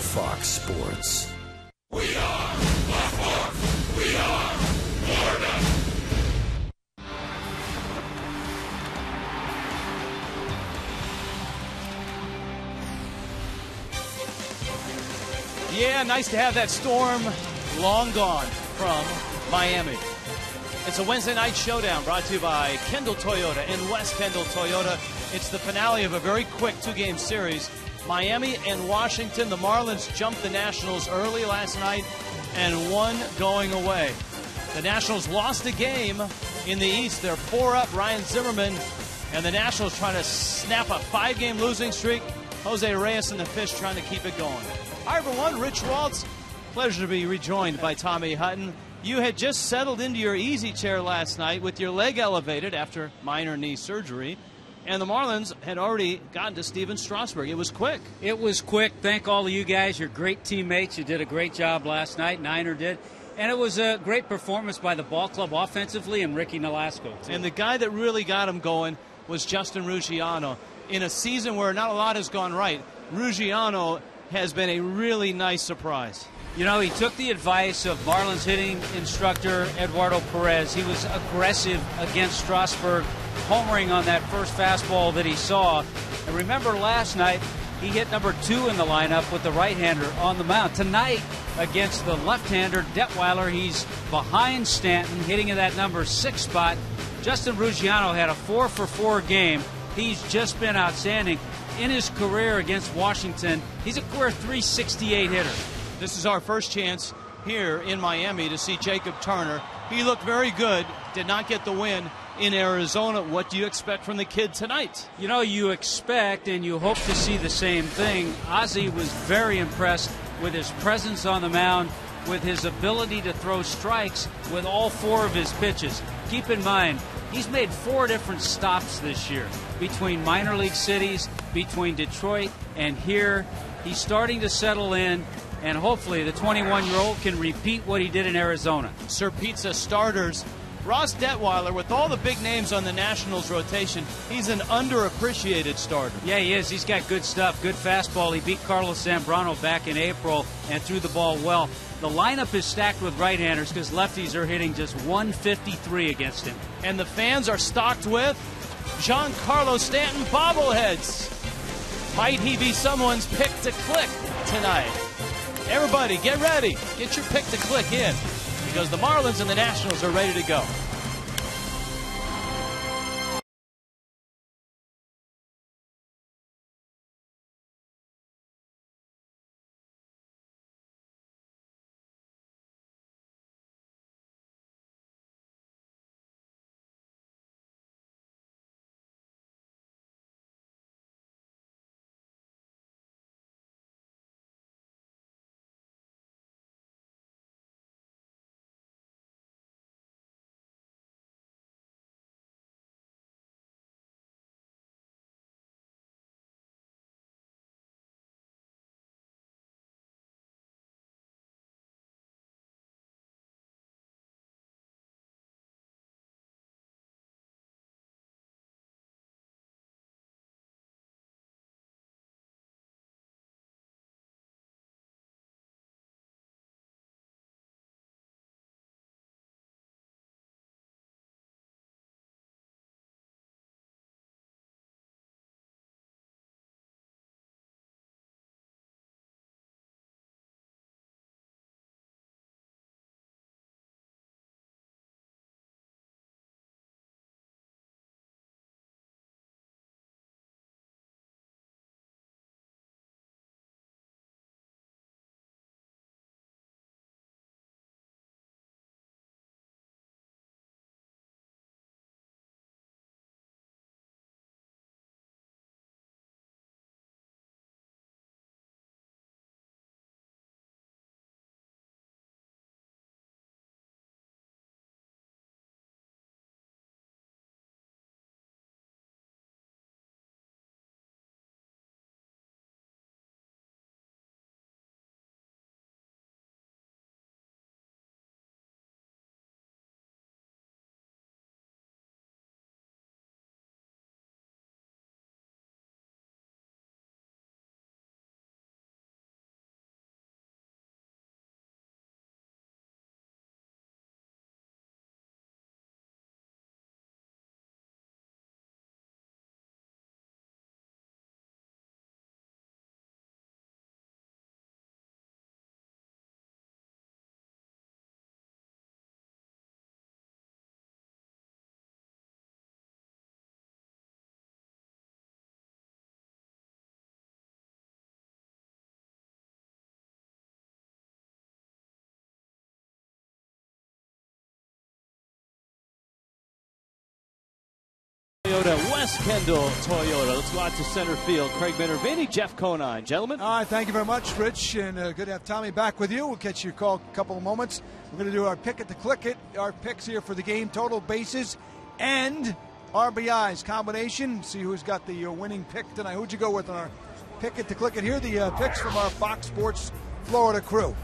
Fox Sports. We are Fox Sports. We are Florida. Yeah, nice to have that storm long gone from Miami. It's a Wednesday night showdown brought to you by Kendall Toyota in West Kendall Toyota. It's the finale of a very quick two-game series. Miami and Washington. The Marlins jumped the Nationals early last night and won going away. The Nationals lost a game in the East. They're 4 up. Ryan Zimmerman and the Nationals trying to snap a 5-game losing streak. Jose Reyes and the Fish trying to keep it going. Hi, everyone. Rich Waltz. Pleasure to be rejoined by Tommy Hutton. You had just settled into your easy chair last night with your leg elevated after minor knee surgery. And the Marlins had already gotten to Steven Strasburg. It was quick. It was quick. Thank all of you guys. You're great teammates. You did a great job last night. Niner did. And it was a great performance by the ball club offensively and Ricky Nolasco, too. And the guy that really got him going was Justin Ruggiano. In a season where not a lot has gone right, Ruggiano has been a really nice surprise. You know, he took the advice of Marlins hitting instructor Eduardo Perez. He was aggressive against Strasburg, homering on that first fastball that he saw. And remember last night, he hit number 2 in the lineup with the right-hander on the mound. Tonight, against the left-hander Detweiler, he's behind Stanton, hitting in that number 6 spot. Justin Ruggiano had a 4-for-4 game. He's just been outstanding. In his career against Washington, he's a career .368 hitter. This is our first chance here in Miami to see Jacob Turner. He looked very good, did not get the win in Arizona. What do you expect from the kid tonight? You know, you expect and you hope to see the same thing. Ozzie was very impressed with his presence on the mound, with his ability to throw strikes with all 4 of his pitches. Keep in mind, he's made 4 different stops this year between minor league cities, between Detroit and here. He's starting to settle in, and hopefully the 21-year-old can repeat what he did in Arizona. Sir Pizza starters. Ross Detweiler, with all the big names on the Nationals rotation, he's an underappreciated starter. Yeah, he is. He's got good stuff, good fastball. He beat Carlos Zambrano back in April and threw the ball well. The lineup is stacked with right-handers because lefties are hitting just .153 against him. And the fans are stocked with Giancarlo Stanton bobbleheads. Might he be someone's pick to click tonight? Everybody, get ready. Get your pick to click in because the Marlins and the Nationals are ready to go. West Kendall Toyota. Let's go out to center field. Craig Minervini, Jeff Conine. Gentlemen. All right, thank you very much, Rich, and good to have Tommy back with you. We'll catch your call a couple of moments. We're going to do our pick it to click it, our picks here for the game, total bases and RBIs combination. See who's got the winning pick tonight. Who'd you go with on our pick it to click it? Here are the picks from our Fox Sports Florida crew.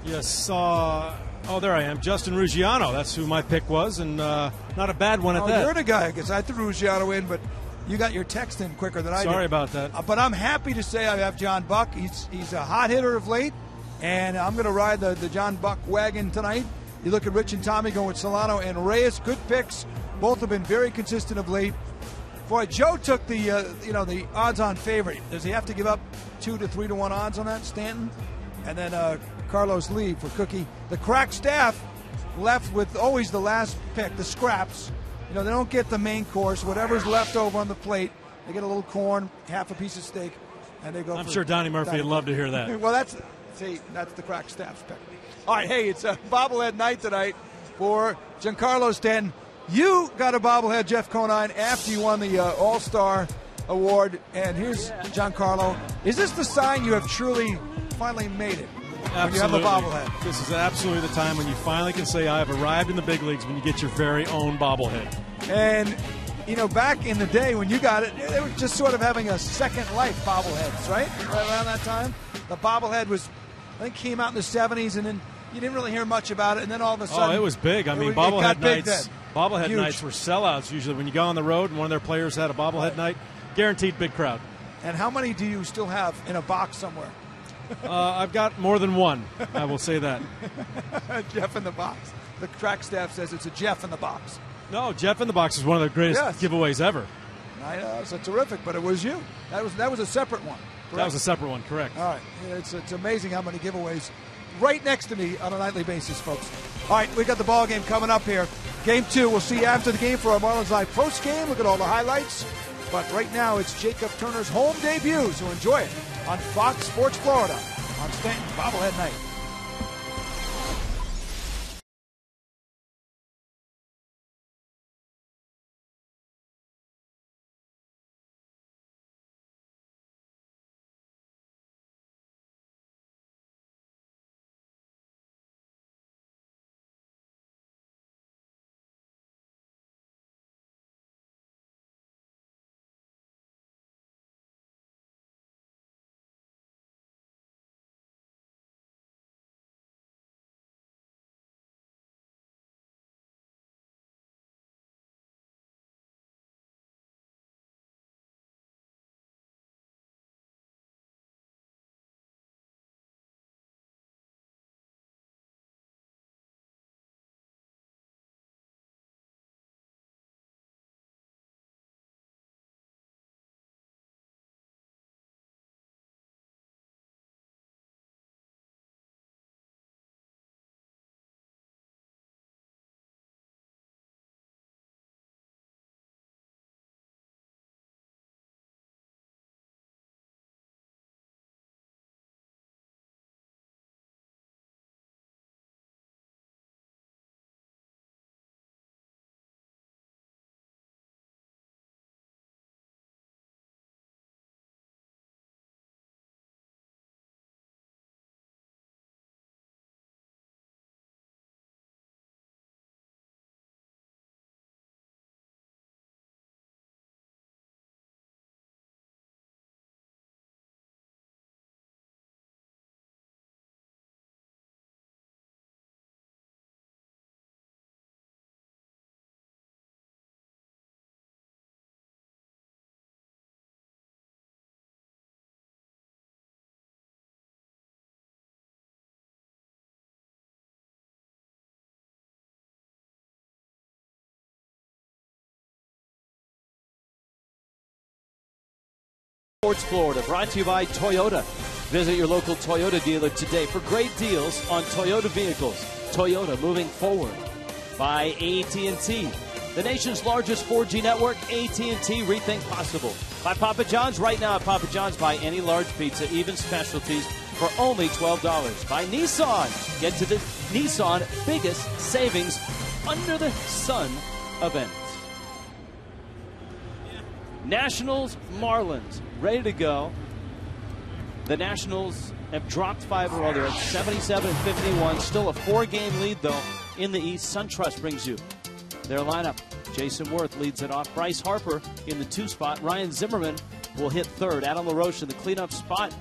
Yes, there I am, Justin Ruggiano. That's who my pick was, and not a bad one at that. You're the guy, because I threw Ruggiano in, but you got your text in quicker than I did. Sorry about that. But I'm happy to say I have John Buck. He's a hot hitter of late, and I'm going to ride the John Buck wagon tonight. You look at Rich and Tommy going with Solano and Reyes. Good picks. Both have been very consistent of late. Boy, Joe took the odds-on favorite. Does he have to give up 2 to 3 to 1 odds on that, Stanton? And then Carlos Lee for Cookie. The crack staff left with always the last pick, the scraps. They don't get the main course. Whatever's left over on the plate, they get a little corn, half a piece of steak, and they go. I'm sure Donnie Murphy would love to hear that. Well, that's the crack staff's pick. All right, hey, it's a bobblehead night tonight for Giancarlo Stanton. You got a bobblehead, Jeff Conine, after you won the All-Star Award, and here's Giancarlo. Is this the sign you have truly finally made it? Absolutely. When you have a bobblehead. This is absolutely the time when you finally can say, I have arrived in the big leagues, when you get your very own bobblehead. And, back in the day when you got it, they were just sort of having a second life, bobbleheads, right? Around that time. The bobblehead came out in the 70s, and then you didn't really hear much about it, and then all of a sudden. Oh, it was big. Bobblehead nights. Bobblehead nights were sellouts usually. When you go on the road and one of their players had a bobblehead night, guaranteed big crowd. And how many do you still have in a box somewhere? I've got more than one, I will say that. Jeff in the box. The track staff says it's a Jeff in the box. No, Jeff in the box is one of the greatest giveaways ever. I know, it's terrific, but it was you. That was a separate one. Correct? That was a separate one, correct. All right. It's amazing how many giveaways right next to me on a nightly basis, folks. All right, we got the ball game coming up here. Game 2, we'll see you after the game for our Marlins Live post game. Look at all the highlights. But right now, it's Jacob Turner's home debut, so enjoy it on Fox Sports Florida on Stanton Bobblehead Night. Sports Florida, brought to you by Toyota. Visit your local Toyota dealer today for great deals on Toyota vehicles. Toyota, moving forward. By AT&T, the nation's largest 4G network. AT&T, rethink possible. By Papa John's, right now at Papa John's, buy any large pizza, even specialties, for only $12. By Nissan, get to the Nissan biggest savings under the sun event. Nationals, Marlins, ready to go. The Nationals have dropped 5 in a row. They're at 77-51. Still a 4-game lead, though, in the East. SunTrust brings you their lineup. Jason Worth leads it off. Bryce Harper in the 2 spot. Ryan Zimmerman will hit 3rd. Adam LaRoche in the cleanup spot.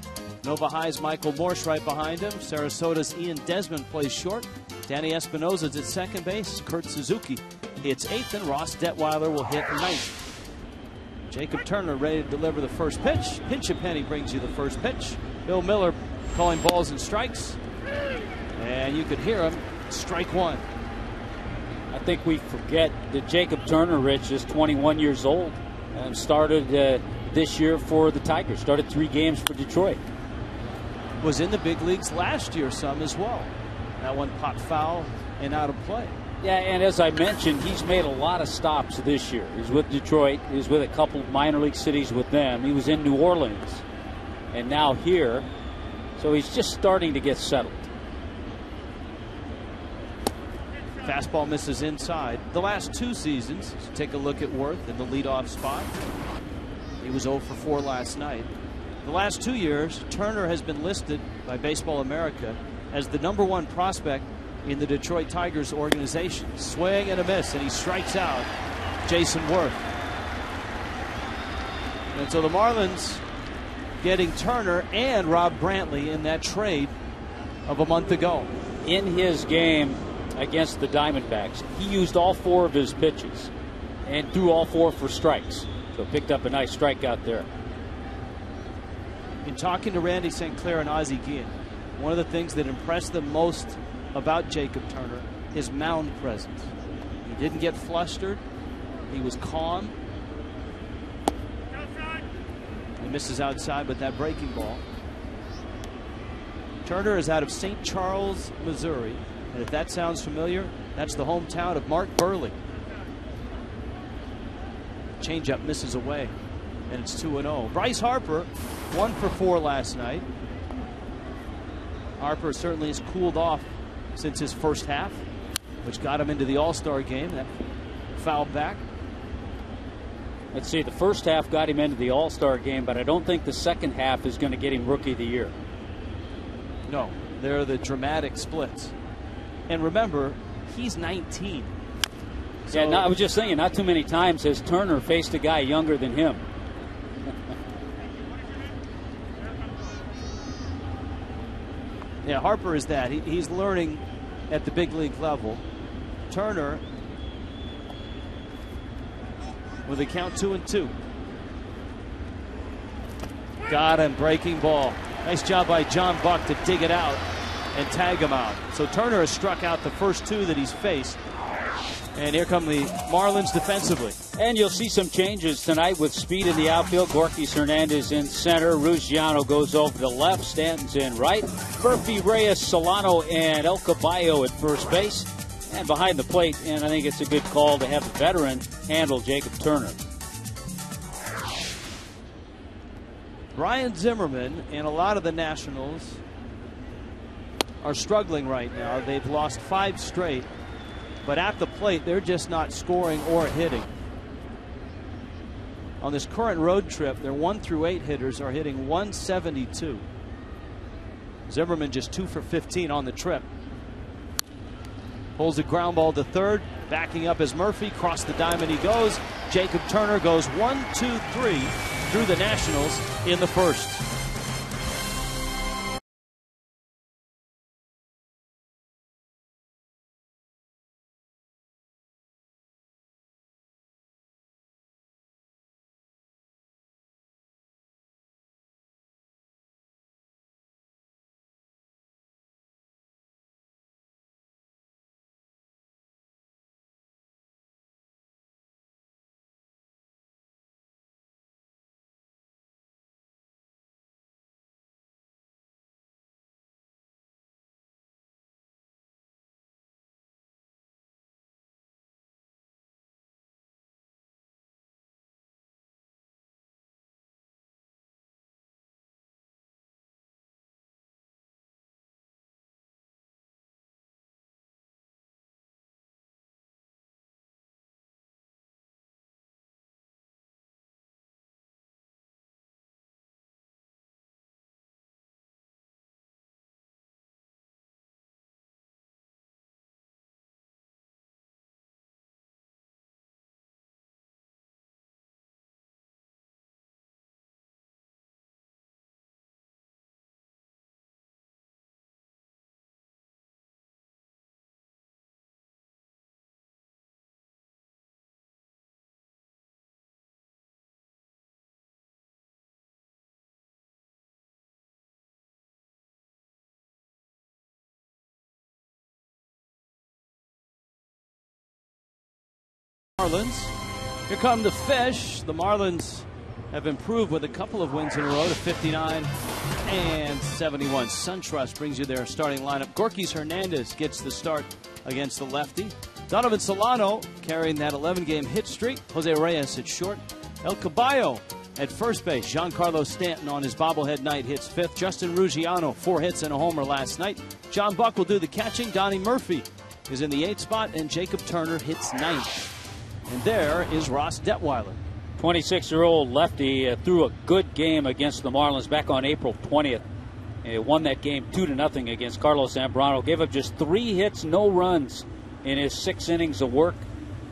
Nova High's Michael Morse right behind him. Sarasota's Ian Desmond plays short. Danny Espinosa's at second base. Kurt Suzuki hits 8th, and Ross Detweiler will hit 9th. Jacob Turner ready to deliver the first pitch. Pinch a Penny brings you the first pitch. Bill Miller calling balls and strikes. And you could hear him. Strike 1. I think we forget that Jacob Turner, Rich, is 21 years old and started this year for the Tigers. Started 3 games for Detroit. Was in the big leagues last year some as well. That one popped foul and out of play. Yeah, and as I mentioned, he's made a lot of stops this year. He's with Detroit. He was with a couple of minor league cities with them. He was in New Orleans and now here. So he's just starting to get settled. Fastball misses inside. The last 2 seasons, take a look at Worth in the leadoff spot. He was 0 for 4 last night. The last 2 years, Turner has been listed by Baseball America as the #1 prospect in the Detroit Tigers organization. Swing and a miss, and he strikes out Jason Worth. And so the Marlins getting Turner and Rob Brantley in that trade of a month ago. In his game against the Diamondbacks, he used all 4 of his pitches and threw all 4 for strikes. So picked up a nice strikeout there. In talking to Randy St. Clair and Ozzie Guillen, one of the things that impressed them most about Jacob Turner is mound presence. He didn't get flustered. He was calm. He misses outside, but that breaking ball. Turner is out of St. Charles, Missouri. And if that sounds familiar, that's the hometown of Mark Burley. Changeup misses away, and it's 2-0. Bryce Harper, 1 for 4 last night. Harper certainly has cooled off since his first half, which got him into the All-Star game. That fouled back. Let's see, the first half got him into the All-Star game, but I don't think the second half is going to get him Rookie of the Year. No, they're the dramatic splits. And remember, he's 19. So, yeah, I was just thinking, not too many times has Turner faced a guy younger than him. Yeah, Harper is that. He's learning at the big league level. Turner with a count 2-2. Got him, breaking ball. Nice job by John Buck to dig it out and tag him out. So Turner has struck out the first 2 that he's faced. And here come the Marlins defensively. And you'll see some changes tonight with speed in the outfield. Gorkys Hernandez in center. Ruggiano goes over to left. Stanton's in right. Murphy, Reyes, Solano, and El Caballo at first base. And behind the plate, and I think it's a good call to have the veteran handle Jacob Turner. Ryan Zimmerman and a lot of the Nationals are struggling right now. They've lost 5 straight. But at the plate, they're just not scoring or hitting. On this current road trip, their 1 through 8 hitters are hitting 172. Zimmerman just 2 for 15 on the trip. Pulls a ground ball to third. Backing up as Murphy. Cross the diamond he goes. Jacob Turner goes 1-2-3 through the Nationals in the first. Marlins. Here come the Fish. The Marlins have improved with a couple of wins in a row to 59 and 71. SunTrust brings you their starting lineup. Gorkys Hernandez gets the start against the lefty. Donovan Solano carrying that 11-game hit streak. Jose Reyes at short. El Caballo at first base. Giancarlo Stanton on his bobblehead night hits fifth. Justin Ruggiano, 4 hits and a homer last night. John Buck will do the catching. Donnie Murphy is in the 8th spot, and Jacob Turner hits 9th. And there is Ross Detweiler. 26-year-old lefty threw a good game against the Marlins back on April 20th. He won that game 2-0 against Carlos Zambrano. Gave up just 3 hits, no runs in his 6 innings of work.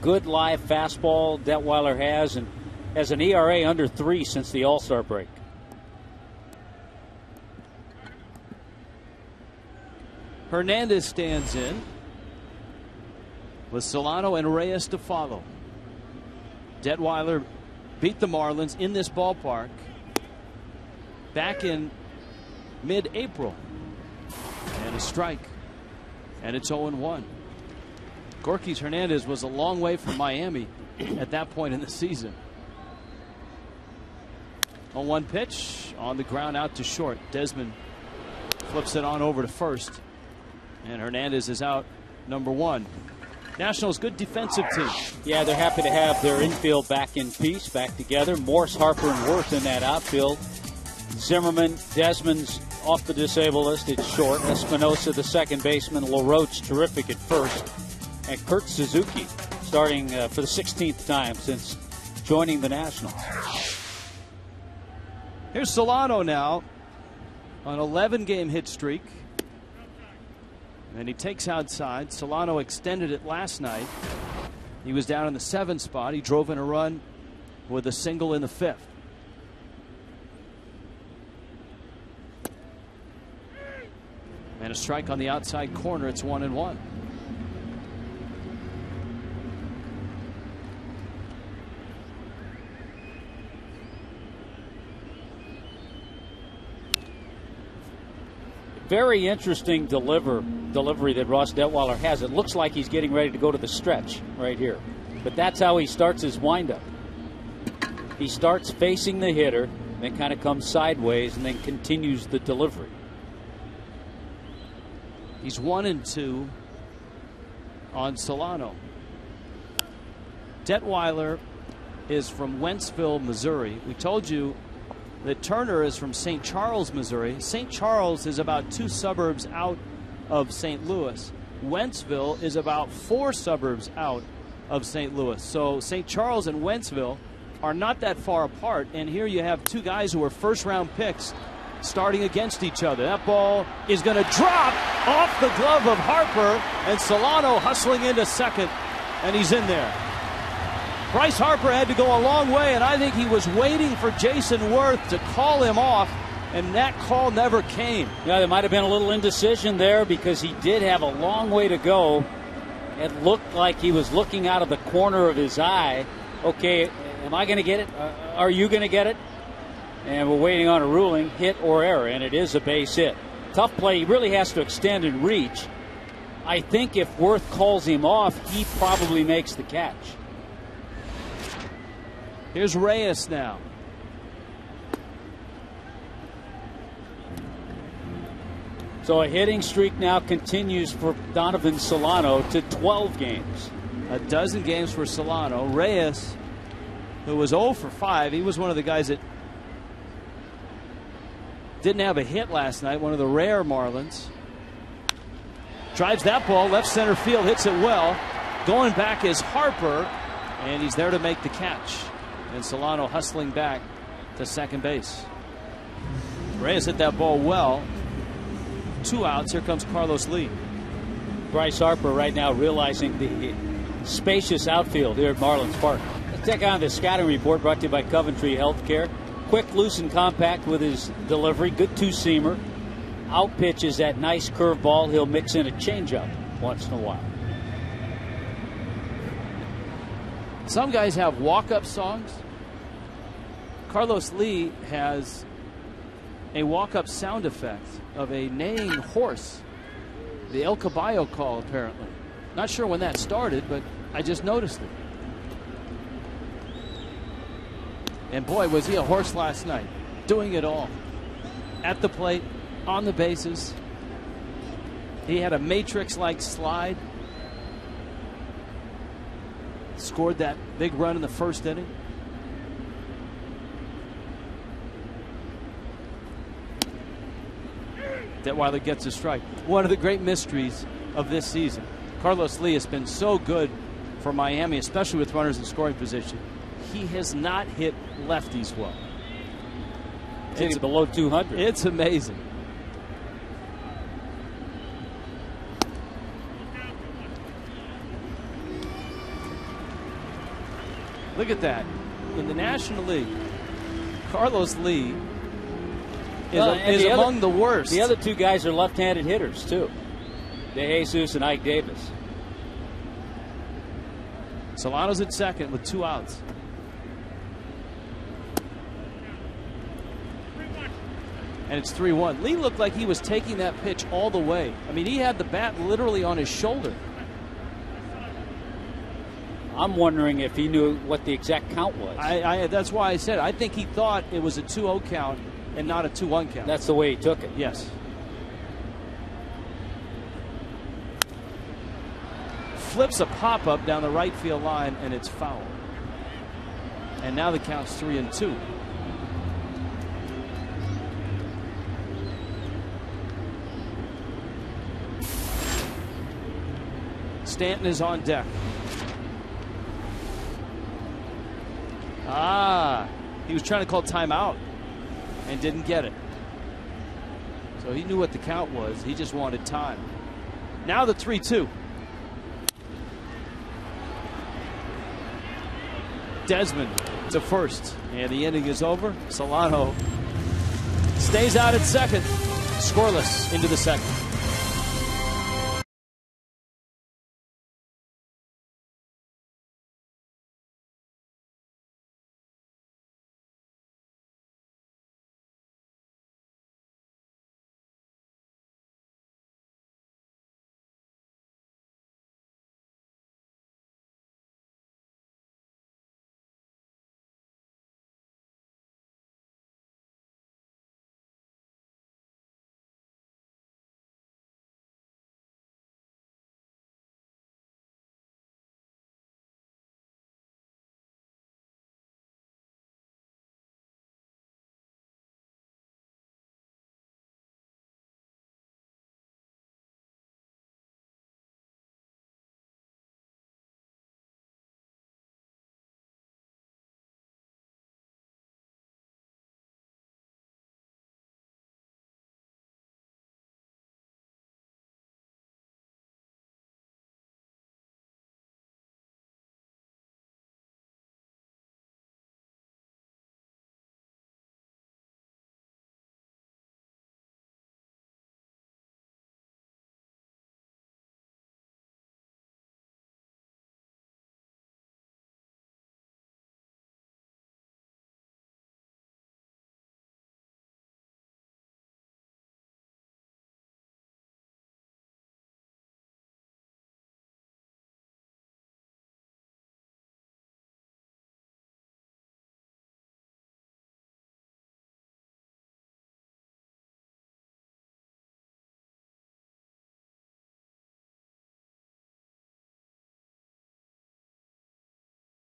Good live fastball Detweiler has, and has an ERA under 3 since the All-Star break. Hernandez stands in with Solano and Reyes to follow. Detweiler beat the Marlins in this ballpark back in mid-April. And a strike. And it's 0-1. Gorkys Hernandez was a long way from Miami at that point in the season. 0-1 pitch on the ground out to short. Desmond flips it on over to first. And Hernandez is out, number 1. Nationals, good defensive team. Yeah, they're happy to have their infield back in peace, back together. Morse, Harper, and Worth in that outfield. Zimmerman, Desmond's off the disabled list at short. Espinosa, the second baseman. LaRoche, terrific at first. And Kurt Suzuki starting for the 16th time since joining the Nationals. Here's Solano now on an 11-game hit streak. And he takes outside. Solano extended it last night. He was down in the 7th spot. He drove in a run with a single in the 5th. And a strike on the outside corner. It's 1-1. Very interesting delivery that Ross Detweiler has. It looks like he's getting ready to go to the stretch right here. But that's how he starts his windup. He starts facing the hitter, then kind of comes sideways, and then continues the delivery. He's 1-2 on Solano. Detweiler is from Wentzville, Missouri. We told you that Turner is from St. Charles, Missouri. St. Charles is about 2 suburbs out of St. Louis. Wentzville is about 4 suburbs out of St. Louis. So St. Charles and Wentzville are not that far apart. And here you have 2 guys who are first-round picks starting against each other. That ball is going to drop off the glove of Harper, and Solano hustling into second, and he's in there. Bryce Harper had to go a long way, and I think he was waiting for Jason Worth to call him off, and that call never came. Yeah, there might have been a little indecision there because he did have a long way to go. It looked like he was looking out of the corner of his eye. Okay, am I going to get it? Are you going to get it? And we're waiting on a ruling, hit or error, and it is a base hit. Tough play. He really has to extend and reach. I think if Worth calls him off, he probably makes the catch. Here's Reyes now. So a hitting streak now continues for Donovan Solano to 12 games. A dozen games for Solano. Reyes, who was 0 for 5, he was one of the guys that didn't have a hit last night, one of the rare Marlins. Drives that ball, left center field, hits it well. Going back is Harper, and he's there to make the catch. And Solano hustling back to second base. Reyes hit that ball well. 2 outs. Here comes Carlos Lee. Bryce Harper right now realizing the spacious outfield here at Marlins Park. Let's check on the scouting report brought to you by Coventry Healthcare. Quick, loose, and compact with his delivery. Good two-seamer. Out pitches that nice curveball. He'll mix in a changeup once in a while. Some guys have walk-up songs. Carlos Lee has a walk-up sound effect of a neighing horse. The El Caballo call, apparently. Not sure when that started, but I just noticed it. And boy, was he a horse last night, doing it all. At the plate, on the bases. He had a Matrix-like slide. Scored that big run in the first inning. Detweiler gets a strike. One of the great mysteries of this season. Carlos Lee has been so good for Miami, especially with runners in scoring position. He has not hit lefties well. It's below 200. It's amazing. Look at that. In the National League, Carlos Lee is among the worst. The other two guys are left-handed hitters, too. De Jesus and Ike Davis. Solano's at second with 2 outs. And it's 3-1. Lee looked like he was taking that pitch all the way. I mean, he had the bat literally on his shoulder. I'm wondering if he knew what the exact count was. That's why I said I think he thought it was a 2-0 count and not a 2-1 count. That's the way he took it. Yes. Flips a pop-up down the right field line, and it's foul. And now the count's 3-2. Stanton is on deck. He was trying to call timeout and didn't get it. So he knew what the count was. He just wanted time. Now the 3-2. Desmond to first. And the inning is over. Solano stays out at second. Scoreless into the second.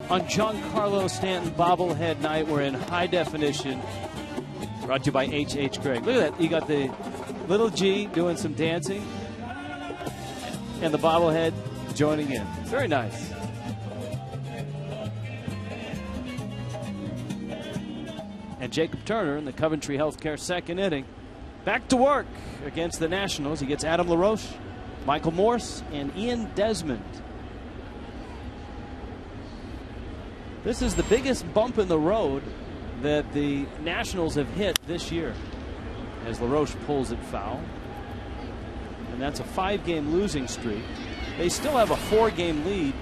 On Giancarlo Stanton bobblehead night, we're in high definition. Brought to you by H.H. Gregg. Look at that. You got the little G doing some dancing. And the bobblehead joining in. Very nice. And Jacob Turner in the Coventry Healthcare second inning. Back to work against the Nationals. He gets Adam LaRoche, Michael Morse, and Ian Desmond. This is the biggest bump in the road that the Nationals have hit this year as LaRoche pulls it foul. And that's a 5-game losing streak. They still have a 4-game lead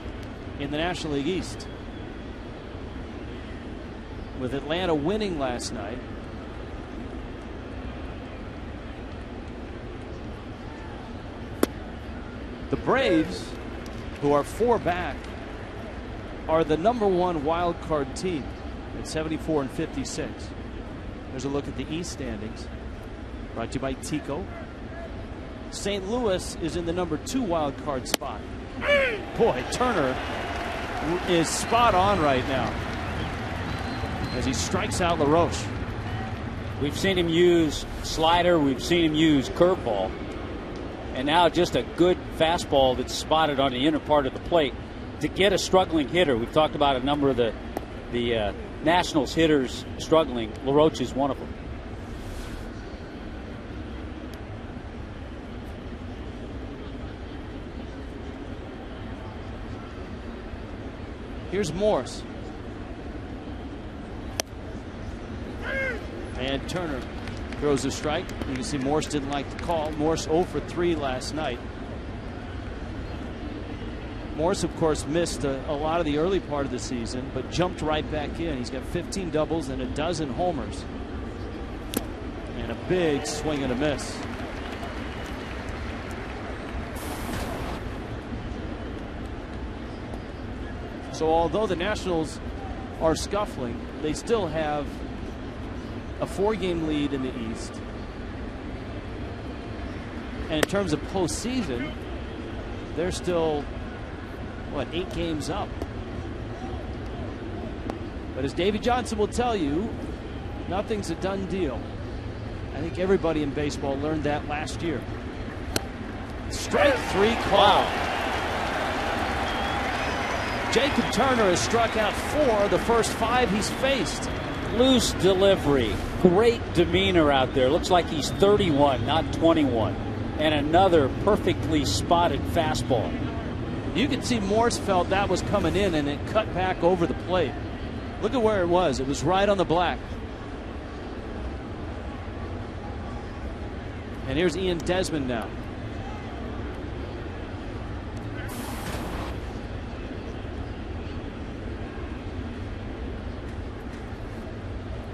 in the National League East, with Atlanta winning last night. The Braves, who are 4 back, are the #1 wild card team. at 74 and 56. There's a look at the East standings. Brought to you by Tico. St. Louis is in the number 2 wild card spot. Boy, Turner is spot on right now as he strikes out LaRoche. We've seen him use slider. We've seen him use curveball. And now just a good fastball that's spotted on the inner part of the plate to get a struggling hitter. We've talked about a number of the Nationals hitters struggling. LaRoche is one of them. Here's Morse. And Turner throws a strike. You can see Morse didn't like the call. Morse 0 for 3 last night. Morse, of course, missed a lot of the early part of the season, but jumped right back in. He's got 15 doubles and a dozen homers. And a big swing and a miss. So although the Nationals are scuffling, they still have a 4-game lead in the East. And in terms of postseason, they're still, what, 8 games up. But as Davey Johnson will tell you, nothing's a done deal. I think everybody in baseball learned that last year. Strike 3 call. Wow. Jacob Turner has struck out 4 of the first 5 he's faced. Loose delivery. Great demeanor out there. Looks like he's 31, not 21. And another perfectly spotted fastball. You could see Morse felt that was coming in and it cut back over the plate. Look at where it was. It was right on the black. And here's Ian Desmond now.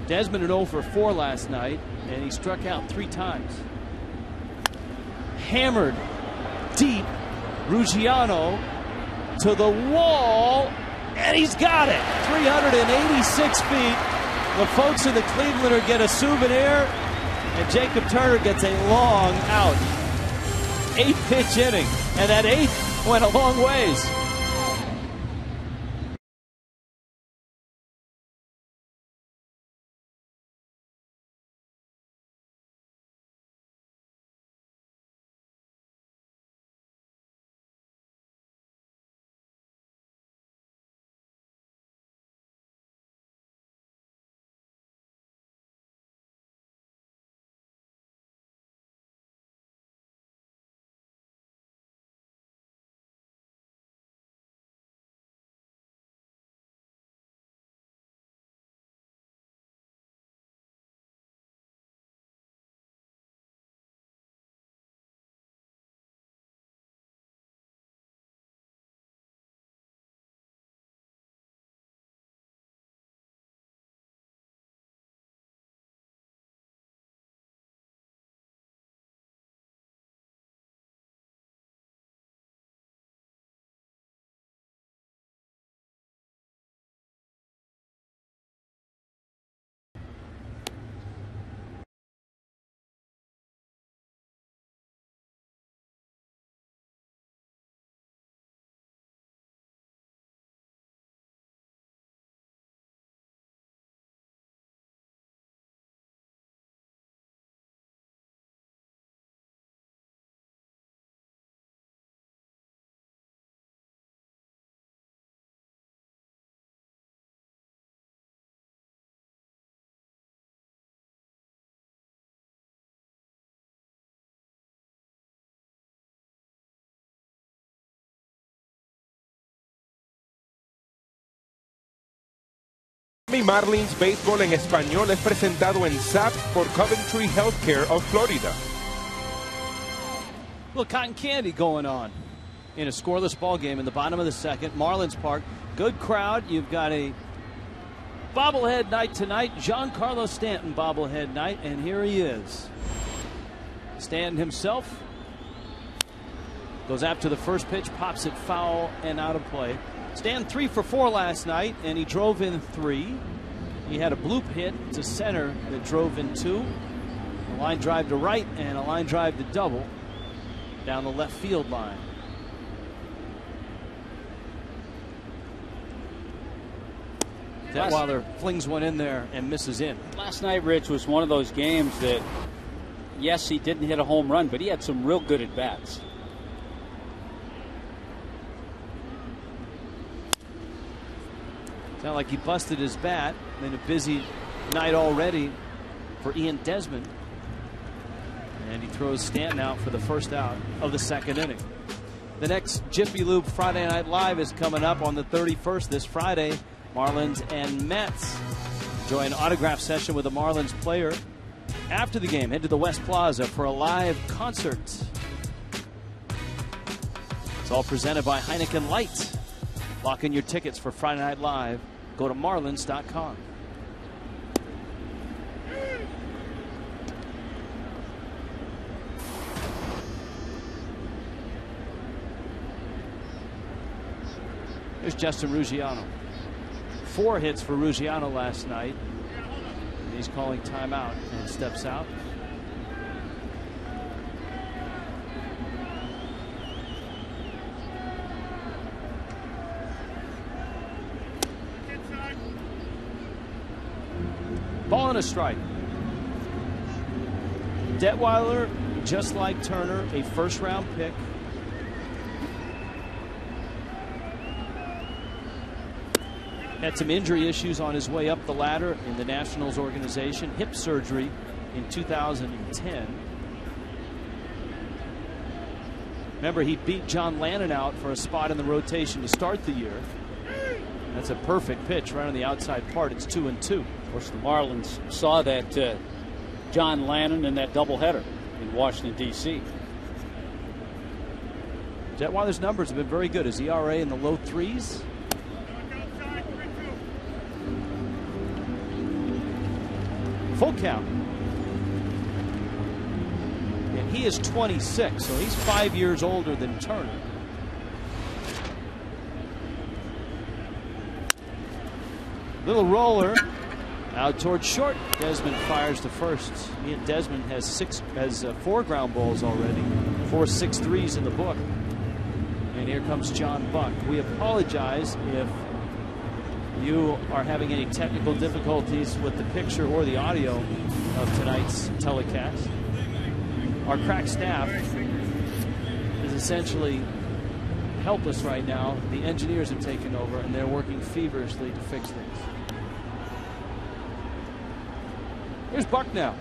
Desmond at 0 for 4 last night, and he struck out 3 times. Hammered deep. Ruggiano to the wall, and he's got it. 386 feet. The folks in the Clevelander get a souvenir, and Jacob Turner gets a long out. 8-pitch inning, and that 8th went a long ways. Marlins Béisbol en Español es presentado en SAP por Coventry Healthcare of Florida. Little cotton candy going on in a scoreless ball game in the bottom of the 2nd. Marlins Park, good crowd. You've got a bobblehead night tonight. Giancarlo Stanton bobblehead night, and here he is. Stanton himself goes after the first pitch, pops it foul and out of play. Stanton 3 for 4 last night, and he drove in 3. He had a bloop hit to center that drove in 2. A line drive to right and a line drive to double down the left field line. Detweiler flings one in there and misses in. Last night, Rich, was one of those games that, yes, he didn't hit a home run, but he had some real good at-bats. Sounded like he busted his bat. Been a busy night already for Ian Desmond. And he throws Stanton out for the first out of the 2nd inning. The next Jiffy Lube Friday Night Live is coming up on the 31st this Friday. Marlins and Mets. Enjoy an autograph session with a Marlins player. After the game, head to the West Plaza for a live concert. It's all presented by Heineken Light. Lock in your tickets for Friday Night Live. Go to marlins.com. Here's Justin Ruggiano. 4 hits for Ruggiano last night. And he's calling timeout and steps out. Ball and a strike. Detweiler, just like Turner, a first-round pick. Had some injury issues on his way up the ladder in the Nationals organization. Hip surgery in 2010. Remember, he beat John Lannon out for a spot in the rotation to start the year. That's a perfect pitch right on the outside part. It's 2-2. Of course, the Marlins saw that John Lannon in that doubleheader in Washington, D.C. Detweiler's numbers have been very good. His ERA in the low 3s. Full count. And he is 26, so he's 5 years older than Turner. Little roller out towards short. Desmond fires to first. Ian Desmond has 4 ground balls already. 4 6-3s in the book. And here comes John Buck. We apologize if you are having any technical difficulties with the picture or the audio of tonight's telecast. Our crack staff is essentially helpless right now. The engineers have taken over and they're working feverishly to fix things. Here's Buck now.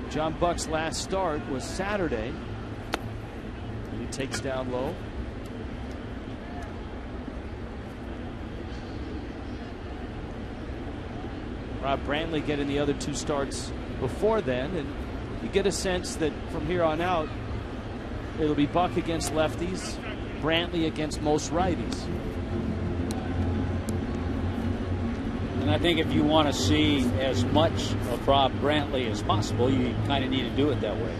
John Buck's last start was Saturday. And he takes down low. Rob Brantley getting the other 2 starts before then, and you get a sense that from here on out it'll be Buck against lefties, Brantley against most righties. And I think if you want to see as much of Rob Brantley as possible, you kind of need to do it that way.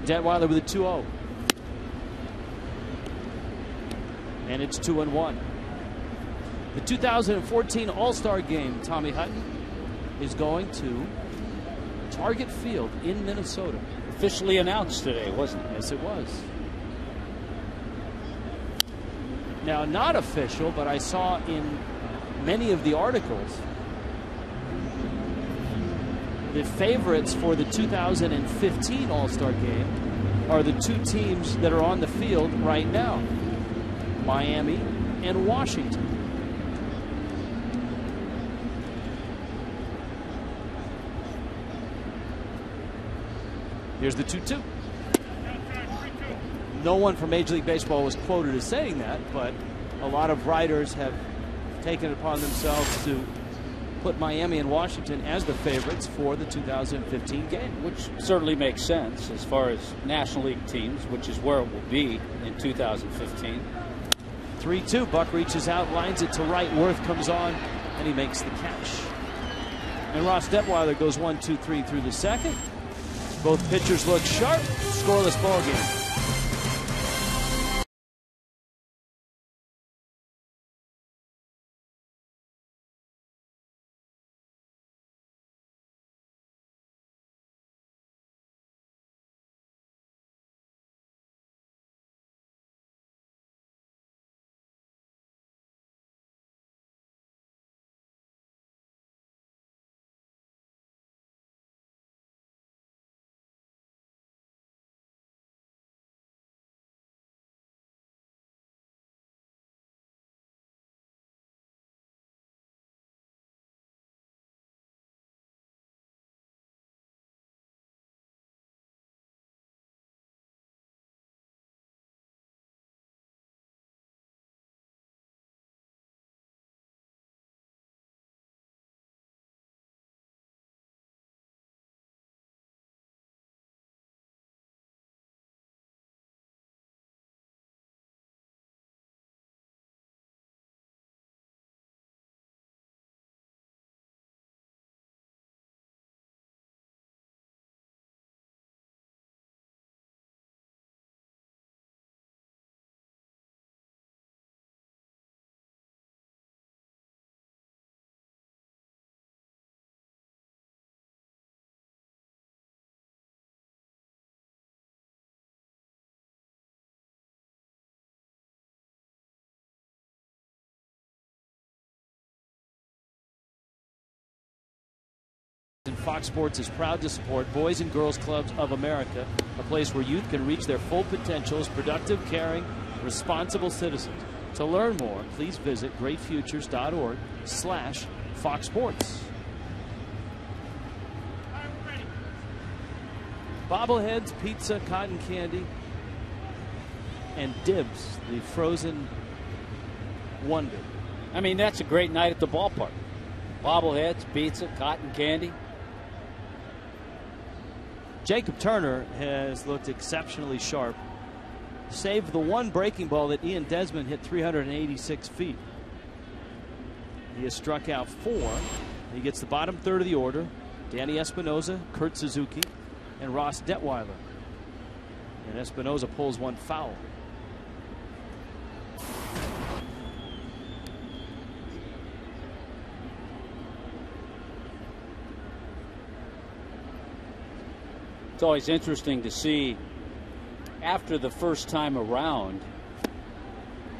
Detweiler with a 2-0. And it's 2-1. The 2014 All-Star Game, Tommy Hutton, is going to Target Field in Minnesota. Officially announced today, wasn't it? Yes, it was. Now, not official, but I saw in many of the articles the favorites for the 2015 All-Star Game are the 2 teams that are on the field right now, Miami and Washington. Here's the 2-2. No one from Major League Baseball was quoted as saying that, but a lot of writers have taken it upon themselves to put Miami and Washington as the favorites for the 2015 game. Which certainly makes sense as far as National League teams, which is where it will be in 2015. 3-2. Buck reaches out, lines it to right. Worth comes on, and he makes the catch. And Ross Detweiler goes 1-2-3 through the second. Both pitchers look sharp. Scoreless ball game. And Fox Sports is proud to support Boys and Girls Clubs of America, a place where youth can reach their full potential as productive, caring, responsible citizens. To learn more, please visit greatfutures.org/Fox Sports. Bobbleheads, pizza, cotton candy, and Dibs, the frozen wonder. I mean, that's a great night at the ballpark. Bobbleheads, pizza, cotton candy. Jacob Turner has looked exceptionally sharp. Saved the one breaking ball that Ian Desmond hit 386 feet. He has struck out 4. He gets the bottom third of the order. Danny Espinosa, Kurt Suzuki, and Ross Detweiler. And Espinosa pulls one foul. It's always interesting to see after the first time around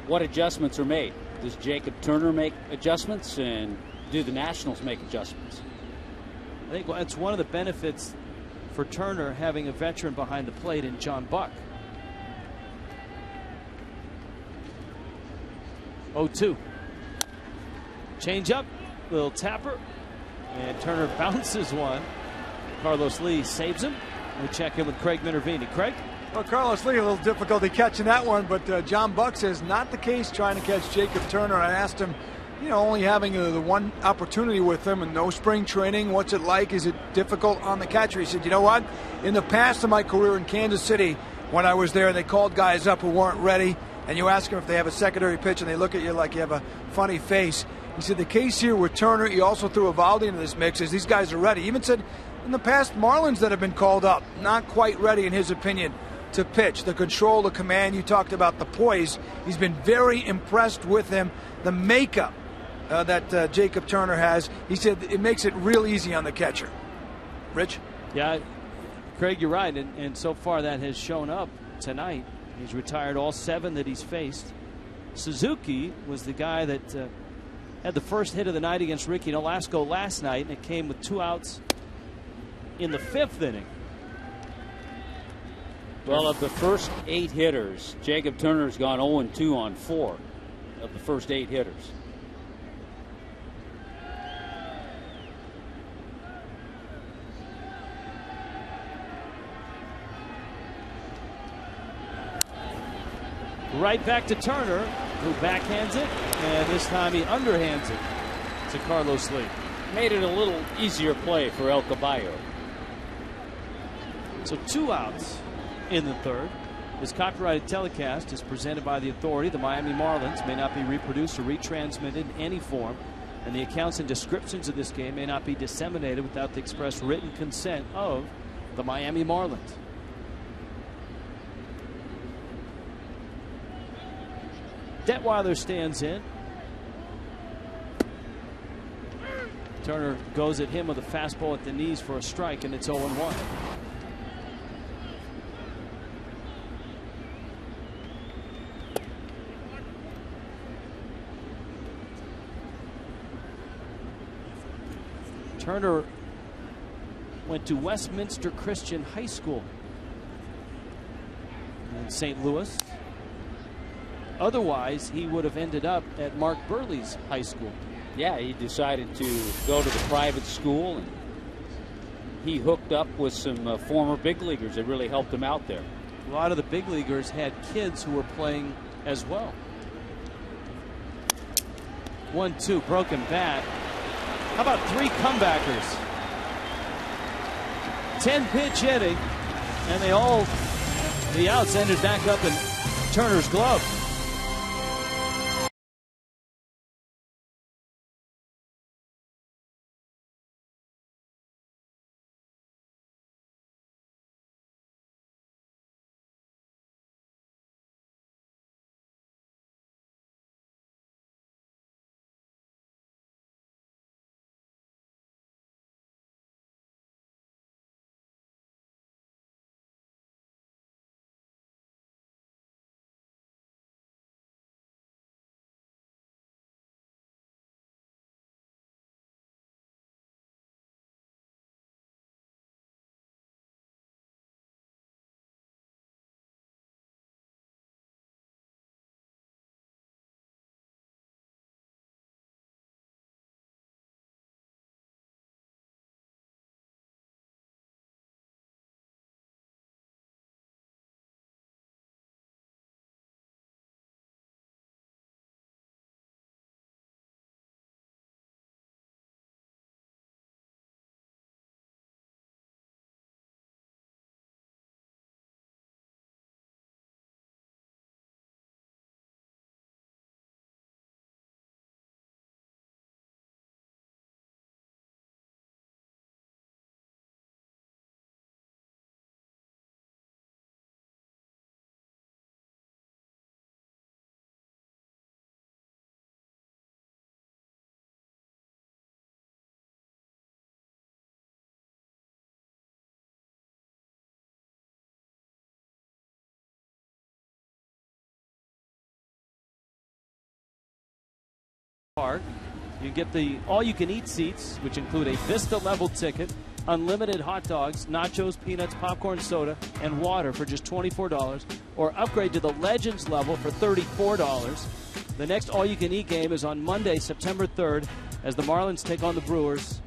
what adjustments are made. Does Jacob Turner make adjustments, and do the Nationals make adjustments? I think that's one of the benefits for Turner, having a veteran behind the plate in John Buck. 0-2. Change up, little tapper, and Turner bounces one. Carlos Lee saves him. We check in with Craig Minervini. Craig? Well, Carlos Lee, a little difficulty catching that one, but John Buck says not the case trying to catch Jacob Turner. I asked him, you know, only having the one opportunity with him and no spring training, what's it like? Is it difficult on the catcher? He said, you know what? In the past of my career in Kansas City, when I was there, they called guys up who weren't ready, and you ask them if they have a secondary pitch, and they look at you like you have a funny face. He said the case here with Turner, he also threw Eovaldi into this mix, is these guys are ready. He even said in the past, Marlins that have been called up, not quite ready in his opinion to pitch. The control, the command, you talked about the poise. He's been very impressed with him. The makeup that Jacob Turner has, he said it makes it real easy on the catcher. Rich? Yeah, Craig, you're right, and so far that has shown up tonight. He's retired all 7 that he's faced. Suzuki was the guy that had the first hit of the night against Ricky Nolasco last night, and it came with 2 outs in the 5th inning. Well, of the first 8 hitters, Jacob Turner's gone 0-2 on 4 of the first 8 hitters. Right back to Turner, who backhands it, and this time he underhands it to Carlos Lee. Made it a little easier play for El Caballo. So 2 outs in the 3rd. This copyrighted telecast is presented by the authority. The Miami Marlins may not be reproduced or retransmitted in any form and the accounts and descriptions of this game may not be disseminated without the express written consent of the Miami Marlins. Detweiler stands in. Turner goes at him with a fastball at the knees for a strike, and it's 0-1. Turner went to Westminster Christian High School in St. Louis. Otherwise, he would have ended up at Mark Burley's high school. Yeah, he decided to go to the private school, and he hooked up with some former big leaguers that really helped him out there. A lot of the big leaguers had kids who were playing as well. 1-2, broken bat. How about 3 comebackers? 10 pitch hitting, and the outs ended back up in Turner's glove. Park. You get the all-you-can-eat seats, which include a Vista-level ticket, unlimited hot dogs, nachos, peanuts, popcorn, soda, and water for just $24, or upgrade to the Legends level for $34. The next all-you-can-eat game is on Monday, September 3rd, as the Marlins take on the Brewers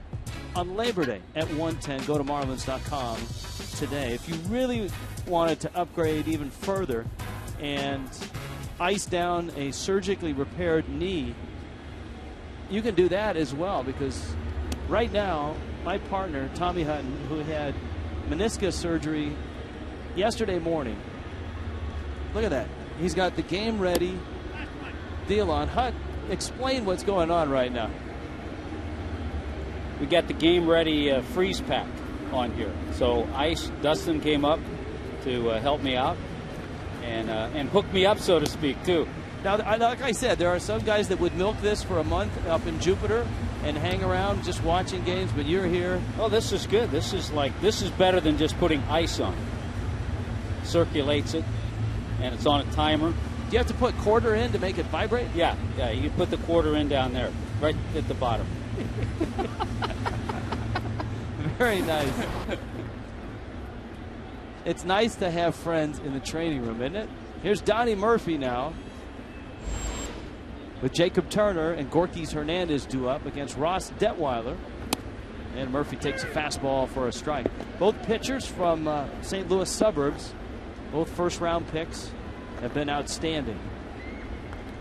on Labor Day at 1:10. Go to Marlins.com today. If you really wanted to upgrade even further and ice down a surgically repaired knee, you can do that as well, because right now, my partner, Tommy Hutton, who had meniscus surgery yesterday morning, look at that. He's got the game-ready deal on. Hut, explain what's going on right now. We got the game-ready freeze pack on here. So Dustin came up to help me out and hook me up, so to speak, too. Now, like I said, there are some guys that would milk this for a month up in Jupiter and hang around just watching games, but you're here. Oh, this is good. This is better than just putting ice on. Circulates it, and it's on a timer. Do you have to put quarter in to make it vibrate? Yeah, you put the quarter in down there, right at the bottom. Very nice. It's nice to have friends in the training room, isn't it? Here's Donnie Murphy now, with Jacob Turner and Gorkys Hernandez due up against Ross Detweiler. And Murphy takes a fastball for a strike. Both pitchers from St. Louis suburbs, both first-round picks, have been outstanding.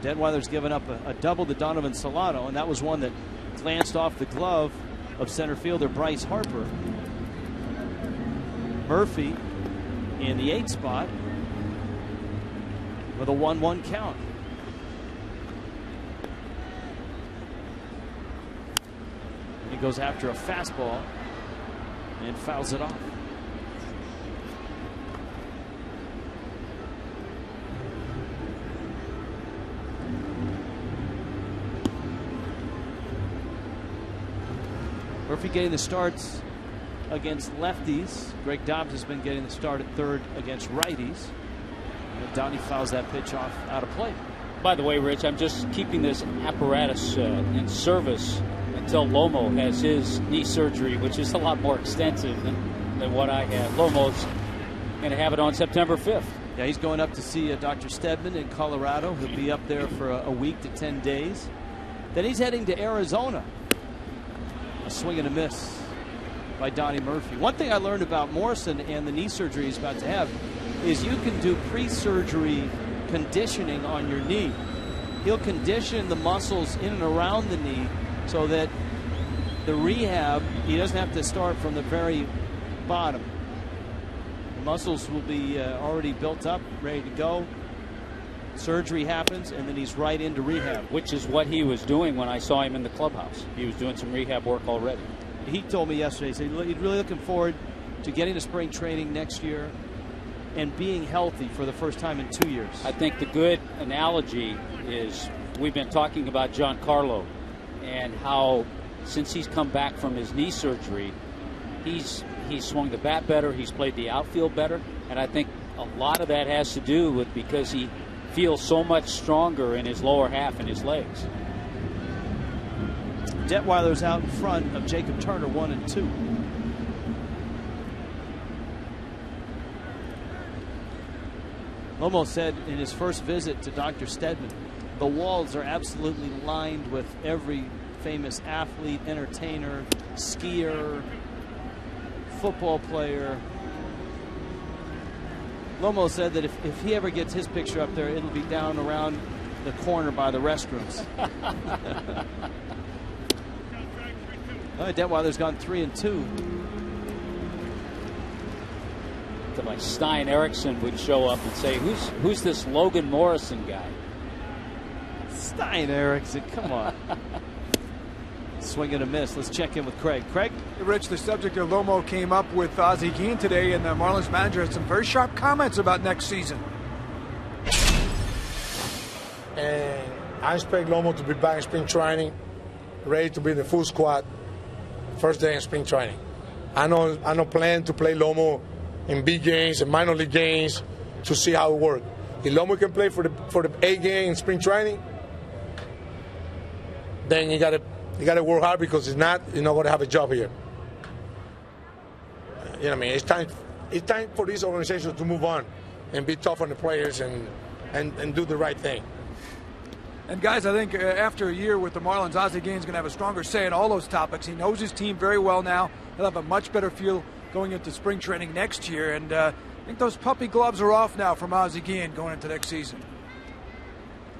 Detweiler's given up a double to Donovan Solano, and that was one that glanced off the glove of center fielder Bryce Harper. Murphy in the 8th spot with a 1-1 count. goes after a fastball and fouls it off. Murphy getting the starts against lefties. Greg Dobbs has been getting the start at third against righties. And Donnie fouls that pitch off out of play. By the way, Rich, I'm just keeping this apparatus in service until Lomo has his knee surgery, which is a lot more extensive than what I had. Lomo's going to have it on September 5th. Yeah, he's going up to see Dr. Stedman in Colorado. He'll be up there for a week to 10 days. Then he's heading to Arizona. A swing and a miss by Donnie Murphy. One thing I learned about Morrison and the knee surgery he's about to have is you can do pre-surgery conditioning on your knee. He'll condition the muscles in and around the knee so that the rehab, he doesn't have to start from the very bottom. The muscles will be already built up, ready to go. Surgery happens, and then he's right into rehab. Which is what he was doing when I saw him in the clubhouse. He was doing some rehab work already. He told me yesterday, he said he's really looking forward to getting to spring training next year and being healthy for the first time in 2 years. I think the good analogy is we've been talking about Giancarlo and how since he's come back from his knee surgery, he's swung the bat better, he's played the outfield better, and I think a lot of that has to do with because he feels so much stronger in his lower half and his legs. Detweiler's out in front of Jacob Turner, 1 and 2. Lomo said in his first visit to Dr. Stedman, the walls are absolutely lined with every famous athlete, entertainer, skier, football player. Lomo said that if he ever gets his picture up there, it'll be down around the corner by the restrooms. Detweiler's gone 3 and 2. Like Stein Erikson would show up and say, "Who's this Logan Morrison guy?" Stein Erikson, come on. Swing and a miss. Let's check in with Craig. Craig? Rich, the subject of Lomo came up with Ozzie Guillen today, and the Marlins manager had some very sharp comments about next season. And I expect Lomo to be back in spring training, ready to be in the full squad first day in spring training. I know plan to play Lomo in big games and minor league games to see how it works. If Lomo can play for the A game in spring training, then you gotta work hard, because if not, you're not gonna have a job here. You know what I mean? It's time for this organization to move on and be tough on the players and do the right thing. And guys, I think after a year with the Marlins, Ozzie Guillen's going to have a stronger say in all those topics. He knows his team very well now. He'll have a much better feel going into spring training next year. And I think those puppy gloves are off now from Ozzie Guillen going into next season.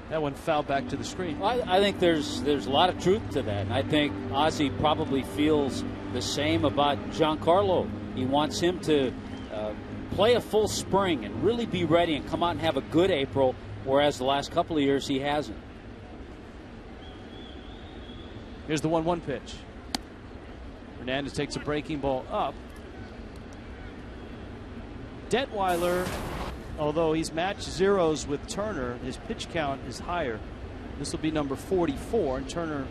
That one fouled back to the screen. I think there's a lot of truth to that. And I think Ozzie probably feels the same about Giancarlo. He wants him to play a full spring and really be ready and come out and have a good April, whereas the last couple of years he hasn't. Here's the 1-1 pitch. Hernandez takes a breaking ball up. Detweiler, although he's matched zeros with Turner, his pitch count is higher. This will be number 44, and Turner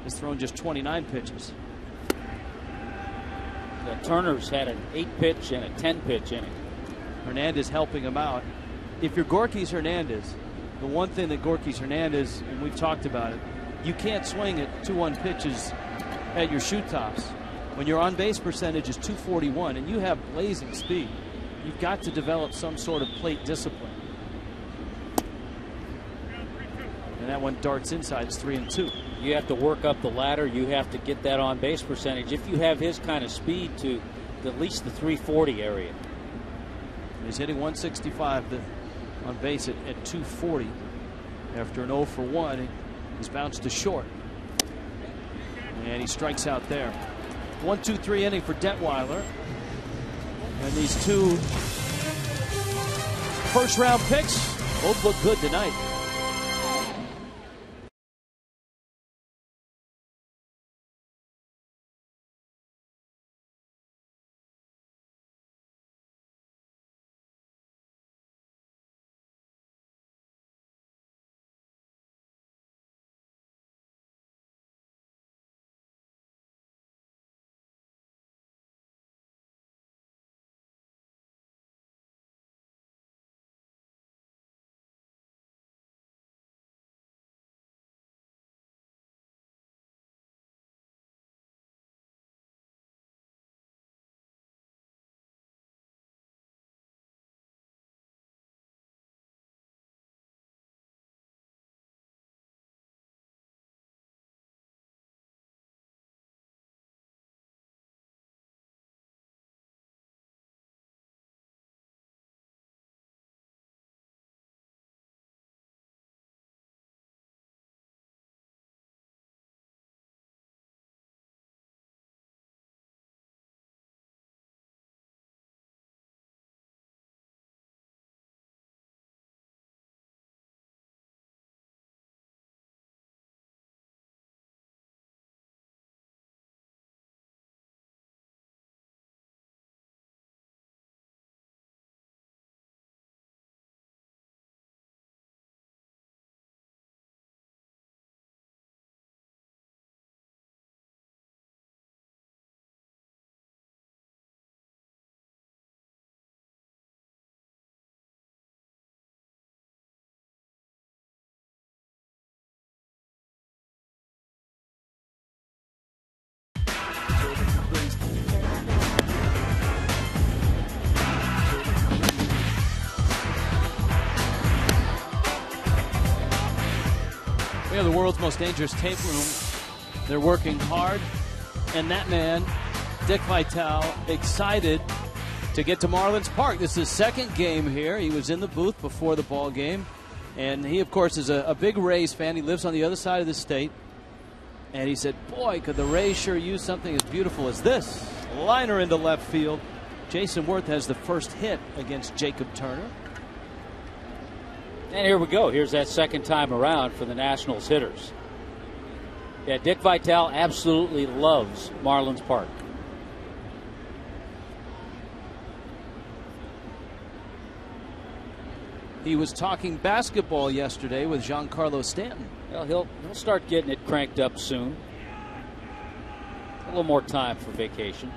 has thrown just 29 pitches. Turner's had an 8-pitch and a 10-pitch inning. Hernandez helping him out. If you're Gorkys Hernandez, the one thing that Gorkys Hernandez, and we've talked about it, you can't swing at 2-1 pitches at your shoot tops. When your on-base percentage is .241 and you have blazing speed, you've got to develop some sort of plate discipline. And that one darts inside. It's 3 and 2. You have to work up the ladder. You have to get that on-base percentage. If you have his kind of speed, to at least the 340 area. He's hitting 165 on base at 240 after an 0 for 1. He's bounced to short. And he strikes out there. 1-2-3 inning for Detweiler. And these two first-round picks both look good tonight. We have the world's most dangerous tape room. They're working hard. And that man, Dick Vitale, excited to get to Marlins Park. This is his second game here. He was in the booth before the ball game. And he, of course, is a big Rays fan. He lives on the other side of the state. And he said, boy, could the Rays sure use something as beautiful as this. Liner into left field. Jason Worth has the first hit against Jacob Turner. And here we go. Here's that second time around for the Nationals hitters. Yeah, Dick Vitale absolutely loves Marlins Park. He was talking basketball yesterday with Giancarlo Stanton. Well, he'll start getting it cranked up soon. A little more time for vacation.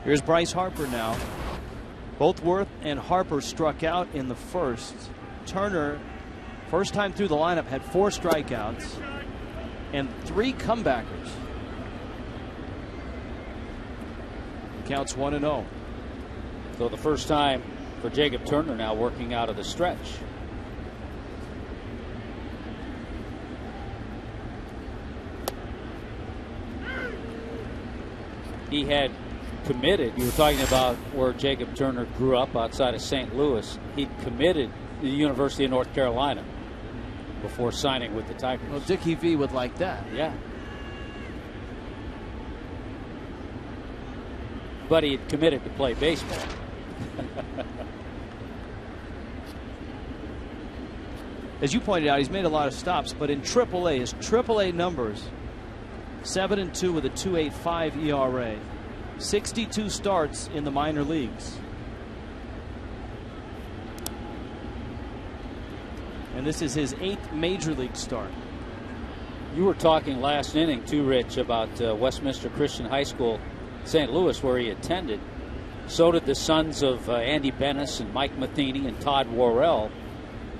Here's Bryce Harper now. Both Worth and Harper struck out in the first. Turner, first time through the lineup, had 4 strikeouts and 3 comebackers. Counts 1-0. So the first time for Jacob Turner now working out of the stretch. He had committed. You were talking about where Jacob Turner grew up outside of St. Louis. He committed to the University of North Carolina before signing with the Tigers. Well, Dickie V would like that. Yeah. But he had committed to play baseball. As you pointed out, he's made a lot of stops, but in AAA, his AAA numbers, 7-2 with a 2.85 ERA. 62 starts in the minor leagues. And this is his 8th major league start. You were talking last inning too, Rich, about Westminster Christian High School, St. Louis, where he attended. So did the sons of Andy Bennis and Mike Matheny and Todd Worrell.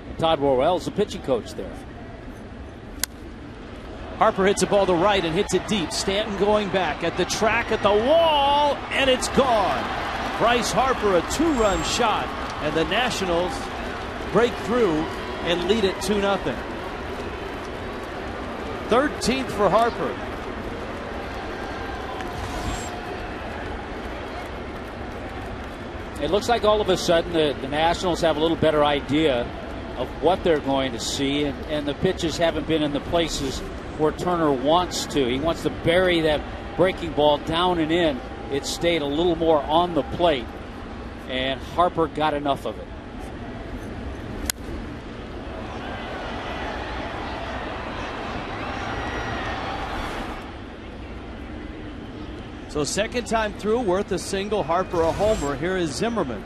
And Todd Worrell's the pitching coach there. Harper hits a ball to right and hits it deep. Stanton going back at the track at the wall, and it's gone. Bryce Harper, a 2-run shot, and the Nationals break through and lead it 2-0. 13th for Harper. It looks like all of a sudden the Nationals have a little better idea of what they're going to see, and the pitches haven't been in the places where Turner wants to. He wants to bury that breaking ball down and in. It stayed a little more on the plate, and Harper got enough of it. So second time through, Worth a single, Harper a homer. Here is Zimmerman.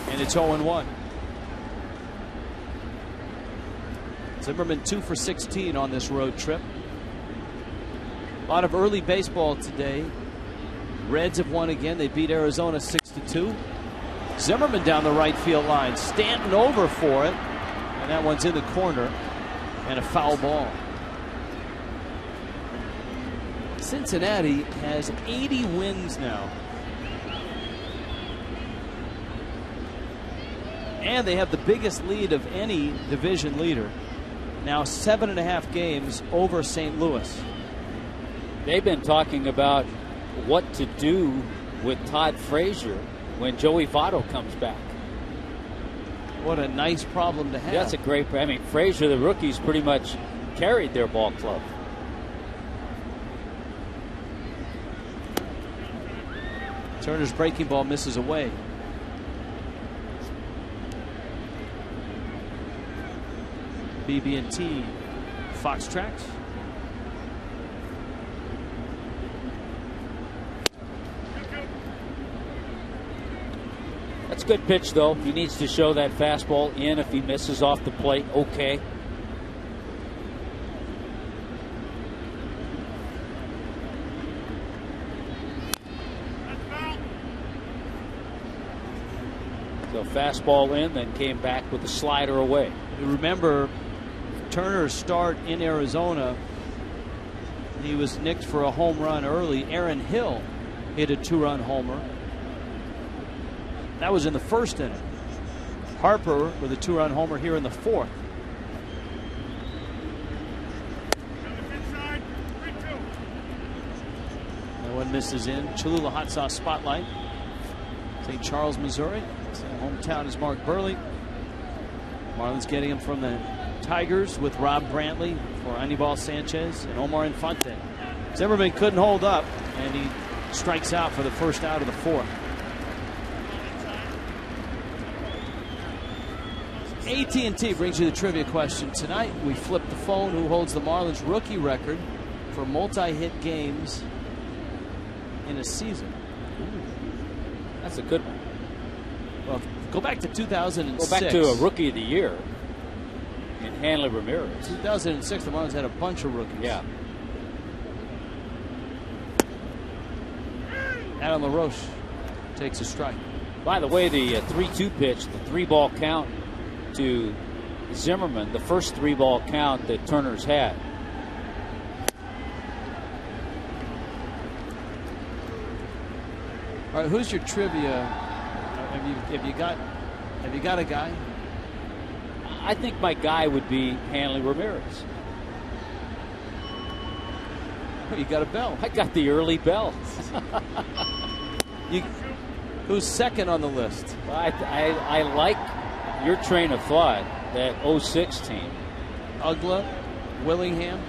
And it's 0-1. Zimmerman 2 for 16 on this road trip. A lot of early baseball today. Reds have won again. They beat Arizona 6-2. Zimmerman down the right field line. Stanton over for it. And that one's in the corner. And a foul ball. Cincinnati has 80 wins now. And they have the biggest lead of any division leader. Now 7.5 games over St. Louis. They've been talking about what to do with Todd Frazier when Joey Votto comes back. What a nice problem to have. Yeah, that's a great. I mean, Frazier, the rookies, pretty much carried their ball club. Turner's breaking ball misses away. BB&T Fox Tracks. That's a good pitch, though. He needs to show that fastball in. If he misses off the plate, okay. So fastball in, then came back with the slider away. You remember Turner's start in Arizona. He was nicked for a home run early. Aaron Hill hit a 2-run homer. That was in the first inning. Harper with a 2-run homer here in the fourth. That one misses in. Cholula Hot Sauce Spotlight. St. Charles, Missouri. Same hometown as Mark Burley. Marlins getting him from the Tigers with Rob Brantley for Anibal Sanchez and Omar Infante. Zimmerman couldn't hold up, and he strikes out for the first out of the fourth. AT&T brings you the trivia question tonight. We flip the phone. Who holds the Marlins rookie record for multi-hit games in a season? Ooh, that's a good one. Well, go back to 2006. Go back to a Rookie of the Year in Hanley Ramirez. 2006, the Marlins had a bunch of rookies. Yeah. Adam LaRoche takes a strike. By the way, the 3-2 pitch, the 3-ball count to Zimmerman, the first 3-ball count that Turner's had. All right, who's your trivia? Have you got a guy? I think my guy would be Hanley Ramirez. Oh, you got a bell. I got the early bell. Who's second on the list? I like your train of thought, that 06 team. Ugla, Willingham.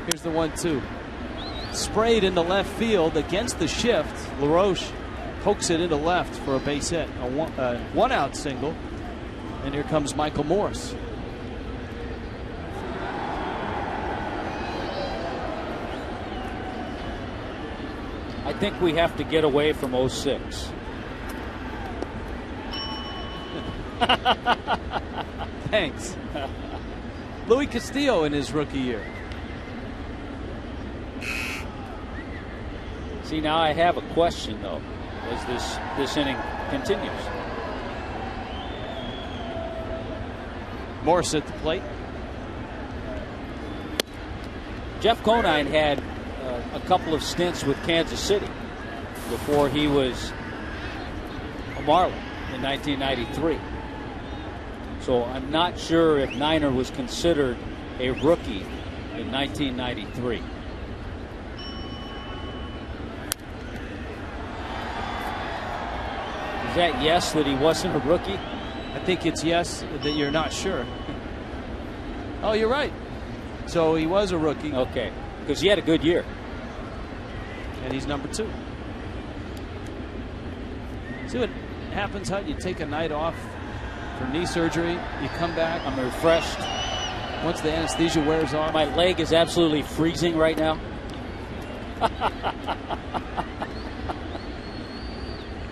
Here's the 1-2. Sprayed into left field against the shift. LaRoche pokes it into left for a base hit. A one-out single. And here comes Michael Morse. I think we have to get away from 06. Thanks. Louis Castillo in his rookie year. See, now I have a question, though, as this inning continues. Morse at the plate. Jeff Conine had a couple of stints with Kansas City before he was a Marlin in 1993. So I'm not sure if Niner was considered a rookie in 1993. Is that yes, that he wasn't a rookie? I think it's yes, that you're not sure. Oh, you're right. So he was a rookie. Okay, because he had a good year. And he's number 2. See what happens, Hut? You take a night off for knee surgery. You come back. I'm refreshed. Once the anesthesia wears off. My leg is absolutely freezing right now.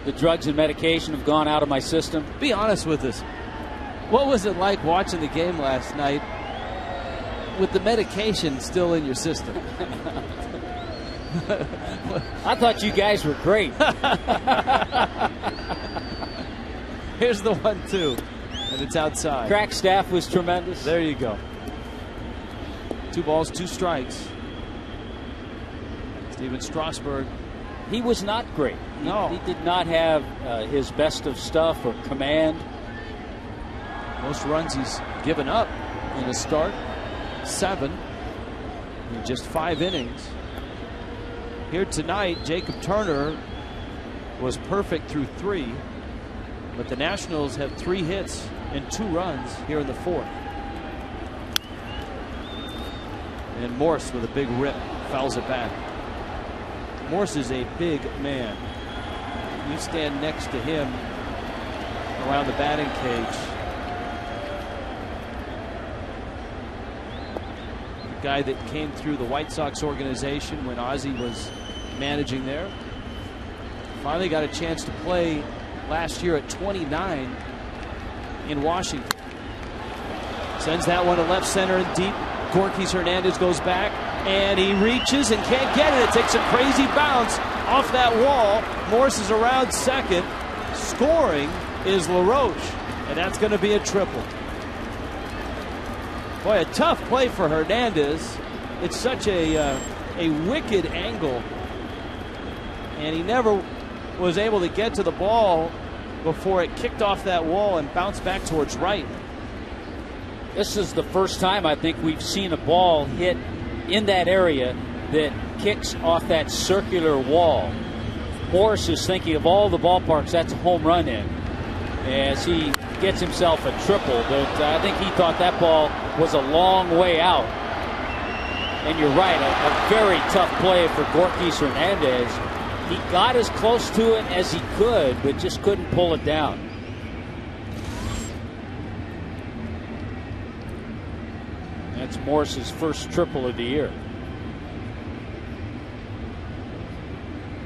The drugs and medication have gone out of my system. Be honest with us. What was it like watching the game last night with the medication still in your system? I thought you guys were great. Here's the 1-2, and it's outside. Crack staff was tremendous. There you go. 2 balls, 2 strikes. Steven Strasburg. He was not great. No. He did not have his best of stuff or command. Most runs he's given up in a start, 7 in just 5 innings. Here tonight, Jacob Turner was perfect through 3, but the Nationals have 3 hits and 2 runs here in the 4th. And Morse with a big rip fouls it back. Morse is a big man. You stand next to him around the batting cage. The guy that came through the White Sox organization when Ozzie was managing there. Finally got a chance to play last year at 29 in Washington. Sends that one to left center and deep. Gorkys Hernandez goes back, and he reaches and can't get it. It takes a crazy bounce off that wall. Morse is around second. Scoring is LaRoche, and that's going to be a triple. Boy, a tough play for Hernandez. It's such a wicked angle and he never was able to get to the ball before it kicked off that wall and bounced back towards right. This is the first time I think we've seen a ball hit in that area that kicks off that circular wall. Morris is thinking of all the ballparks that's a home run in as he gets himself a triple, but I think he thought that ball was a long way out. And you're right, a very tough play for Gorkys Hernandez. He got as close to it as he could, but just couldn't pull it down. That's Morris's first triple of the year.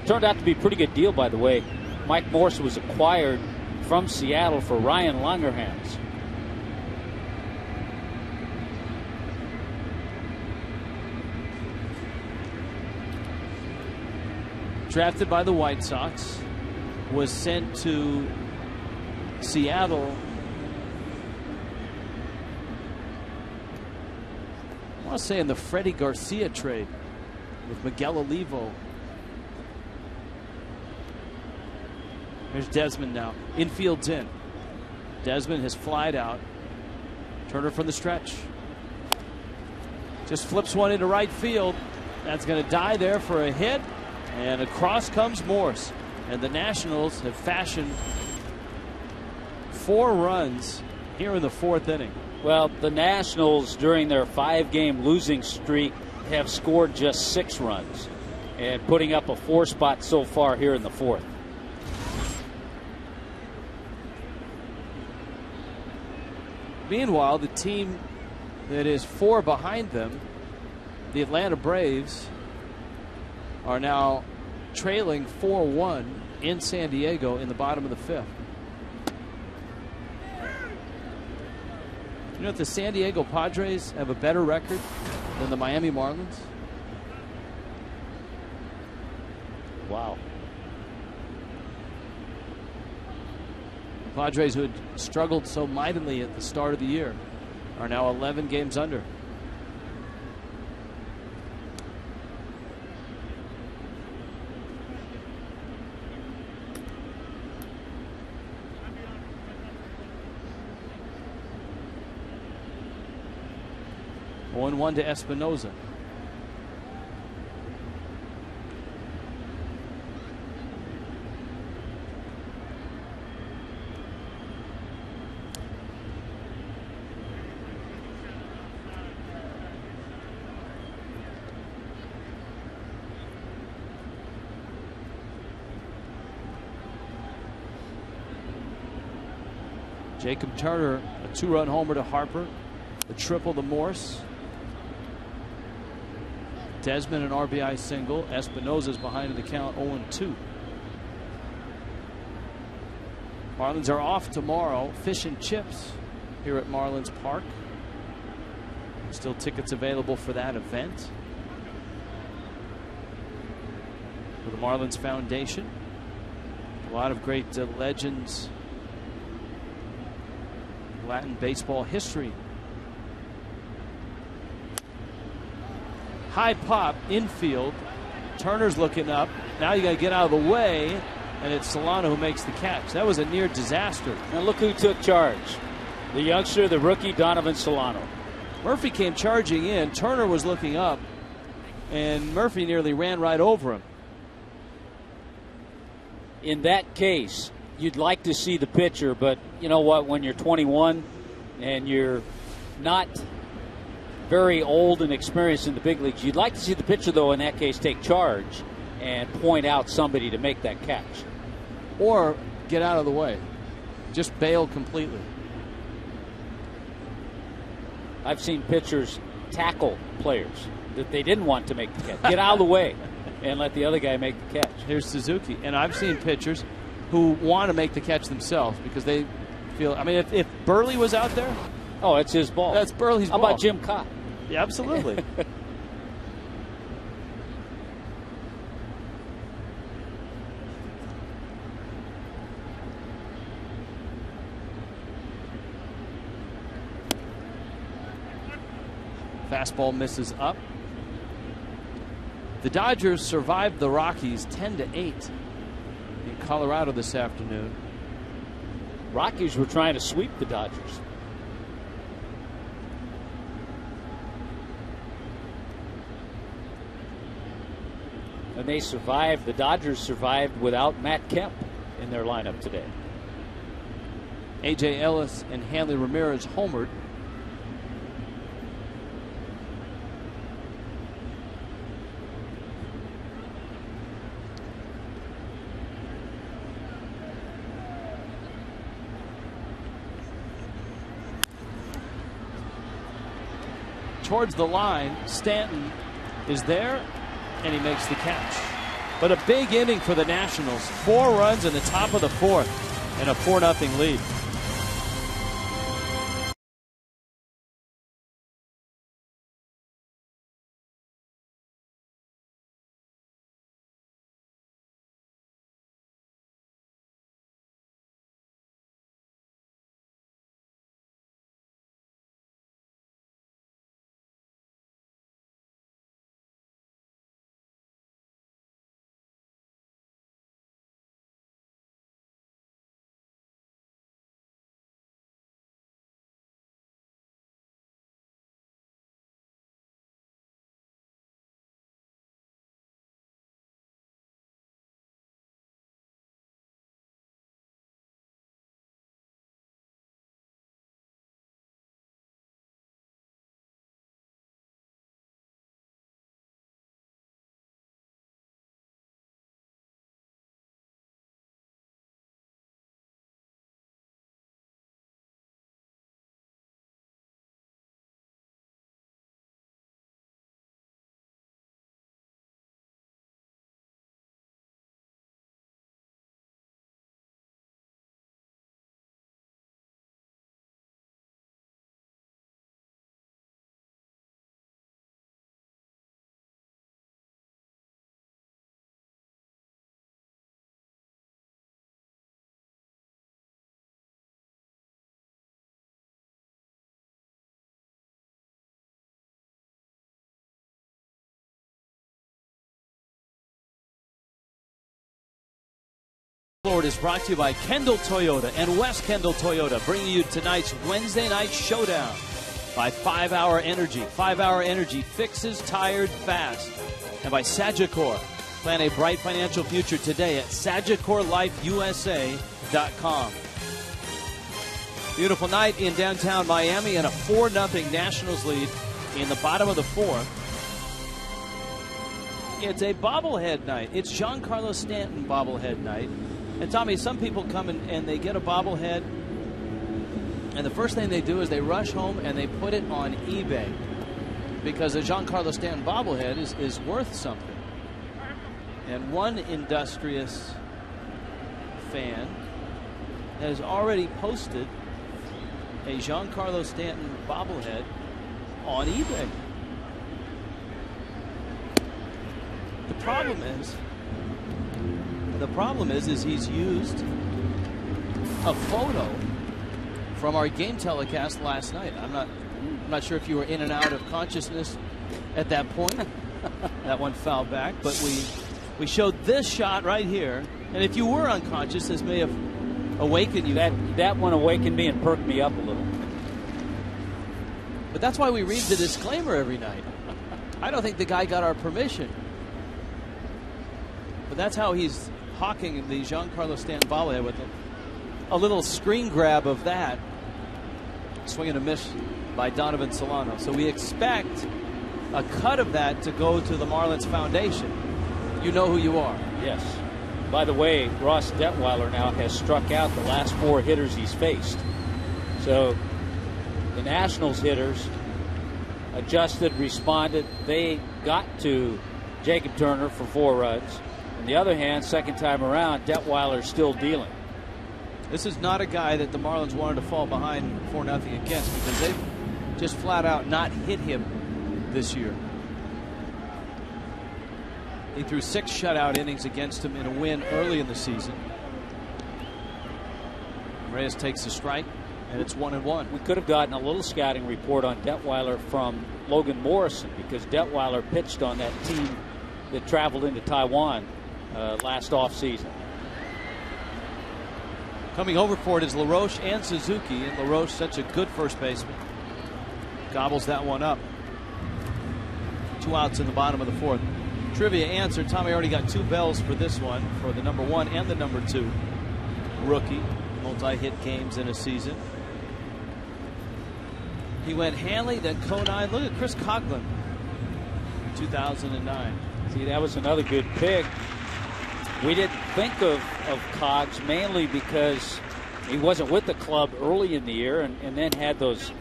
Turned out to be a pretty good deal, by the way. Mike Morse was acquired from Seattle for Ryan Langerhans. Drafted by the White Sox, was sent to Seattle. I want to say in the Freddie Garcia trade with Miguel Olivo. There's Desmond now. Infield's in. Desmond has flied out. Turner from the stretch. Just flips one into right field. That's going to die there for a hit. And across comes Morse. And the Nationals have fashioned 4 runs here in the 4th inning. Well, the Nationals, during their 5-game losing streak, have scored just 6 runs and putting up a 4 spot so far here in the 4th. Meanwhile, the team that is 4 behind them, the Atlanta Braves, are now trailing 4-1 in San Diego in the bottom of the 5th. You know, if the San Diego Padres have a better record than the Miami Marlins. Wow. The Padres, who had struggled so mightily at the start of the year, are now 11 games under. One to Espinoza. Jacob Turner, a 2-run homer to Harper, a triple to Morse. Desmond, an RBI single. Espinoza's behind in the count, 0-2. Marlins are off tomorrow. Fish and chips here at Marlins Park. Still tickets available for that event. For the Marlins Foundation. A lot of great legends. Latin baseball history. High pop, infield. Turner's looking up. Now you got to get out of the way, and it's Solano who makes the catch. That was a near disaster. And look who took charge. The youngster, the rookie, Donovan Solano. Murphy came charging in. Turner was looking up, and Murphy nearly ran right over him. In that case, you'd like to see the pitcher, but you know what? When you're 21 and you're not very old and experienced in the big leagues, you'd like to see the pitcher, though, in that case, take charge and point out somebody to make that catch. Or get out of the way. Just bail completely. I've seen pitchers tackle players that they didn't want to make the catch. Get out of the way and let the other guy make the catch. Here's Suzuki. And I've seen pitchers who want to make the catch themselves because they feel, I mean, if Burley was out there. Oh, it's his ball. That's Burley's ball. How about Jim Cott? Yeah, absolutely. Fastball misses up. The Dodgers survived the Rockies 10-8 in Colorado this afternoon. Rockies were trying to sweep the Dodgers. And they survived. The Dodgers survived without Matt Kemp in their lineup today. A.J. Ellis and Hanley Ramirez homered. Towards the line, Stanton is there, and he makes the catch. But a big inning for the Nationals. 4 runs in the top of the 4th and a 4-0 lead. Lord is brought to you by Kendall Toyota and West Kendall Toyota, bringing you tonight's Wednesday night showdown by 5 Hour Energy. 5 Hour Energy fixes tired fast. And by Sagicor. Plan a bright financial future today at SagicorLifeUSA.com. Beautiful night in downtown Miami and a 4-0 Nationals lead in the bottom of the 4th. It's a bobblehead night. It's Giancarlo Stanton bobblehead night. And Tommy, some people come and they get a bobblehead, and the first thing they do is they rush home and they put it on eBay because a Giancarlo Stanton bobblehead is worth something. And one industrious fan has already posted a Giancarlo Stanton bobblehead on eBay. The problem is he's used a photo from our game telecast last night. I'm not sure if you were in and out of consciousness at that point. That one fouled back, but we showed this shot right here, and if you were unconscious, this may have awakened you. That one awakened me and perked me up a little. But that's why we read the disclaimer every night. I don't think the guy got our permission. But that's how he's hawking the Giancarlo Stanton bobblehead with a little screen grab of that. Swing and a miss by Donovan Solano. So we expect a cut of that to go to the Marlins Foundation. You know who you are. Yes. By the way, Ross Detweiler now has struck out the last 4 hitters he's faced. So the Nationals hitters adjusted, responded. They got to Jacob Turner for 4 runs. On the other hand, second time around, Detweiler's still dealing. This is not a guy that the Marlins wanted to fall behind 4-0 against because they've just flat out not hit him this year. He threw 6 shutout innings against him in a win early in the season. Reyes takes a strike, and it's 1-1. We could have gotten a little scouting report on Detweiler from Logan Morrison because Detweiler pitched on that team that traveled into Taiwan last offseason. Coming over for it is LaRoche and Suzuki, and LaRoche, such a good first baseman, gobbles that one up. 2 outs in the bottom of the 4th. Trivia answer: Tommy already got 2 bells for this one, for the number 1 and the number 2 rookie. Multi-hit games in a season. He went Hanley, then Conine. Look at Chris Coughlin, 2009. See, that was another good pick. We didn't think of Cogs mainly because he wasn't with the club early in the year and then had those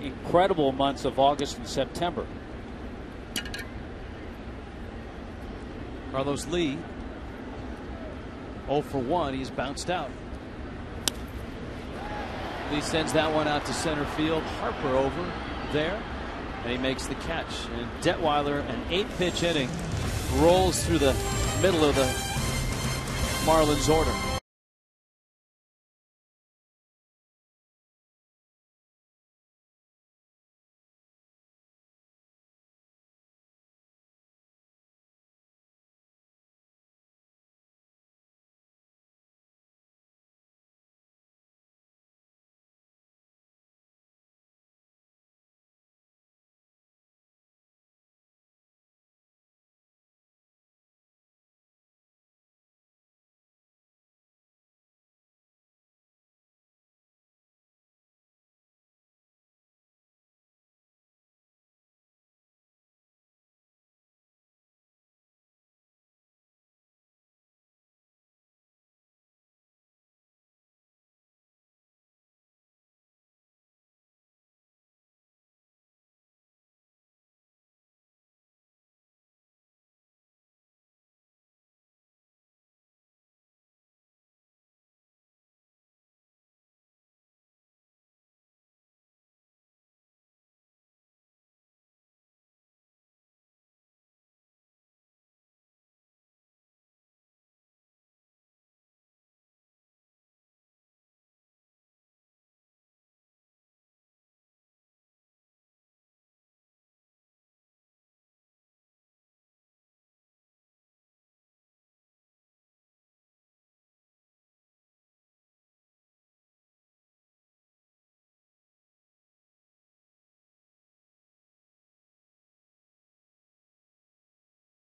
incredible months of August and September. Carlos Lee, 0 for 1. He's bounced out. Lee sends that one out to center field. Harper over there, and he makes the catch. And Detweiler, an 8-pitch inning, rolls through the middle of the Marlins order.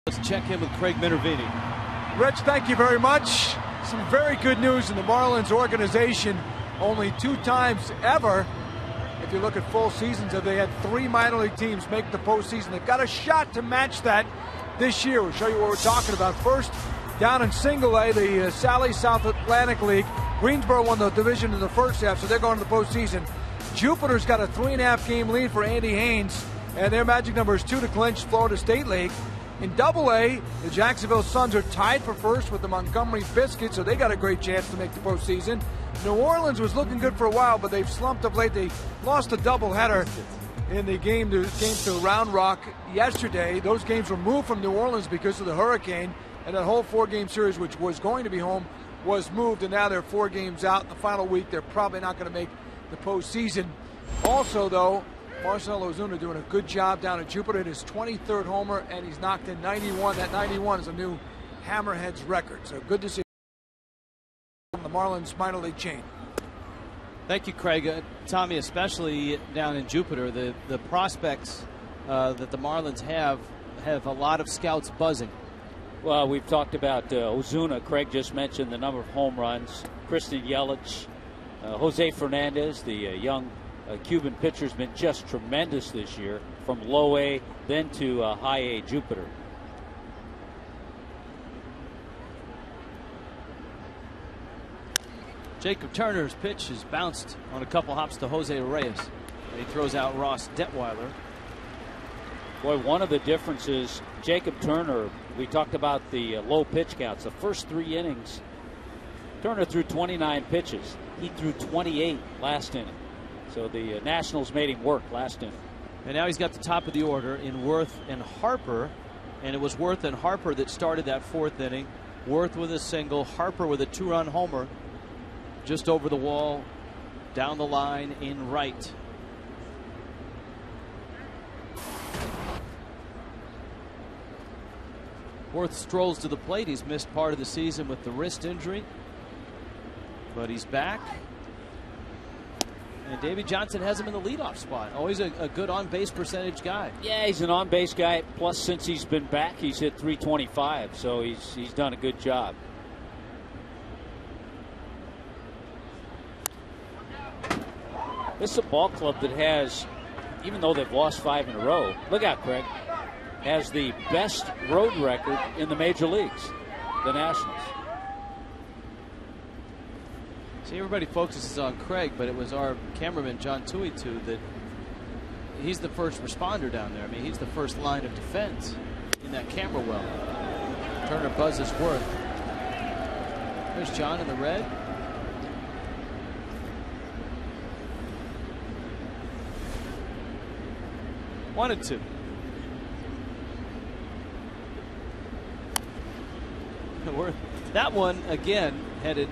Let's check in with Craig Minervini. Rich, thank you very much. Some very good news in the Marlins organization. Only 2 times ever, if you look at full seasons, have they had 3 minor league teams make the postseason. They've got a shot to match that this year. We'll show you what we're talking about. First, down in Single A, the Sally South Atlantic League. Greensboro won the division in the first half, so they're going to the postseason. Jupiter's got a 3.5 game lead for Andy Haynes, and their magic number is 2 to clinch Florida State League. In Double A, the Jacksonville Suns are tied for first with the Montgomery Biscuits, so they got a great chance to make the postseason. New Orleans was looking good for a while, but they've slumped of late. They lost a doubleheader in the game to Round Rock yesterday. Those games were moved from New Orleans because of the hurricane, and that whole 4-game series, which was going to be home, was moved, and now they're 4 games out. In the final week, they're probably not going to make the postseason. Also, though, Marcell Ozuna doing a good job down at Jupiter. His 23rd homer, and he's knocked in 91. That 91 is a new Hammerheads record. So good to see the Marlins minor league chain. Thank you, Craig. Tommy, especially down in Jupiter, the prospects that the Marlins have a lot of scouts buzzing. Well, we've talked about Ozuna. Craig just mentioned the number of home runs. Christian Yelich, Jose Fernandez, the young Cuban pitcher's been just tremendous this year, from low A then to high A Jupiter. Jacob Turner's pitch is bounced on a couple hops to Jose Reyes. And he throws out Ross Detweiler. Boy, one of the differences, Jacob Turner, we talked about the low pitch counts. The first 3 innings, Turner threw 29 pitches. He threw 28 last inning. So the Nationals made him work last inning. And now he's got the top of the order in Worth and Harper. And it was Worth and Harper that started that 4th inning. Worth with a single, Harper with a 2-run homer. Just over the wall, down the line in right. Worth strolls to the plate. He's missed part of the season with the wrist injury, but he's back. And Davey Johnson has him in the leadoff spot. Always a good on-base percentage guy. Yeah, he's an on-base guy. Plus, since he's been back, he's hit .325, so he's done a good job. This is a ball club that has, even though they've lost 5 in a row, look out, Craig, has the best road record in the major leagues, the Nationals. See, everybody focuses on Craig, but it was our cameraman, John Tuitu, that he's the first responder down there. I mean, he's the first line of defense in that camera well. Turner buzzes Worth. There's John in the red. Wanted to. Worth. That one, again, headed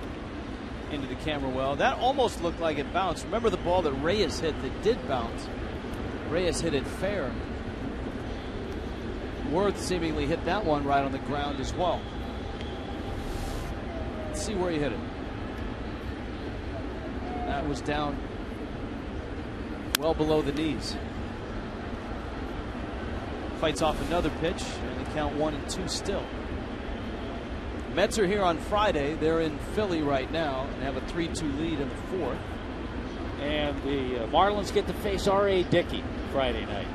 into the camera well. That almost looked like it bounced. Remember the ball that Reyes hit that did bounce? Reyes hit it fair. Worth seemingly hit that one right on the ground as well. Let's see where he hit it. That was down well below the knees. Fights off another pitch, and they count 1-2 still. Mets are here on Friday. They're in Philly right now and have a 3-2 lead in the fourth. And the Marlins get to face R.A. Dickey Friday night.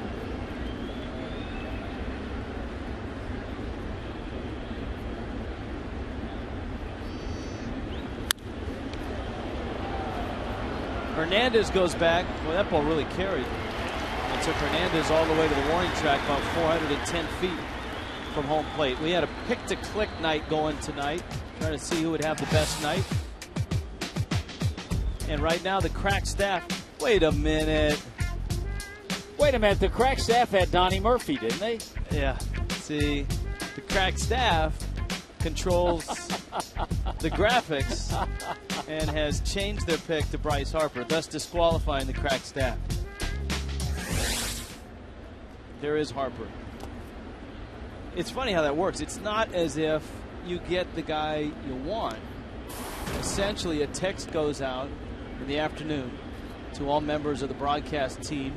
Hernandez goes back. Well, that ball really carried. It took Hernandez all the way to the warning track, about 410 feet from home plate. We had a pick-to-click night going tonight, trying to see who would have the best night. And right now, the crack staff. Wait a minute. Wait a minute. The crack staff had Donnie Murphy, didn't they? Yeah. See, the crack staff controls the graphics and has changed their pick to Bryce Harper, thus disqualifying the crack staff. There is Harper. It's funny how that works. It's not as if you get the guy you want. Essentially, a text goes out in the afternoon to all members of the broadcast team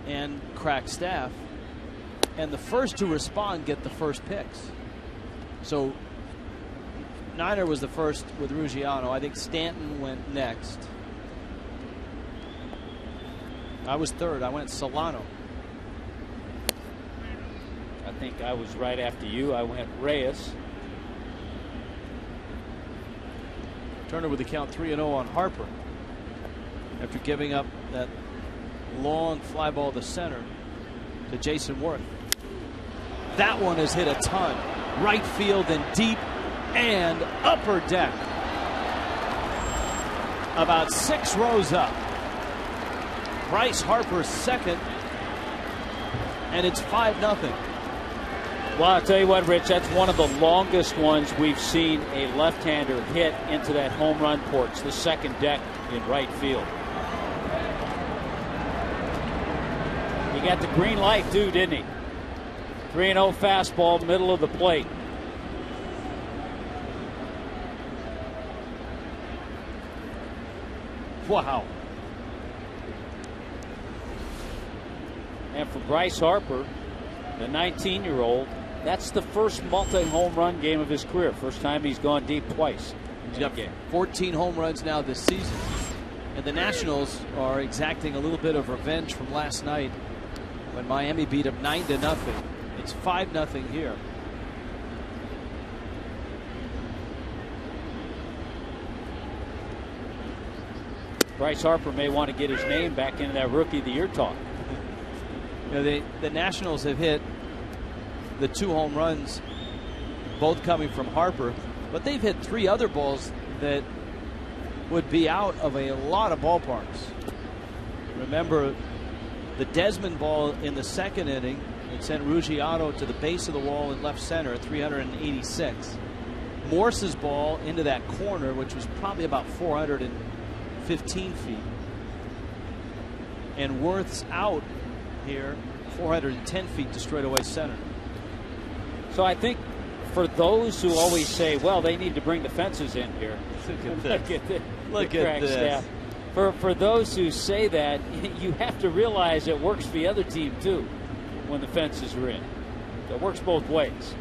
and crack staff, and the first to respond get the first picks. So Niner was the first with Ruggiano. I think Stanton went next. I was third. I went Solano. I think I was right after you. I went Reyes. Turner with the count 3-0 on Harper after giving up that long fly ball to center to Jason Worth. That one has hit a ton. Right field and deep and upper deck. About 6 rows up. Bryce Harper's second, and it's 5-0. Well, I'll tell you what, Rich, that's one of the longest ones we've seen a left-hander hit into that home run porch, the second deck in right field. He got the green light, too, didn't he? 3-0 fastball, middle of the plate. Wow. And for Bryce Harper, the 19-year-old, that's the first multi-home run game of his career. First time he's gone deep twice. He's got 14 home runs now this season. And the Nationals are exacting a little bit of revenge from last night when Miami beat them 9-0. It's 5-0 here. Bryce Harper may want to get his name back into that Rookie of the Year talk. You know, the Nationals have hit the 2 home runs, both coming from Harper, but they've hit 3 other balls that would be out of a lot of ballparks. Remember the Desmond ball in the second inning. It sent Ruggiano to the base of the wall in left center at 386. Morse's ball into that corner, which was probably about 415 feet. And Worth's out here, 410 feet to straightaway center. So I think for those who always say, well, they need to bring the fences in here. Look at this. Staff. For those who say that, you have to realize it works for the other team too when the fences are in. It works both ways.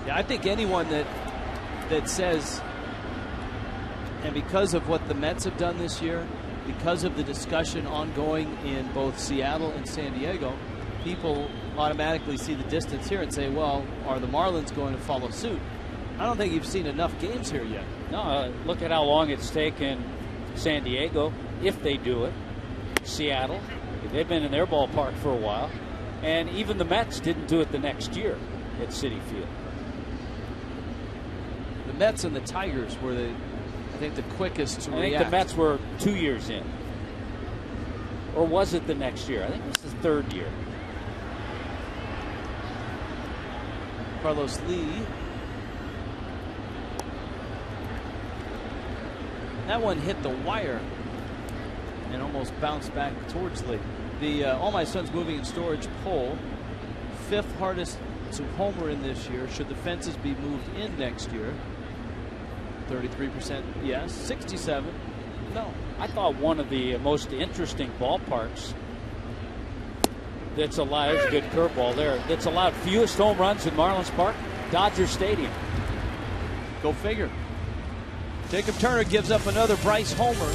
Yeah, I think anyone that says, and because of what the Mets have done this year, because of the discussion ongoing in both Seattle and San Diego, people automatically see the distance here and say, well, are the Marlins going to follow suit? I don't think you've seen enough games here yet. No, look at how long it's taken San Diego, if they do it. Seattle, they've been in their ballpark for a while. And even the Mets didn't do it the next year at Citi Field. The Mets and the Tigers were I think the quickest to react. I think the Mets were 2 years in. Or was it the next year? I think it was the third year. Carlos Lee. That one hit the wire and almost bounced back towards Lee. The All My Sons Moving and Storage poll, 5th hardest to homer in this year. Should the fences be moved in next year? 33% yes, 67 no. I thought one of the most interesting ballparks that's allowed, there's a good curveball there, that's allowed fewest home runs in Marlins Park, Dodger Stadium. Go figure. Jacob Turner gives up another Bryce homer,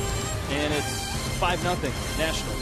and it's 5-0 Nationals.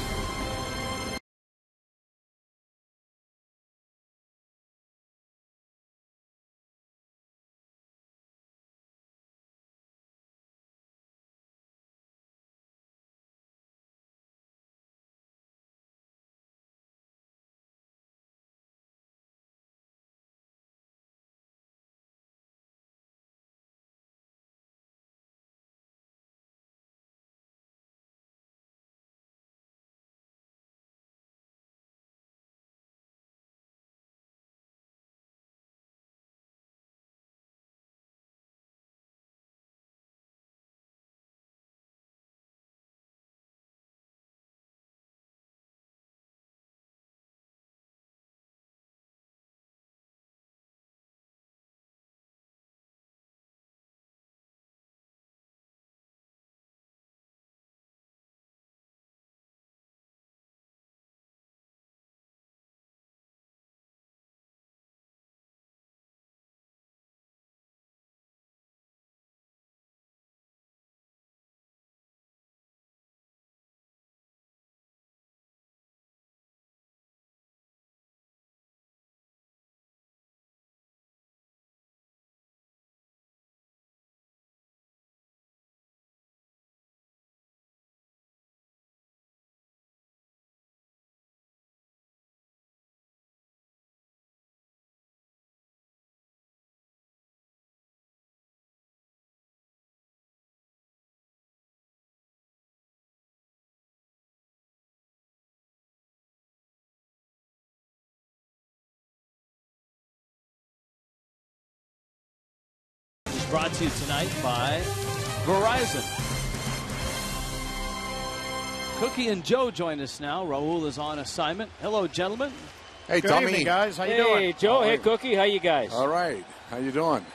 Brought to you tonight by Verizon. Cookie and Joe join us now. Raul is on assignment. Hello, gentlemen. Hey, Good Tommy. evening, guys. How you doing? Hey, Joe. Hey, Cookie. How you guys? All right. How you doing?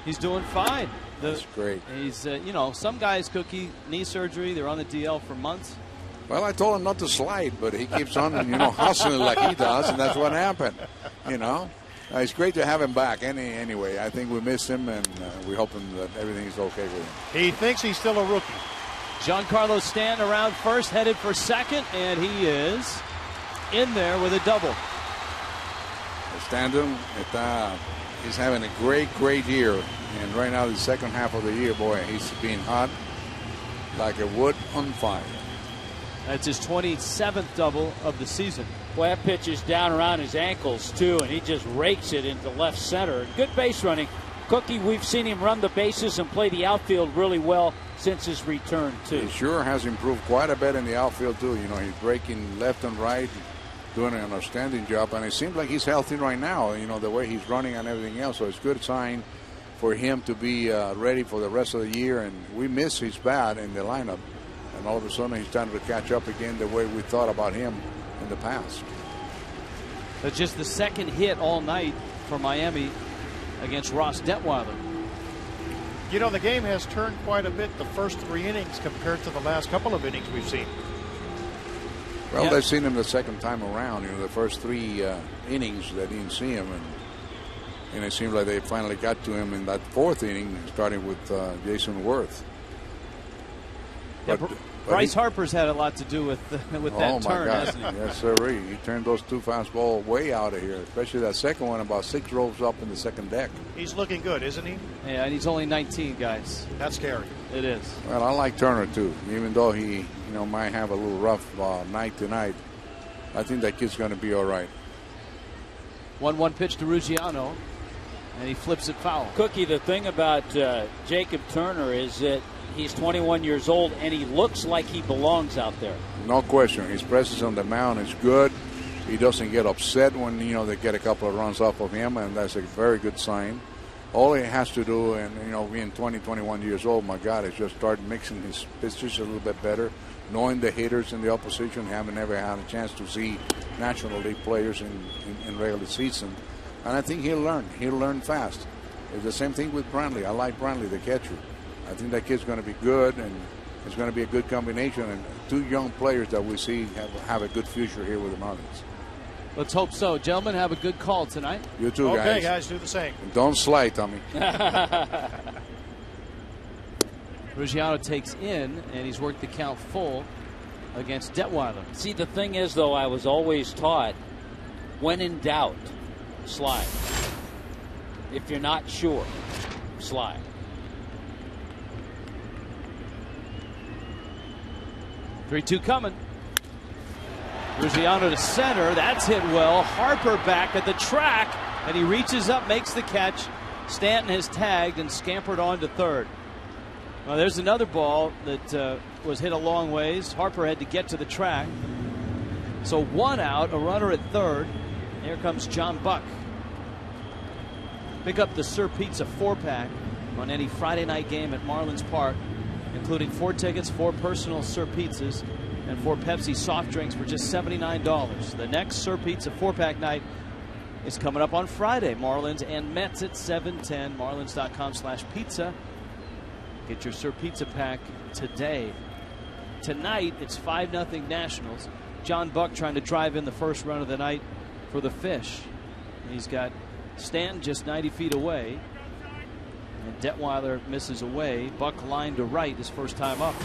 He's doing fine. That's great. He's, some guys, Cookie, knee surgery. They're on the DL for months. Well, I told him not to slide, but he keeps on, hustling like he does, and that's what happened. It's great to have him back. Anyway, I think we miss him, and we hope that everything's okay with him. He thinks he's still a rookie. Giancarlo Stanton around first, headed for second, and he is in there with a double. Stanton, he's having a great year. And right now, the second half of the year, boy, he's being hot like a wood on fire. That's his 27th double of the season. Well, that pitch is down around his ankles, too, and he just rakes it into left center. Good base running. Cookie, we've seen him run the bases and play the outfield really well since his return, too. He sure has improved quite a bit in the outfield, too. He's breaking left and right, doing an outstanding job, and it seems like he's healthy right now, the way he's running and everything else. So it's a good sign for him to be ready for the rest of the year, and we miss his bat in the lineup. And all of a sudden, he's starting to catch up again the way we thought about him in the past. But just the second hit all night for Miami against Ross Detweiler. You know, the game has turned quite a bit the first 3 innings compared to the last couple of innings we've seen. Well, Yep. they've seen him the second time around. You know, the first 3 innings they didn't see him, and it seems like they finally got to him in that 4th inning, starting with Jason Worth. Yeah, But Bryce Harper's had a lot to do with that oh my turn, God. hasn't he? Yes, sir. He turned those 2 fastballs way out of here, especially that second one, about 6 rows up in the second deck. He's looking good, isn't he? Yeah, and he's only 19, guys. That's scary. It is. Well, I like Turner too, even though he, might have a little rough night tonight. I think that kid's going to be all right. 1-1 pitch to Ruggiano, and he flips it foul. Cookie, the thing about Jacob Turner is that he's 21 years old, and he looks like he belongs out there. No question. His presence on the mound is good. He doesn't get upset when, they get a couple of runs off of him, and that's a very good sign. All he has to do, and, being 20, 21 years old, my God, is just start mixing his pitches a little bit better, knowing the hitters in the opposition, haven't ever had a chance to see National League players in regular season. And I think he'll learn. He'll learn fast. It's the same thing with Brantley. I like Brantley, the catcher. I think that kid's going to be good, and it's going to be a good combination. And 2 young players that we see have a good future here with the Marlins. Let's hope so. Gentlemen, have a good call tonight. You too, guys. Okay, guys, do the same. Don't slide, Tommy. Ruggiano takes in, and he's worked the count full against Detweiler. See, the thing is, though, I was always taught, when in doubt, slide. If you're not sure, slide. Three-two coming. Ruggiano to center. That's hit well. Harper back at the track, and he reaches up, makes the catch. Stanton has tagged and scampered on to third. Well, there's another ball that was hit a long ways. Harper had to get to the track. So 1 out, a runner at third. Here comes John Buck. Pick up the Sir Pizza 4-pack on any Friday night game at Marlins Park, including 4 tickets, 4 personal Sir Pizzas, and 4 Pepsi soft drinks for just $79. The next Sir Pizza 4-pack night is coming up on Friday. Marlins and Mets at 7:10. Marlins.com/pizza. Get your Sir Pizza pack today. Tonight, it's 5-0 Nationals. John Buck trying to drive in the first run of the night for the Fish. And he's got Stanton just 90 feet away. And Detweiler misses away. Buck line to right his first time up.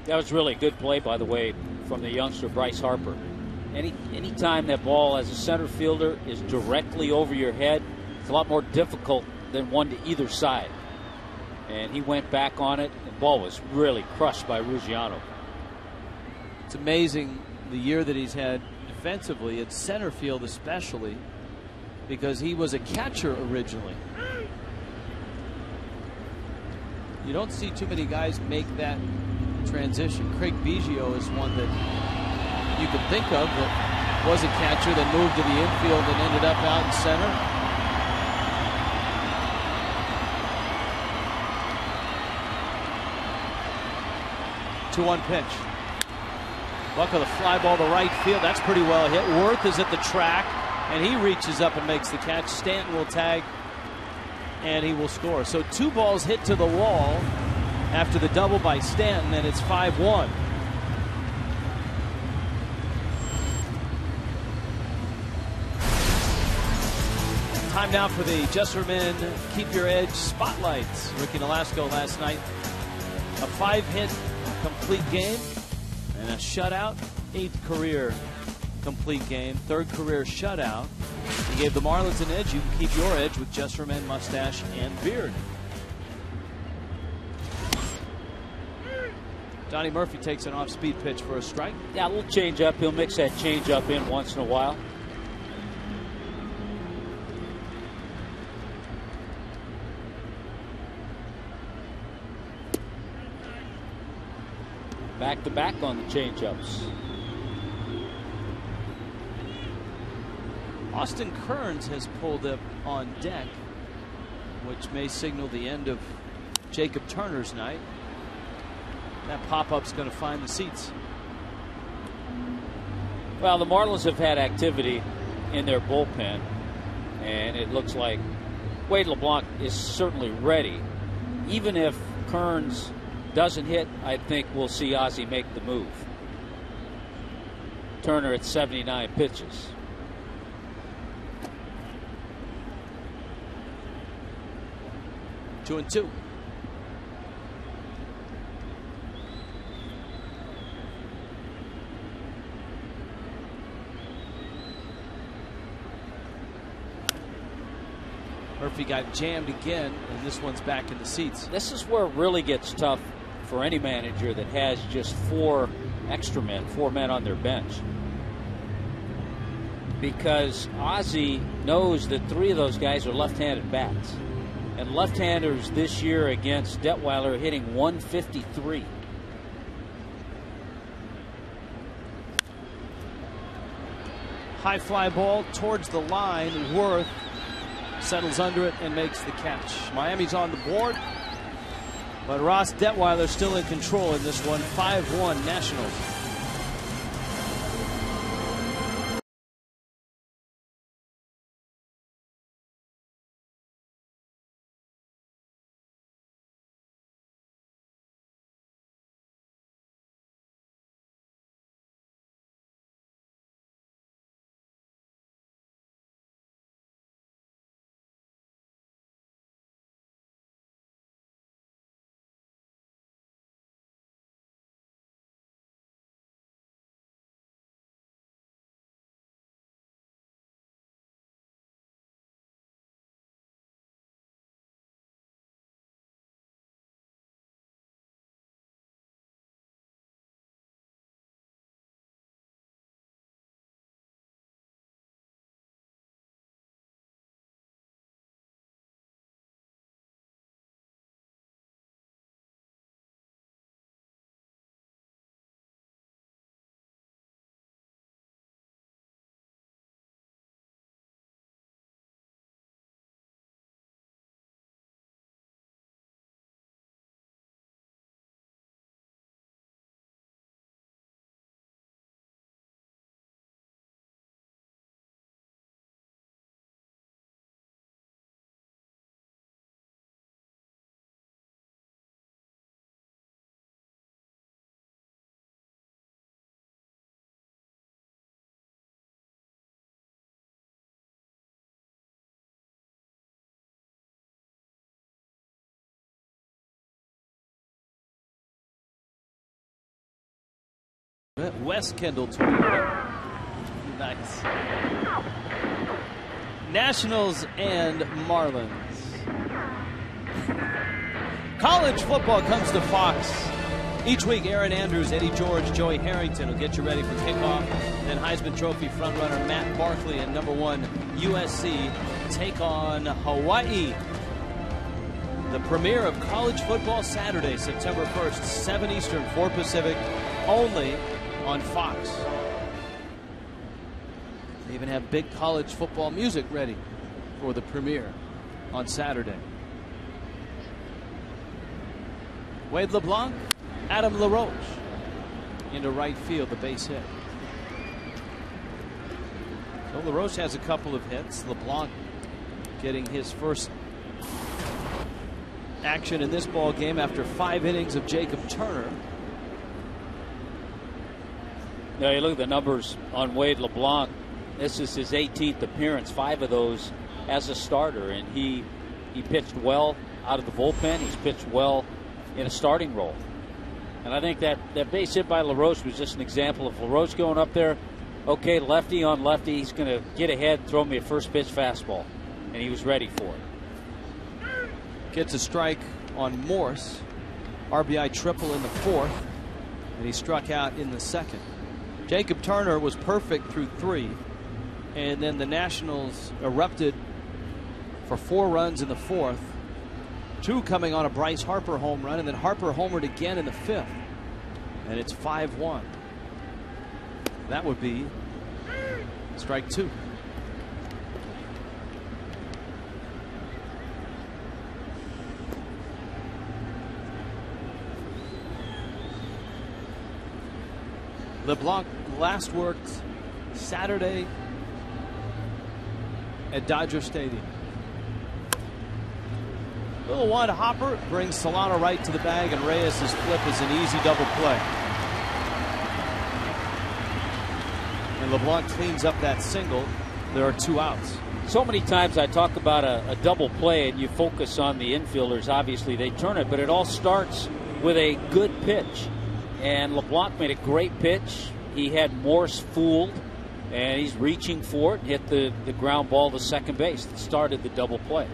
That was really a good play, by the way, from the youngster Bryce Harper. Anytime that ball as a center fielder is directly over your head, it's a lot more difficult than one to either side. And he went back on it. The ball was really crushed by Ruggiano. It's amazing the year that he's had defensively at center field, especially because he was a catcher originally. You don't see too many guys make that transition. Craig Biggio is one that you could think of that was a catcher that moved to the infield and ended up out in center. Two-one pitch. Buck with a fly ball to right field. That's pretty well hit. Worth is at the track, and he reaches up and makes the catch. Stanton will tag, and he will score. So 2 balls hit to the wall after the double by Stanton, and it's 5-1. Time now for the Jesserman Keep Your Edge spotlights. Ricky Nolasco last night, a 5-hit complete game and a shutout, 8th career complete game, 3rd career shutout. He gave the Marlins an edge. You can keep your edge with Jesserman mustache and beard. Donnie Murphy takes an off-speed pitch for a strike. Yeah, a little change up. He'll mix that change up in once in a while. Back-to-back on the changeups. Austin Kearns has pulled up on deck, which may signal the end of Jacob Turner's night. That pop-up's going to find the seats. Well, the Marlins have had activity in their bullpen, and it looks like Wade LeBlanc is certainly ready. Even if Kearns doesn't hit, I think we'll see Ozzie make the move. Turner at 79 pitches. Two and two. Murphy got jammed again, and this one's back in the seats. This is where it really gets tough for any manager that has just 4 extra men, 4 men on their bench. Because Ozzie knows that 3 of those guys are left-handed bats. And left-handers this year against Detweiler hitting 153. High fly ball towards the line. Worth settles under it and makes the catch. Miami's on the board, but Ross Detweiler still in control in this one. 5-1 Nationals. West Kendall Toyota. Nice. Nationals and Marlins. College football comes to Fox. Each week, Aaron Andrews, Eddie George, Joey Harrington will get you ready for kickoff. Then Heisman Trophy frontrunner Matt Barkley and #1 USC take on Hawaii. The premiere of college football Saturday, September 1st, 7 Eastern, 4 Pacific, only on Fox. They even have big college football music ready for the premiere on Saturday. Wade LeBlanc, Adam LaRoche into right field, the base hit. So LaRoche has a couple of hits. LeBlanc getting his first action in this ball game after 5 innings of Jacob Turner. Now you look at the numbers on Wade LeBlanc. This is his 18th appearance, 5 of those as a starter, and he pitched well out of the bullpen. He's pitched well in a starting role. And I think that base hit by LaRoche was just an example of LaRoche going up there, okay, lefty on lefty, he's going to get ahead, throw me a first pitch fastball, and he was ready for it. Gets a strike on Morse. RBI triple in the 4th, and he struck out in the 2nd. Jacob Turner was perfect through 3, and then the Nationals erupted for 4 runs in the 4th, 2 coming on a Bryce Harper home run, and then Harper homered again in the 5th. And it's 5-1. That would be strike 2. LeBlanc last worked Saturday at Dodger Stadium. Little one hopper brings Solano right to the bag, and Reyes' flip is an easy double play. And LeBlanc cleans up that single. There are 2 outs. So many times I talk about a double play, and you focus on the infielders. Obviously, they turn it, but it all starts with a good pitch. And LeBlanc made a great pitch. He had Morse fooled, and he's reaching for it and hit the ground ball to second base that started the double play.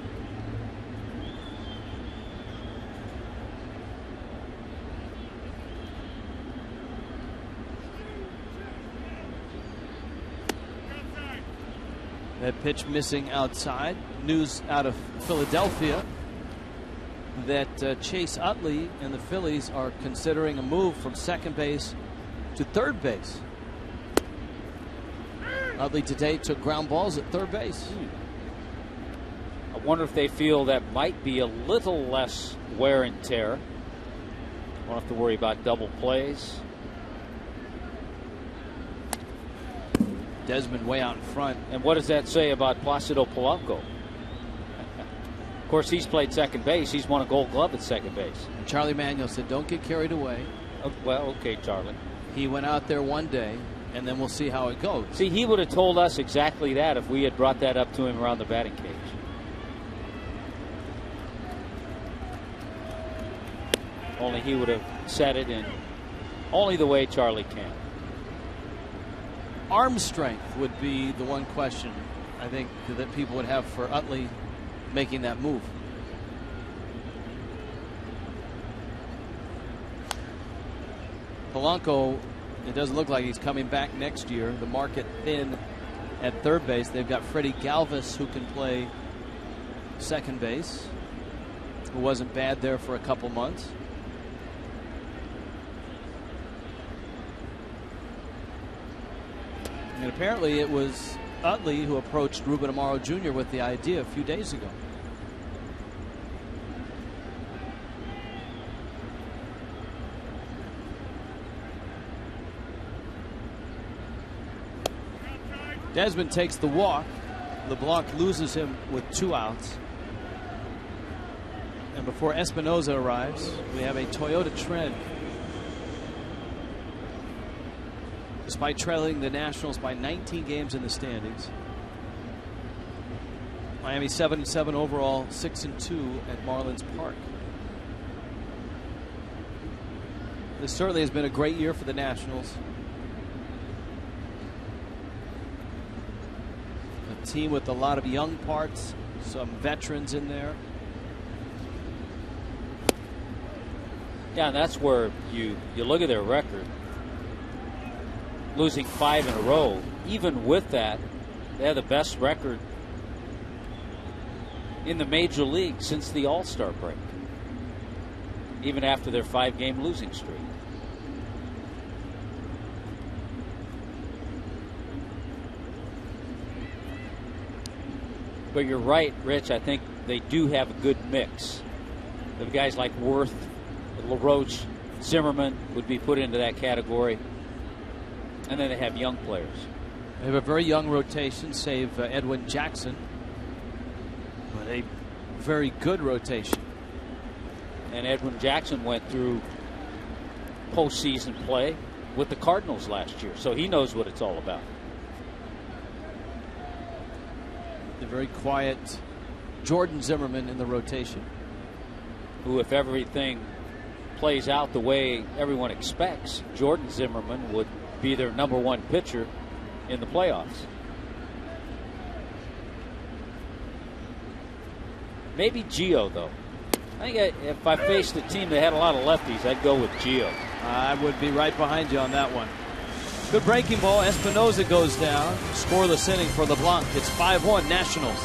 That pitch missing outside. News out of Philadelphia that Chase Utley and the Phillies are considering a move from second base to third base. Utley today took ground balls at third base. I wonder if they feel that might be a little less wear and tear. Won't have to worry about double plays. Desmond way out in front. And what does that say about Placido Polanco? Of course, he's played second base. He's won a Gold Glove at second base. And Charlie Manuel said, don't get carried away. Well, okay, Charlie. He went out there one day, and then we'll see how it goes. See, he would have told us exactly that if we had brought that up to him around the batting cage. Only he would have said it in only the way Charlie can. Arm strength would be the one question I think that people would have for Utley making that move. Polanco, it doesn't look like he's coming back next year. The market thin at third base. They've got Freddie Galvis, who can play second base, who wasn't bad there for a couple months. And apparently it was Utley who approached Ruben Amaro Jr. with the idea a few days ago. Desmond takes the walk. LeBlanc loses him with 2 outs. And before Espinoza arrives, we have a Toyota trend. Despite trailing the Nationals by 19 games in the standings, Miami 7-7 overall, 6-2 at Marlins Park. This certainly has been a great year for the Nationals. A team with a lot of young parts, some veterans in there. Yeah, and that's where you look at their record. Losing 5 in a row. Even with that, they have the best record in the major league since the All-Star break. Even after their 5-game losing streak. But you're right, Rich. I think they do have a good mix. The guys like Worth, LaRoche, Zimmerman would be put into that category. And then they have young players. They have a very young rotation, save Edwin Jackson. But a very good rotation. And Edwin Jackson went through postseason play with the Cardinals last year, so he knows what it's all about. The very quiet Jordan Zimmerman in the rotation. Who, if everything plays out the way everyone expects, Jordan Zimmerman would be their #1 pitcher in the playoffs. Maybe Gio, though. I think if I faced a team that had a lot of lefties, I'd go with Gio. I would be right behind you on that one. Good breaking ball. Espinoza goes down. Scoreless inning for LeBlanc. It's 5-1 Nationals.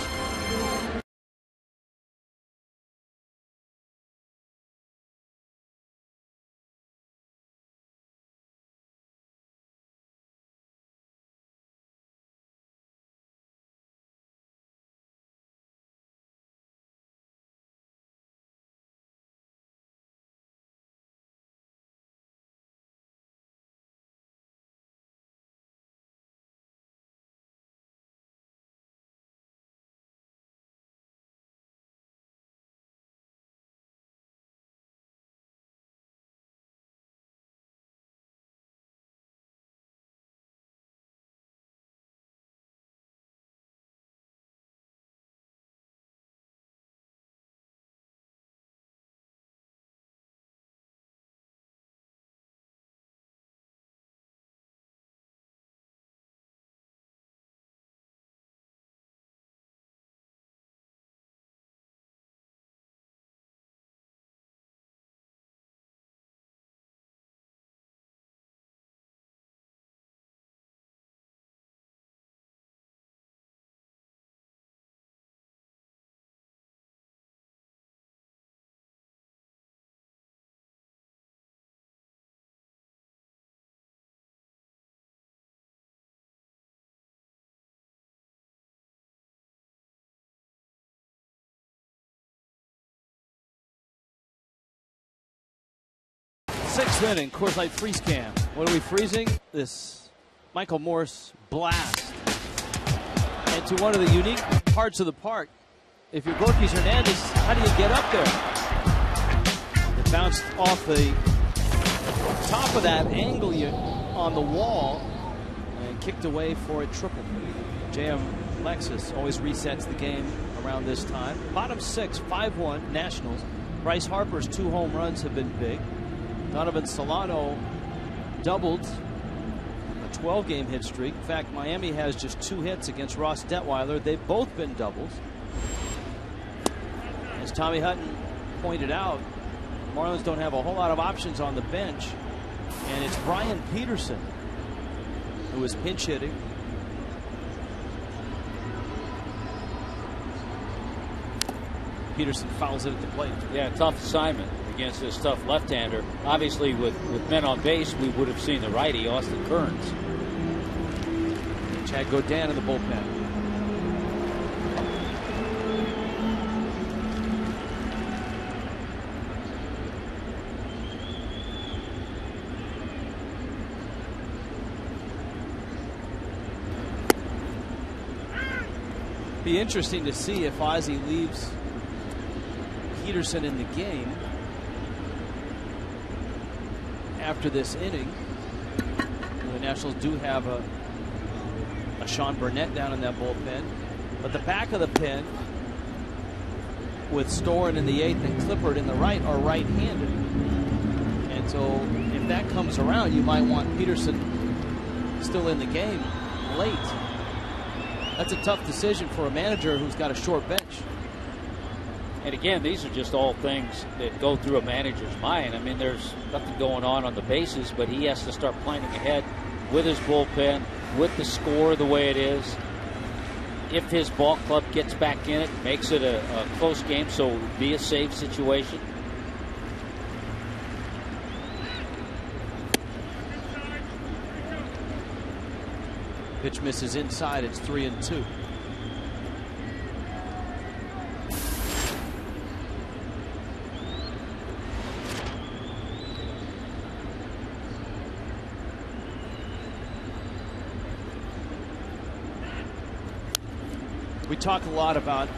Sixth inning, Coors Light freeze cam. What are we freezing? This Michael Morse blast into one of the unique parts of the park. If you're Gorkys Hernandez, how do you get up there? It bounced off the top of that angle on the wall and kicked away for a triple. JM Lexus always resets the game around this time. Bottom six, 5-1 Nationals. Bryce Harper's 2 home runs have been big. Donovan Solano doubled a 12-game hit streak. In fact, Miami has just 2 hits against Ross Detweiler. They've both been doubles. As Tommy Hutton pointed out, Marlins don't have a whole lot of options on the bench, and it's Brian Peterson who is pinch hitting. Peterson fouls it at the plate. Yeah, tough assignment against this tough left-hander. Obviously, with men on base, we would have seen the righty, Austin Kearns. Chad Godin in the bullpen. Be interesting to see if Ozzie leaves Peterson in the game after this inning. The Nationals do have a Sean Burnett down in that bullpen, but the back of the pen with Storen in the 8th and Clippard in the right are right-handed, and so if that comes around, you might want Peterson still in the game late. That's a tough decision for a manager who's got a short bench. And again, these are just all things that go through a manager's mind. I mean, there's nothing going on the bases, but he has to start planning ahead with his bullpen, with the score the way it is. If his ball club gets back in it, makes it a close game, so it would be a safe situation. Pitch misses inside. It's 3-2. We talk a lot about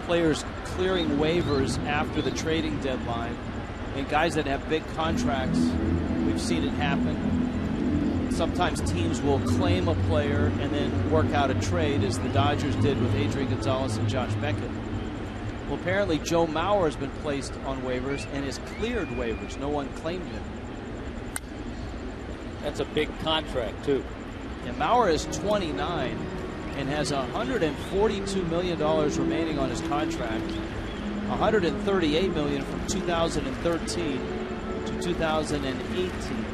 players clearing waivers after the trading deadline, and guys that have big contracts, we've seen it happen. Sometimes teams will claim a player and then work out a trade, as the Dodgers did with Adrian Gonzalez and Josh Beckett. Well, apparently Joe Mauer has been placed on waivers and has cleared waivers. No one claimed him. That's a big contract, too. And Mauer is 29 and has $142 million remaining on his contract. $138 million from 2013 to 2018.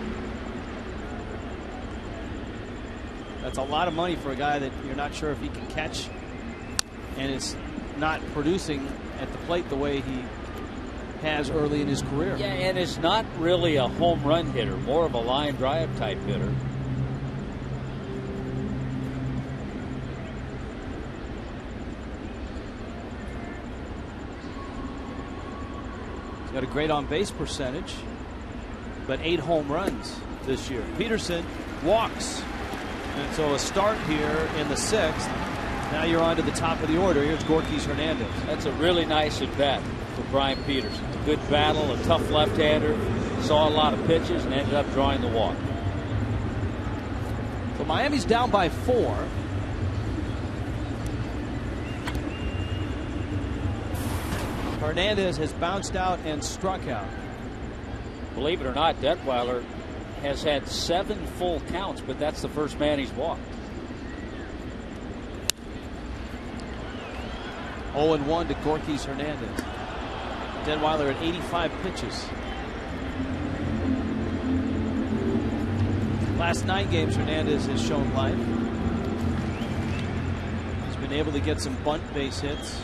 That's a lot of money for a guy that you're not sure if he can catch and is not producing at the plate the way he has early in his career. Yeah, and it's not really a home run hitter, more of a line drive type hitter. He's got a great on-base percentage, but 8 home runs this year. Peterson walks. And so a start here in the 6th. Now you're on to the top of the order. Here's Gorkys Hernandez. That's a really nice at-bat for Brian Peterson. A good battle, a tough left-hander. Saw a lot of pitches and ended up drawing the walk. So Miami's down by 4. Hernandez has bounced out and struck out. Believe it or not, Detweiler has had 7 full counts, but that's the first man he's walked. 0-1 to Gorkys Hernandez. Detweiler at 85 pitches. Last 9 games, Hernandez has shown life. He's been able to get some bunt base hits.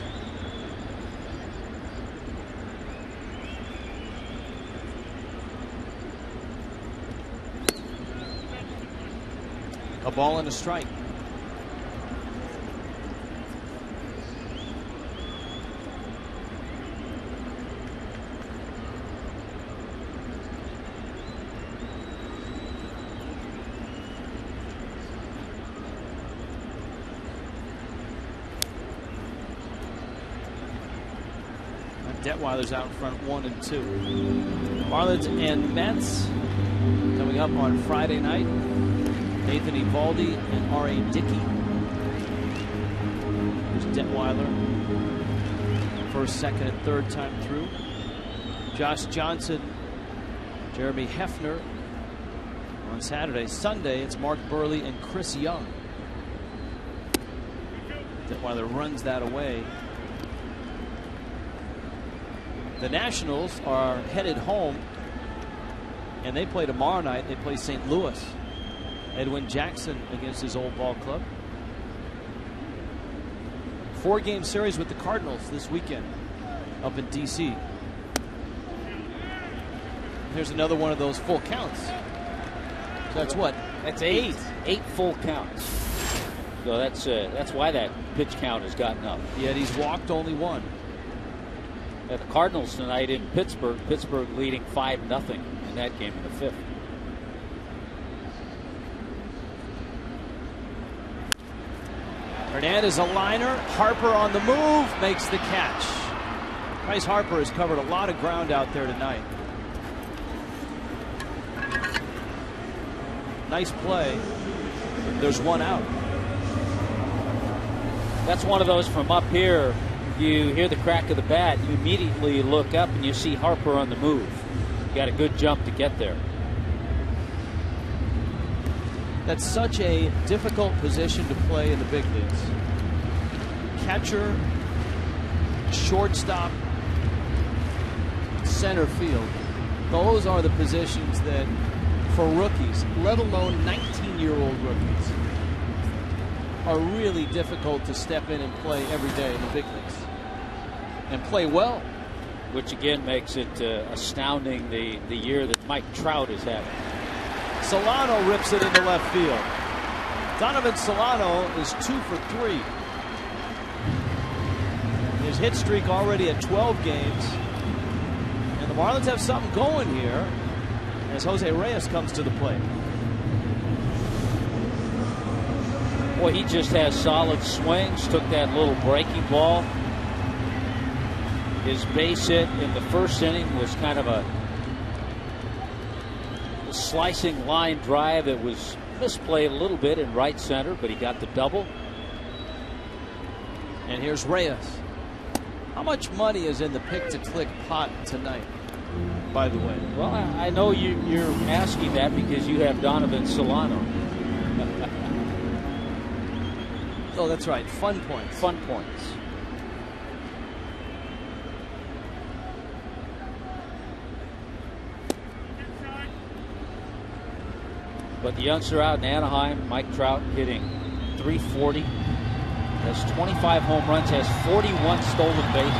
A ball and a strike. Detweiler's out in front 1-2. Marlins and Mets coming up on Friday night. Nathan Eovaldi and R.A. Dickey. Here's Detweiler. First, second, and third time through. Josh Johnson, Jeremy Hefner on Saturday. Sunday, it's Mark Burley and Chris Young. Detweiler runs that away. The Nationals are headed home, and they play tomorrow night. They play St. Louis. Edwin Jackson against his old ball club. 4-game series with the Cardinals this weekend up in D.C. Here's another one of those full counts. So that's what? That's 8. 8 full counts. So that's why that pitch count has gotten up. Yet he's walked only 1. The Cardinals tonight in Pittsburgh. Pittsburgh leading 5-0 in that game in the 5th. Hernandez a liner. Harper on the move, makes the catch. Bryce Harper has covered a lot of ground out there tonight. Nice play. There's 1 out. That's one of those from up here. You hear the crack of the bat, you immediately look up and you see Harper on the move. You got a good jump to get there. That's such a difficult position to play in the big leagues. Catcher, shortstop, center field. Those are the positions that, for rookies, let alone 19-year-old rookies, are really difficult to step in and play every day in the big leagues. And play well. Which again makes it astounding the year that Mike Trout is having. Solano rips it into left field. Donovan Solano is 2 for 3. His hit streak already at 12 games. And the Marlins have something going here as Jose Reyes comes to the plate. Boy, he just has solid swings. Took that little breaking ball. His base hit in the first inning was kind of a slicing line drive that was misplayed a little bit in right center, but he got the double. And here's Reyes. How much money is in the pick-to-click pot tonight, by the way? Well, I know you're asking that because you have Donovan Solano. Oh, that's right. Fun points. Fun points. But the youngster out in Anaheim, Mike Trout, hitting .340. Has 25 home runs, has 41 stolen bases.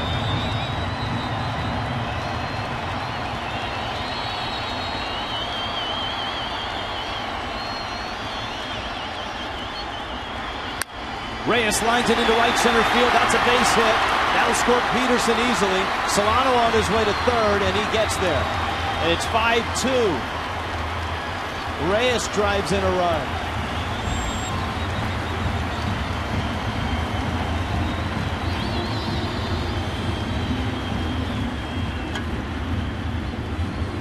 Reyes lines it into right center field. That's a base hit. That'll score Peterson easily. Solano on his way to third, and he gets there. And it's 5-2. Reyes drives in a run.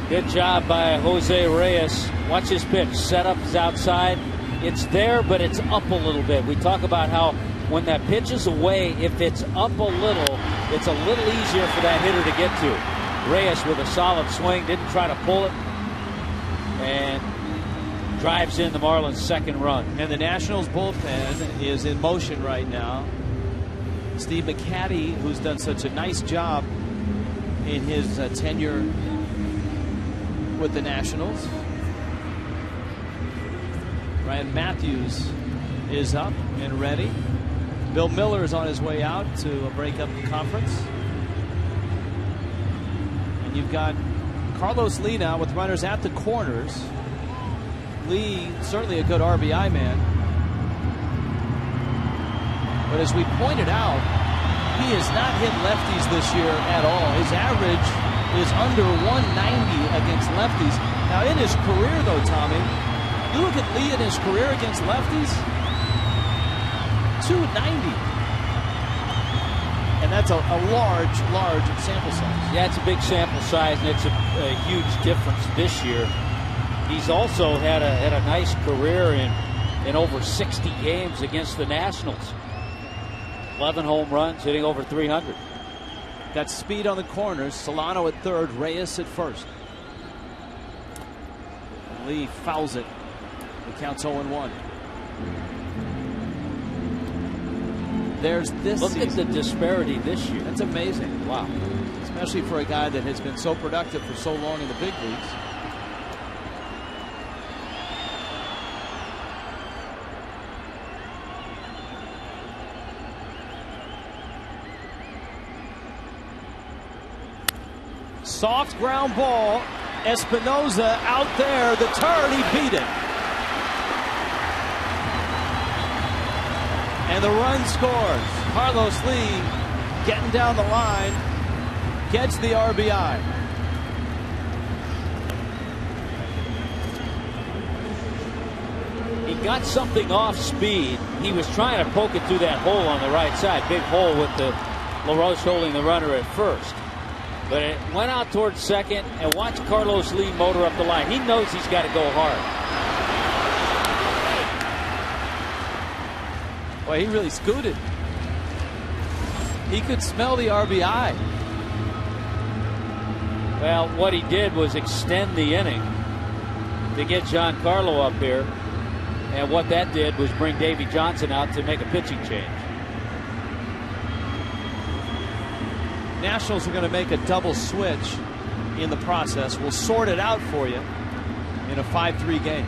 Good job by Jose Reyes. Watch his pitch. Setup is outside. It's there, but it's up a little bit. We talk about how when that pitch is away, if it's up a little, it's a little easier for that hitter to get to. Reyes with a solid swing, didn't try to pull it, and drives in the Marlins' second run. And the Nationals bullpen is in motion right now. Steve McCatty, who's done such a nice job in his tenure with the Nationals. Ryan Matthews is up and ready. Bill Miller is on his way out to break up the conference. And you've got Carlos Lee now with runners at the corners. Lee, certainly a good RBI man. But as we pointed out, he has not hit lefties this year at all. His average is under 190 against lefties. Now, in his career, though, Tommy, you look at Lee in his career against lefties, 290. And And that's a large sample size. Yeah, it's a big sample size, and it's a huge difference this year. He's also had a nice career in over 60 games against the Nationals. 11 home runs, hitting over 300. Got speed on the corners. Solano at third, Reyes at first. Lee fouls it. It counts 0-1. There's this Look season. at the disparity this year. That's amazing. Wow. Especially for a guy that has been so productive for so long in the big leagues. Soft ground ball. Espinosa out there. The turn, he beat it. And the run scores. Carlos Lee getting down the line. Gets the RBI. He got something off speed. He was trying to poke it through that hole on the right side. Big hole with the LaRoche holding the runner at first. But it went out towards second, and watch Carlos Lee motor up the line. He knows he's got to go hard. Boy, he really scooted. He could smell the RBI. Well, what he did was extend the inning to get Giancarlo up here. And what that did was bring Davey Johnson out to make a pitching change. Nationals are going to make a double switch in the process. We'll sort it out for you in a 5-3 game.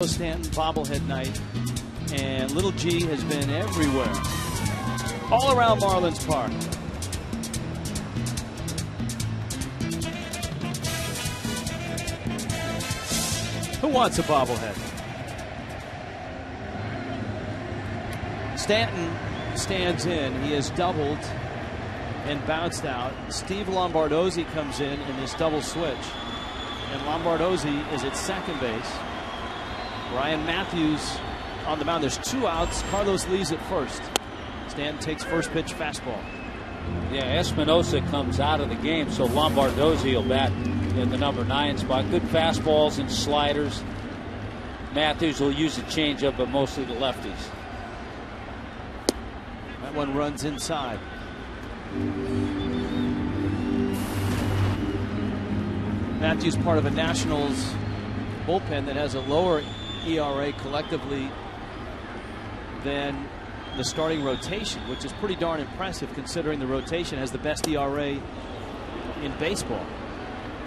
Stanton bobblehead night, and Little G has been everywhere, all around Marlins Park. Who wants a bobblehead? Stanton stands in. He has doubled and bounced out. Steve Lombardozzi comes in this double switch, and Lombardozzi is at second base. Ryan Matthews on the mound. There's 2 outs. Carlos Lee's at first. Stanton takes first pitch fastball. Yeah, Espinosa comes out of the game, so Lombardozzi will bat in the number 9 spot. Good fastballs and sliders. Matthews will use a changeup, but mostly the lefties. That one runs inside. Matthews part of a Nationals bullpen that has a lower ERA collectively than the starting rotation, which is pretty darn impressive considering the rotation has the best ERA in baseball.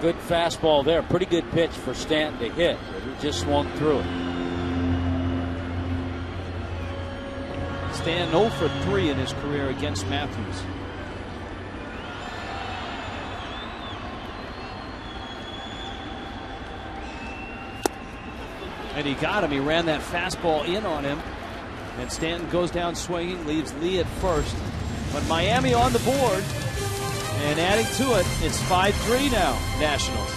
Good fastball there. Pretty good pitch for Stanton to hit. He just swung through it. Stanton 0 for 3 in his career against Matthews. And he got him. He ran that fastball in on him. And Stanton goes down swinging, leaves Lee at first. But Miami on the board. And adding to it, it's 5-3 now, Nationals.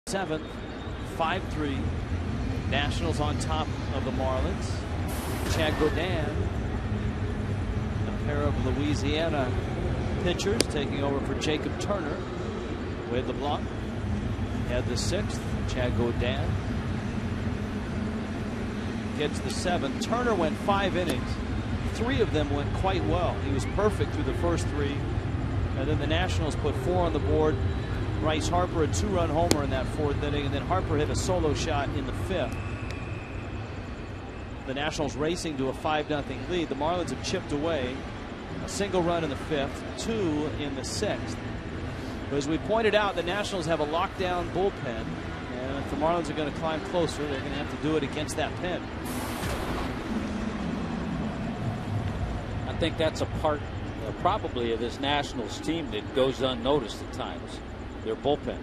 Seventh, 5-3. Nationals on top of the Marlins. Chad Gaudin, a pair of Louisiana pitchers taking over for Jacob Turner. Wade LeBlanc had the 6th. Chad Gaudin gets the 7th. Turner went 5 innings. 3 of them went quite well. He was perfect through the first 3. And then the Nationals put 4 on the board. Bryce Harper a 2-run homer in that 4th inning, and then Harper hit a solo shot in the 5th. The Nationals racing to a 5-0 lead. The Marlins have chipped away a single run in the 5th, 2 in the 6th. But as we pointed out, the Nationals have a lockdown bullpen, and if the Marlins are going to climb closer, they're going to have to do it against that pen. I think that's a part probably of this Nationals team that goes unnoticed at times. Their bullpen.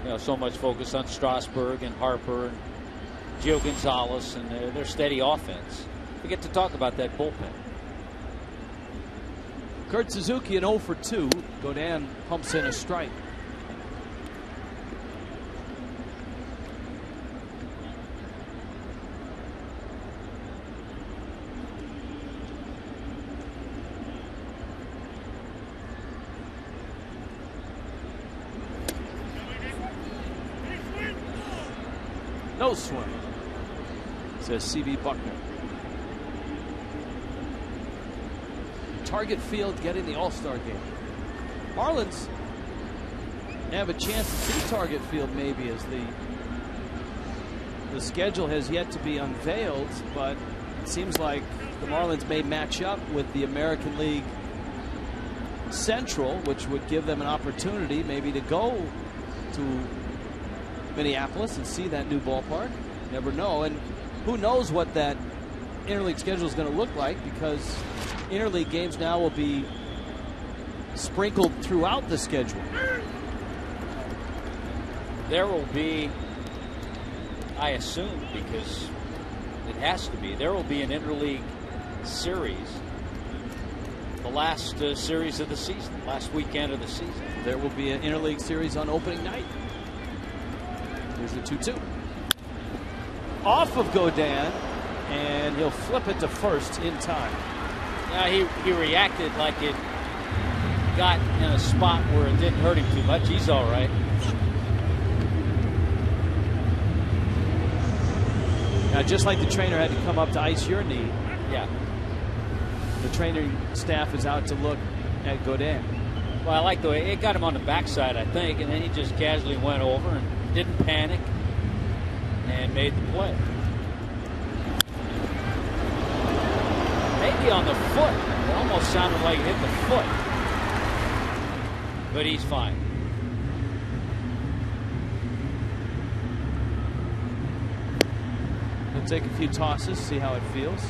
You know, so much focus on Strasburg and Harper and Gio Gonzalez and their steady offense. We get to talk about that bullpen. Kurt Suzuki an 0 for 2. Gaudin pumps in a strike. No swing, says C.B. Buckner. Target Field getting the All-Star game. Marlins have a chance to see Target Field maybe as the schedule has yet to be unveiled, but it seems like the Marlins may match up with the American League Central, which would give them an opportunity maybe to go to Minneapolis and see that new ballpark. Never know. And who knows what that interleague schedule is going to look like, because interleague games now will be sprinkled throughout the schedule. There will be, I assume, because it has to be, there will be an interleague series, the last series of the season, last weekend of the season. There will be an interleague series on opening night. Here's the 2-2. Off of Gaudin, and he'll flip it to first in time. Yeah, he reacted like it got in a spot where it didn't hurt him too much. He's all right. Now, just like the trainer had to come up to ice your knee. Yeah. The training staff is out to look at Gaudin. Well, I like the way it got him on the backside, I think, and then he just casually went over and didn't panic and made the play. Maybe on the foot. It almost sounded like it hit the foot. But he's fine. He'll take a few tosses, see how it feels.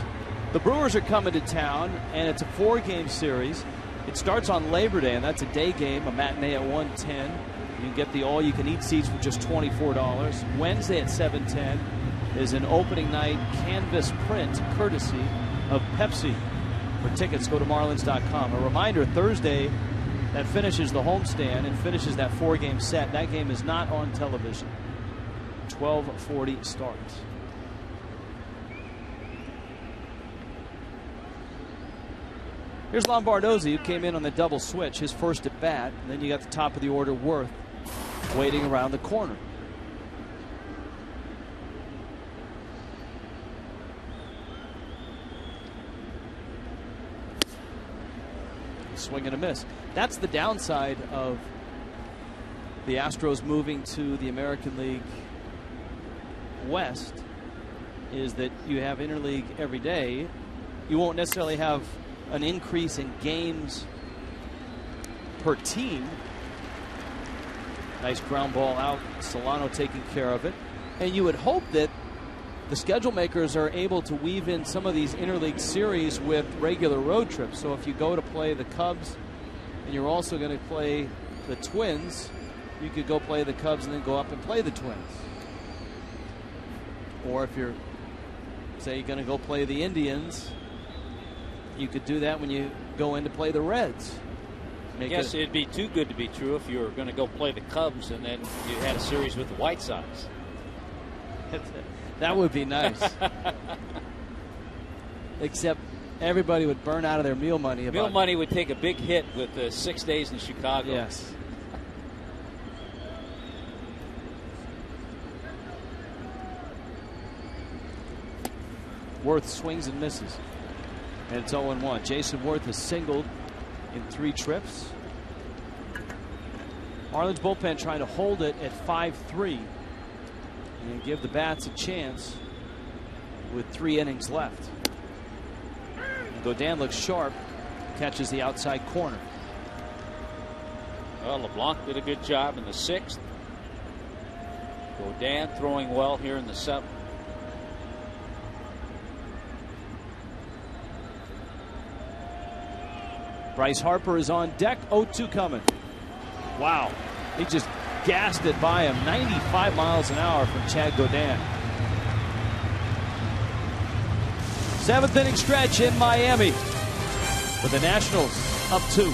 The Brewers are coming to town, and it's a 4-game series. It starts on Labor Day, and that's a day game, a matinee at 1:10. You can get the all-you-can-eat seats for just $24. Wednesday at 7:10 is an opening night canvas print courtesy of Pepsi. For tickets, go to Marlins.com. A reminder, Thursday, that finishes the homestand and finishes that 4-game set. That game is not on television. 12:40 starts. Here's Lombardozzi, who came in on the double switch, his first at bat. And then you got the top of the order, Worth, waiting around the corner. Swing and a miss. That's the downside of the Astros moving to the American League West, is that you have interleague every day. You won't necessarily have an increase in games per team. Nice ground ball out. Solano taking care of it. And you would hope that the schedule makers are able to weave in some of these interleague series with regular road trips. So if you go to play the Cubs and you're also going to play the Twins, you could go play the Cubs and then go up and play the Twins. Or if you're, say, you're going to go play the Indians, you could do that when you go in to play the Reds. I guess it'd be too good to be true if you were going to go play the Cubs and then you had a series with the White Sox. That would be nice. Except everybody would burn out of their meal money. Meal money would take a big hit with the 6 days in Chicago. Yes. Worth swings and misses. And it's 0-1. Jason Worth has singled in 3 trips. Marlins bullpen trying to hold it at 5-3 and give the bats a chance with 3 innings left. And Godin looks sharp, catches the outside corner. Well, LeBlanc did a good job in the 6th. Godin throwing well here in the 7th. Bryce Harper is on deck. 0-2 coming. Wow. He just gassed it by him. 95 miles an hour from Chad Godin. 7th inning stretch in Miami with the Nationals up 2.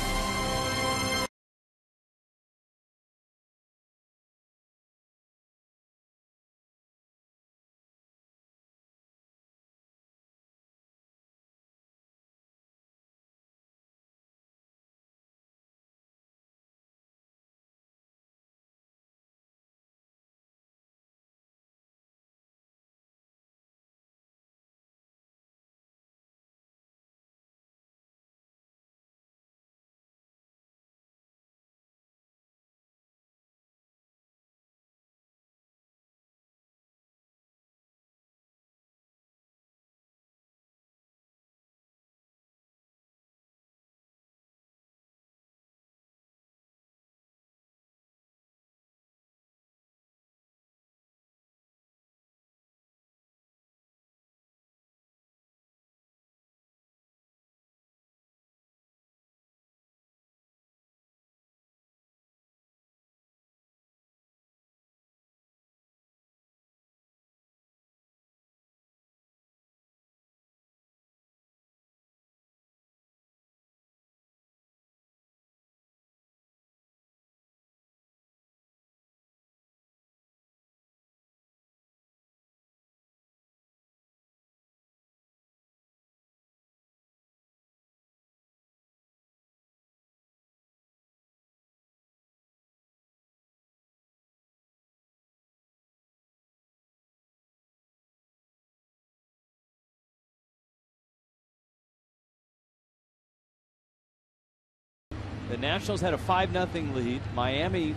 The Nationals had a 5-0 lead. Miami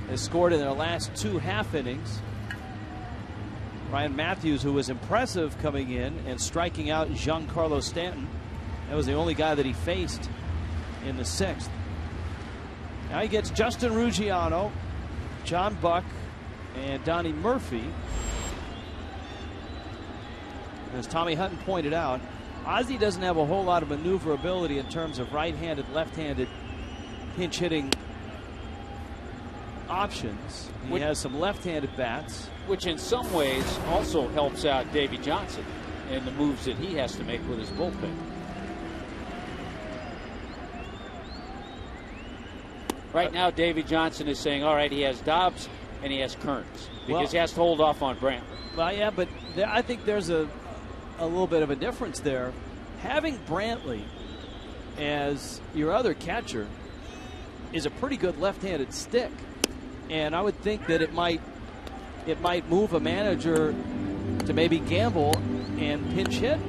has scored in their last 2 half innings. Ryan Matthews, who was impressive coming in and striking out Giancarlo Stanton, That was the only guy that he faced in the 6th. Now he gets Justin Ruggiano, John Buck, and Donnie Murphy. As Tommy Hutton pointed out, Ozzie doesn't have a whole lot of maneuverability in terms of right-handed, left-handed pinch hitting options. He has some left-handed bats, which in some ways also helps out Davey Johnson in the moves that he has to make with his bullpen. Right now, Davey Johnson is saying, all right, he has Dobbs and he has Kearns because he has to hold off on Brantley. Well, yeah, but I think there's a little bit of a difference there. Having Brantley as your other catcher is a pretty good left-handed stick, and I would think that it might move a manager to maybe gamble and pinch hit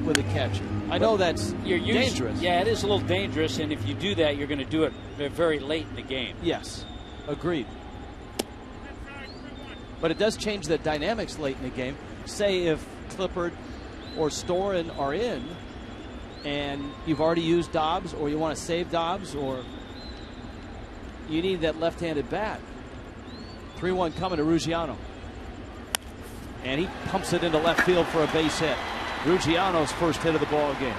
with a catcher. I know that's dangerous. Yeah, it is a little dangerous, and if you do that, you're going to do it very late in the game. Yes, agreed. But it does change the dynamics late in the game. Say if Clippard or Storen are in, and you've already used Dobbs, or you want to save Dobbs, or you need that left-handed bat. 3-1 coming to Ruggiano. And he pumps it into left field for a base hit. Ruggiano's first hit of the ball game.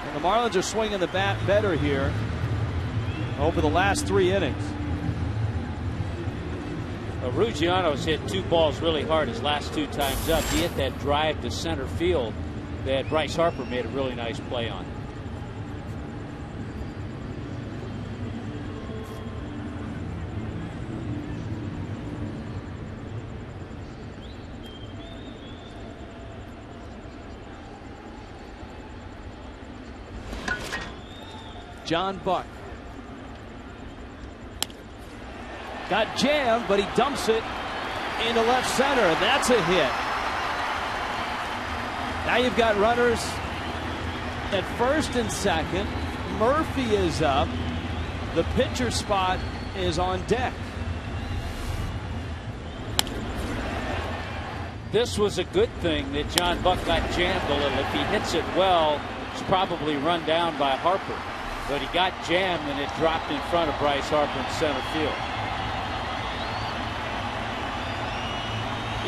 And the Marlins are swinging the bat better here over the last 3 innings. Well, Ruggiano's hit 2 balls really hard his last 2 times up. He hit that drive to center field that Bryce Harper made a really nice play on. John Buck got jammed, but he dumps it into left center, and that's a hit. Now you've got runners at first and second. Murphy is up. The pitcher spot is on deck. This was a good thing that John Buck got jammed a little. If he hits it well, it's probably run down by Harper. But he got jammed and it dropped in front of Bryce Harper in center field.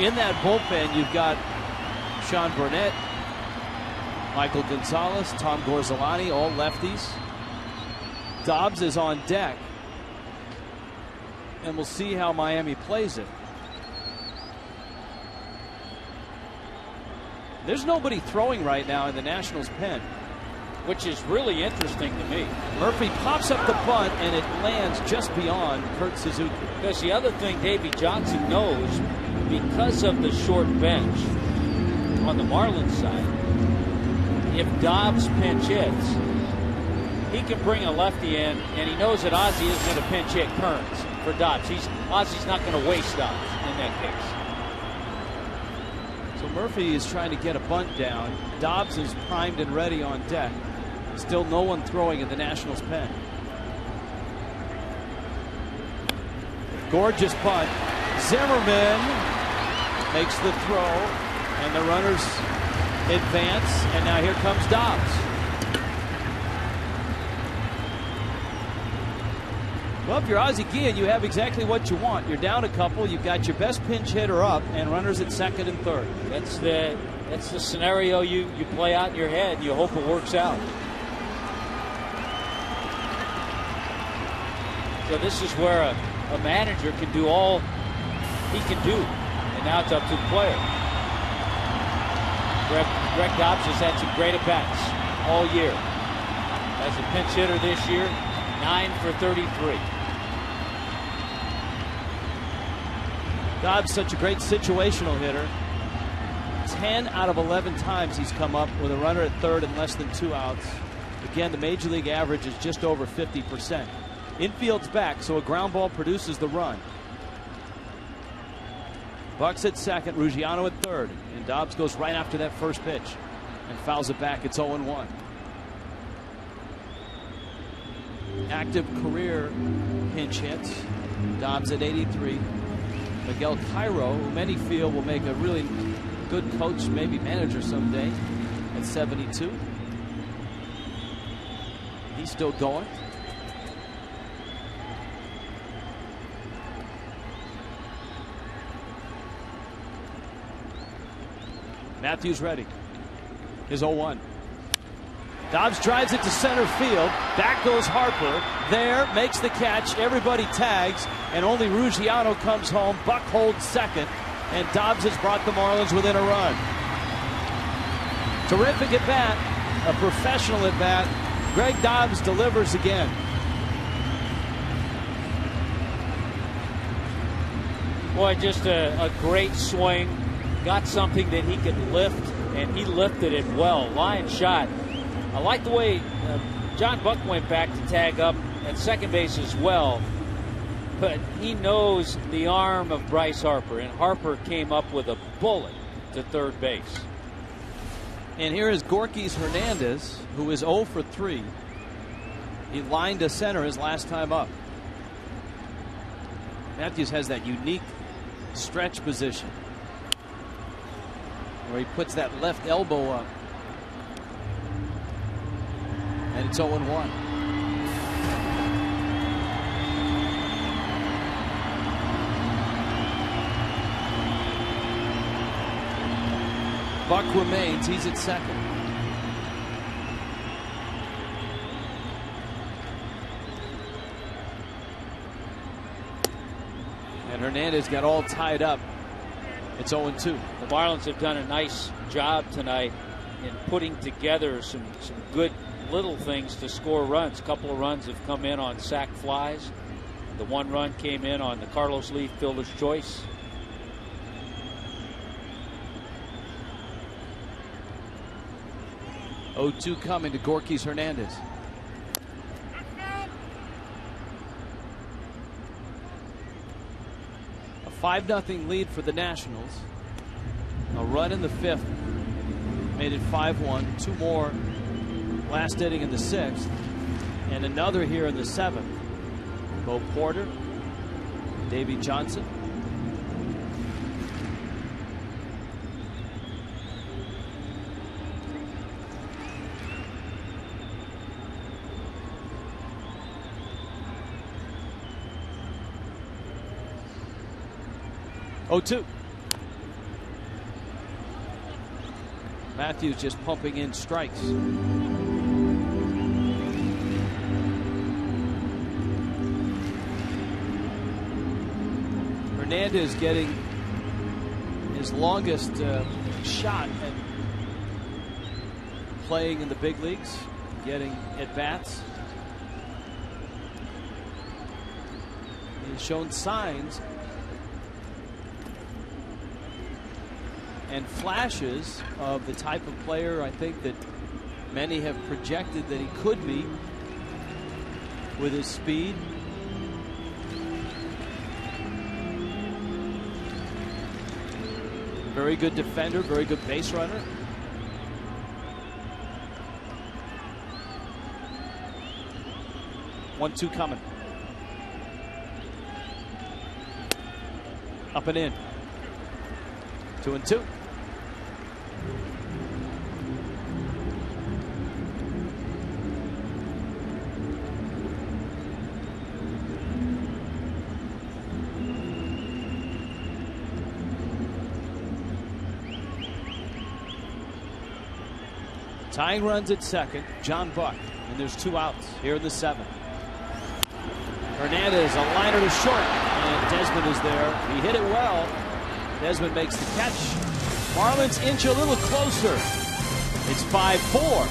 In that bullpen, you've got Sean Burnett, Michael Gonzalez, Tom Gorzolani, all lefties. Dobbs is on deck. And we'll see how Miami plays it. There's nobody throwing right now in the Nationals' pen, which is really interesting to me. Murphy pops up the bunt, and it lands just beyond Kurt Suzuki. Because the other thing Davey Johnson knows, because of the short bench on the Marlins side, if Dobbs pinch hits, he can bring a lefty in, and he knows that Ozzie isn't going to pinch hit Kearns for Dobbs. Ozzie's not going to waste Dobbs in that case. So Murphy is trying to get a bunt down. Dobbs is primed and ready on deck. Still no one throwing in the Nationals' pen. Gorgeous bunt. Zimmerman makes the throw, and the runners advance, and now here comes Dobbs. Well, if you're Ozzie Guillen, you have exactly what you want. You're down a couple, you've got your best pinch hitter up, and runners at second and third. That's the scenario you play out in your head, and you hope it works out. So this is where a manager can do all he can do, and now it's up to the player. Greg Dobbs has had some great at-bats all year. As a pinch hitter this year, 9 for 33. Dobbs such a great situational hitter. 10 out of 11 times he's come up with a runner at third and less than 2 outs. Again, the major league average is just over 50%. Infield's back, so a ground ball produces the run. Buck's at second, Ruggiano at third, and Dobbs goes right after that first pitch and fouls it back. It's 0-1. Active career pinch hits. Dobbs at 83. Miguel Cairo, who many feel will make a really good coach, maybe manager someday, at 72. inning still going. Matthews ready. His 0-1. Dobbs drives it to center field. Back goes Harper. There, makes the catch. Everybody tags, and only Ruggiano comes home. Buck holds second, and Dobbs has brought the Marlins within a run. Terrific at bat, a professional at bat. Greg Dobbs delivers again. Boy, just a great swing. Got something that he could lift, and he lifted it well. Line shot. I like the way John Buck went back to tag up at second base as well, but he knows the arm of Bryce Harper, and Harper came up with a bullet to third base. And here is Gorkys Hernandez, who is 0 for 3. He lined to center his last time up. Matthews has that unique stretch position where he puts that left elbow up. And it's 0-1. Buck remains. He's at second. And Hernandez got all tied up. It's 0-2. The Marlins have done a nice job tonight in putting together some good little things to score runs. A couple of runs have come in on sac flies. The one run came in on the Carlos Leaf fielder's choice. (0-2) coming to Gorkys Hernandez. A 5-0 lead for the Nationals. A run in the 5th made it 5-1. 2 more last inning in the 6th, and another here in the 7th. Bo Porter, Davey Johnson. (0-2). Matthews just pumping in strikes. Hernandez getting his longest shot at playing in the big leagues, getting at bats. He's shown signs and flashes of the type of player I think that many have projected that he could be with his speed. Very good defender, very good base runner. (1-2) coming. Up and in. 2-2. Tying runs at second, John Buck, and there's 2 outs here in the 7th. Hernandez, a liner to short, and Desmond is there. He hit it well. Desmond makes the catch. Marlins inch a little closer. It's 5-4.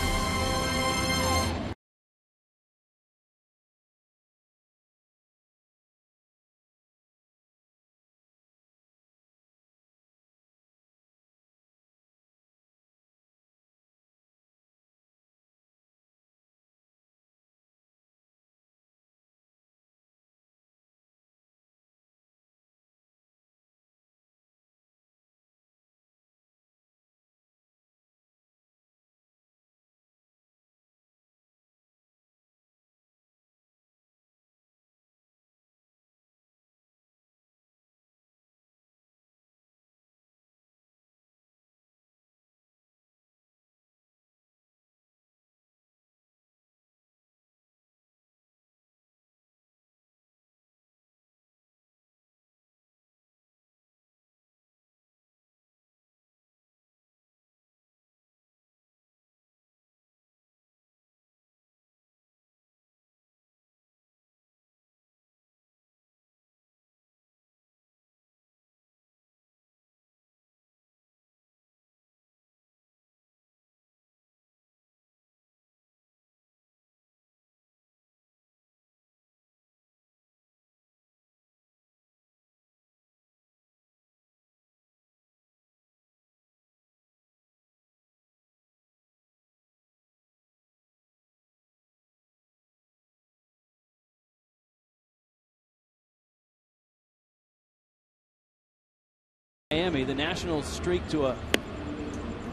Miami. The Nationals streak to a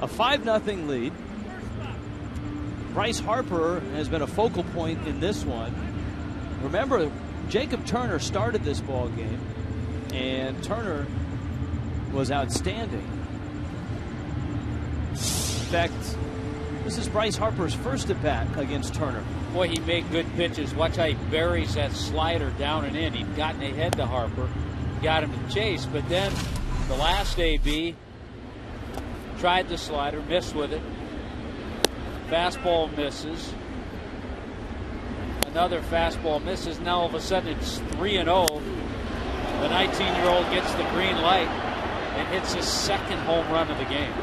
5-0 lead. Bryce Harper has been a focal point in this one. Remember, Jacob Turner started this ball game, and Turner was outstanding. In fact, this is Bryce Harper's first at bat against Turner. Boy, he made good pitches. Watch how he buries that slider down and in. He'd gotten ahead to Harper, got him to chase, but then the last AB tried the slider, missed with it. Fastball misses. Another fastball misses. Now all of a sudden it's 3-0. The 19-year-old gets the green light and hits his second home run of the game.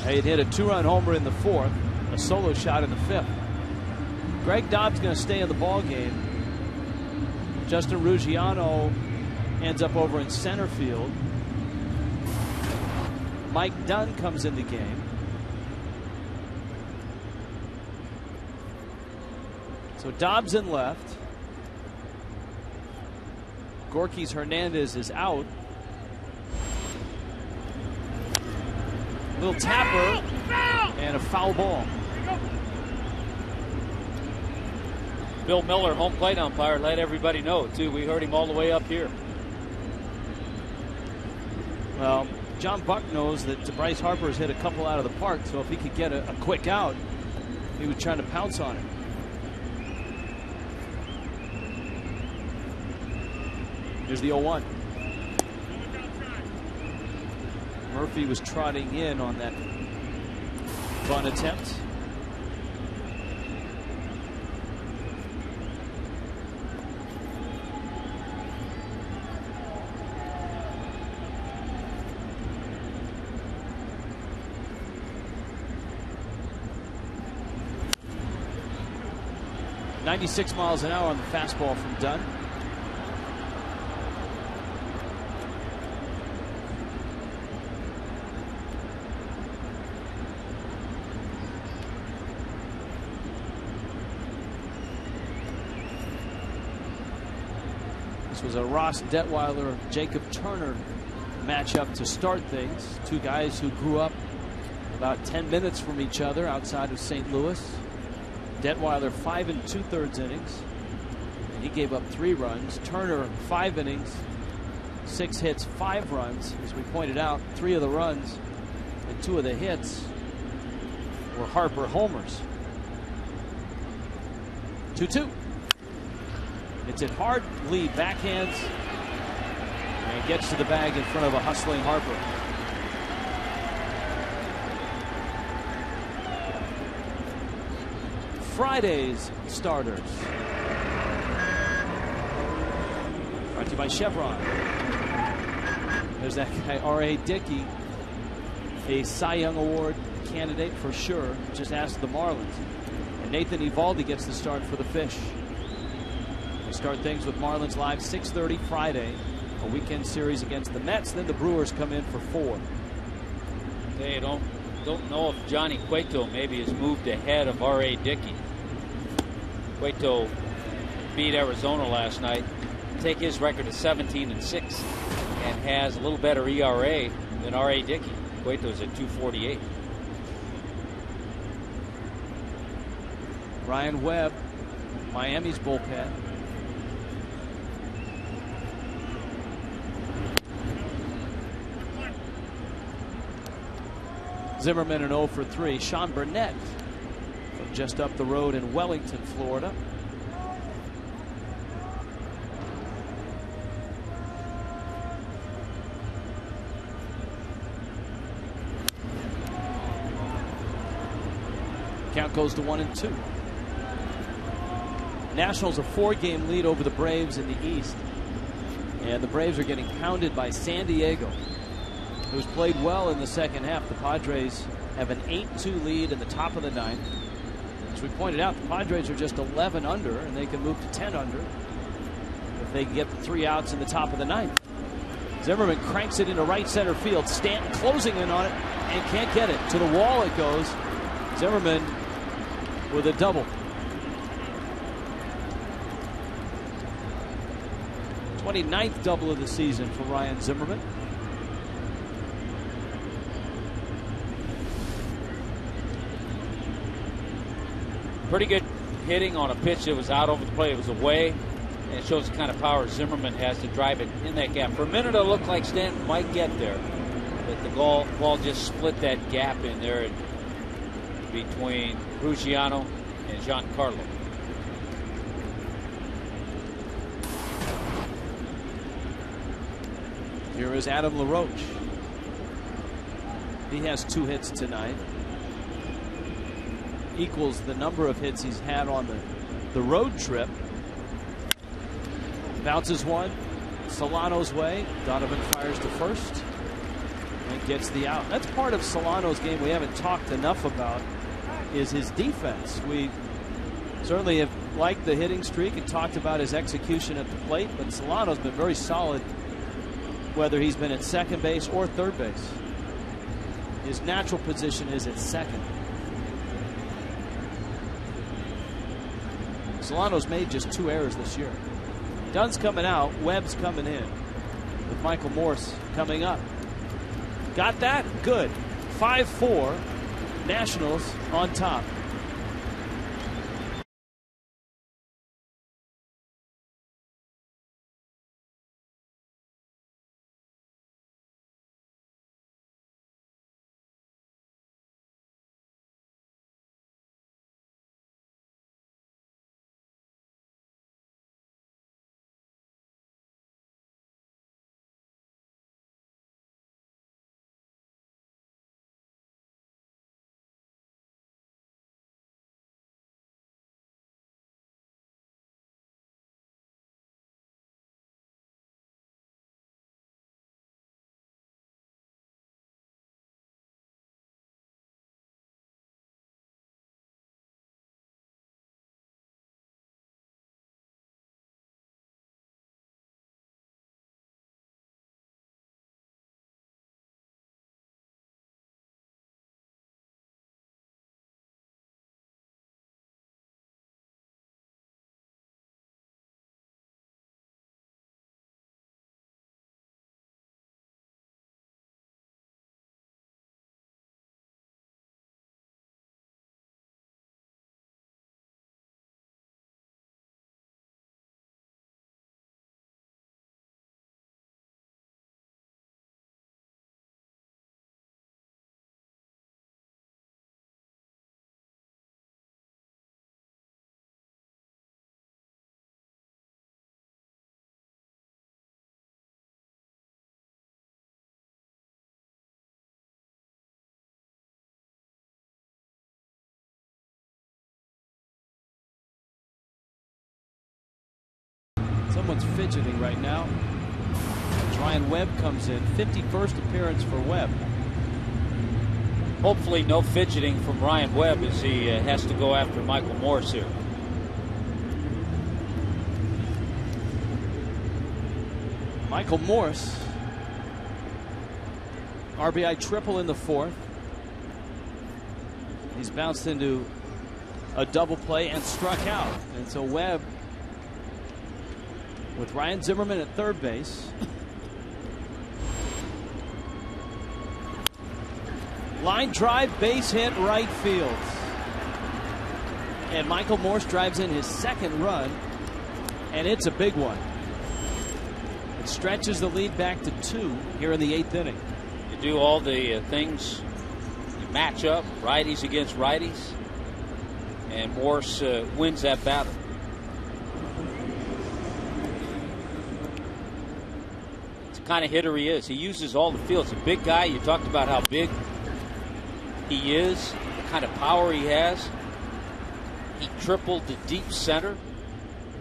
He had hit a 2-run homer in the 4th, a solo shot in the 5th. Greg Dobbs going to stay in the ball game. Justin Ruggiano ends up over in center field. Mike Dunn comes in the game. So Dobbs in left. Gorkys Hernandez is out. Little tapper and a foul ball. Bill Miller, home plate umpire, let everybody know, too. We heard him all the way up here. Well, John Buck knows that Bryce Harper has hit a couple out of the park, so if he could get a quick out, he was trying to pounce on it. Here's the 0-1. Murphy was trotting in on that bunt attempt. .96 miles an hour on the fastball from Dunn. This was a Ross Detweiler, Jacob Turner matchup to start things. Two guys who grew up about 10 minutes from each other outside of St. Louis. Detweiler 5 2/3 innings, and he gave up 3 runs. Turner 5 innings, 6 hits, 5 runs. As we pointed out, 3 of the runs and 2 of the hits were Harper homers. 2-2. It's at hard. Lee backhands and gets to the bag in front of a hustling Harper. Friday's starters. Brought to you by Chevron. There's that guy, R.A. Dickey, a Cy Young Award candidate for sure. Just ask the Marlins. And Nathan Eovaldi gets the start for the Fish. We start things with Marlins Live 6:30 Friday, a weekend series against the Mets. Then the Brewers come in for 4. They don't know if Johnny Cueto maybe has moved ahead of R.A. Dickey. Cueto beat Arizona last night, take his record to 17-6, and has a little better ERA than R.A. Dickey. Cueto's at 2.48. Ryan Webb, Miami's bullpen. Zimmerman an 0 for 3. Sean Burnett from just up the road in Wellington, Florida. Count goes to 1-2. Nationals a 4-game lead over the Braves in the East. And the Braves are getting pounded by San Diego, who's played well in the second half. The Padres have an 8-2 lead in the top of the 9th. As we pointed out, the Padres are just 11 under, and they can move to 10 under if they can get the 3 outs in the top of the 9th. Zimmerman cranks it into right center field. Stanton closing in on it and can't get it. To the wall it goes. Zimmerman with a double. 29th double of the season for Ryan Zimmerman. Pretty good hitting on a pitch that was out over the plate. It was away, and it shows the kind of power Zimmerman has to drive it in that gap. For a minute, it looked like Stanton might get there, but the ball just split that gap in there between Ruggiano and Giancarlo. Here is Adam LaRoche. He has 2 hits tonight. Equals the number of hits he's had on the road trip. Bounces one. Solano's way. Donovan fires to first and gets the out. That's part of Solano's game we haven't talked enough about, is his defense. We certainly have liked the hitting streak and talked about his execution at the plate, but Solano's been very solid whether he's been at second base or third base. His natural position is at second. Solano's made just 2 errors this year. Dunn's coming out, Webb's coming in, with Michael Morse coming up. Got that? Good. 5-4, Nationals on top. Someone's fidgeting right now. Ryan Webb comes in. 51st appearance for Webb. Hopefully no fidgeting from Ryan Webb as he has to go after Michael Morse here. Michael Morse, RBI triple in the 4th. He's bounced into a double play and struck out. And so Webb, with Ryan Zimmerman at third base. Line drive, base hit, right field. And Michael Morse drives in his 2nd run, and it's a big one. It stretches the lead back to 2 here in the 8th inning. You do all the things, you match up righties against righties, and Morse wins that battle. Kind of hitter he is. He uses all the fields. A big guy. You talked about how big he is, the kind of power he has. He tripled the deep center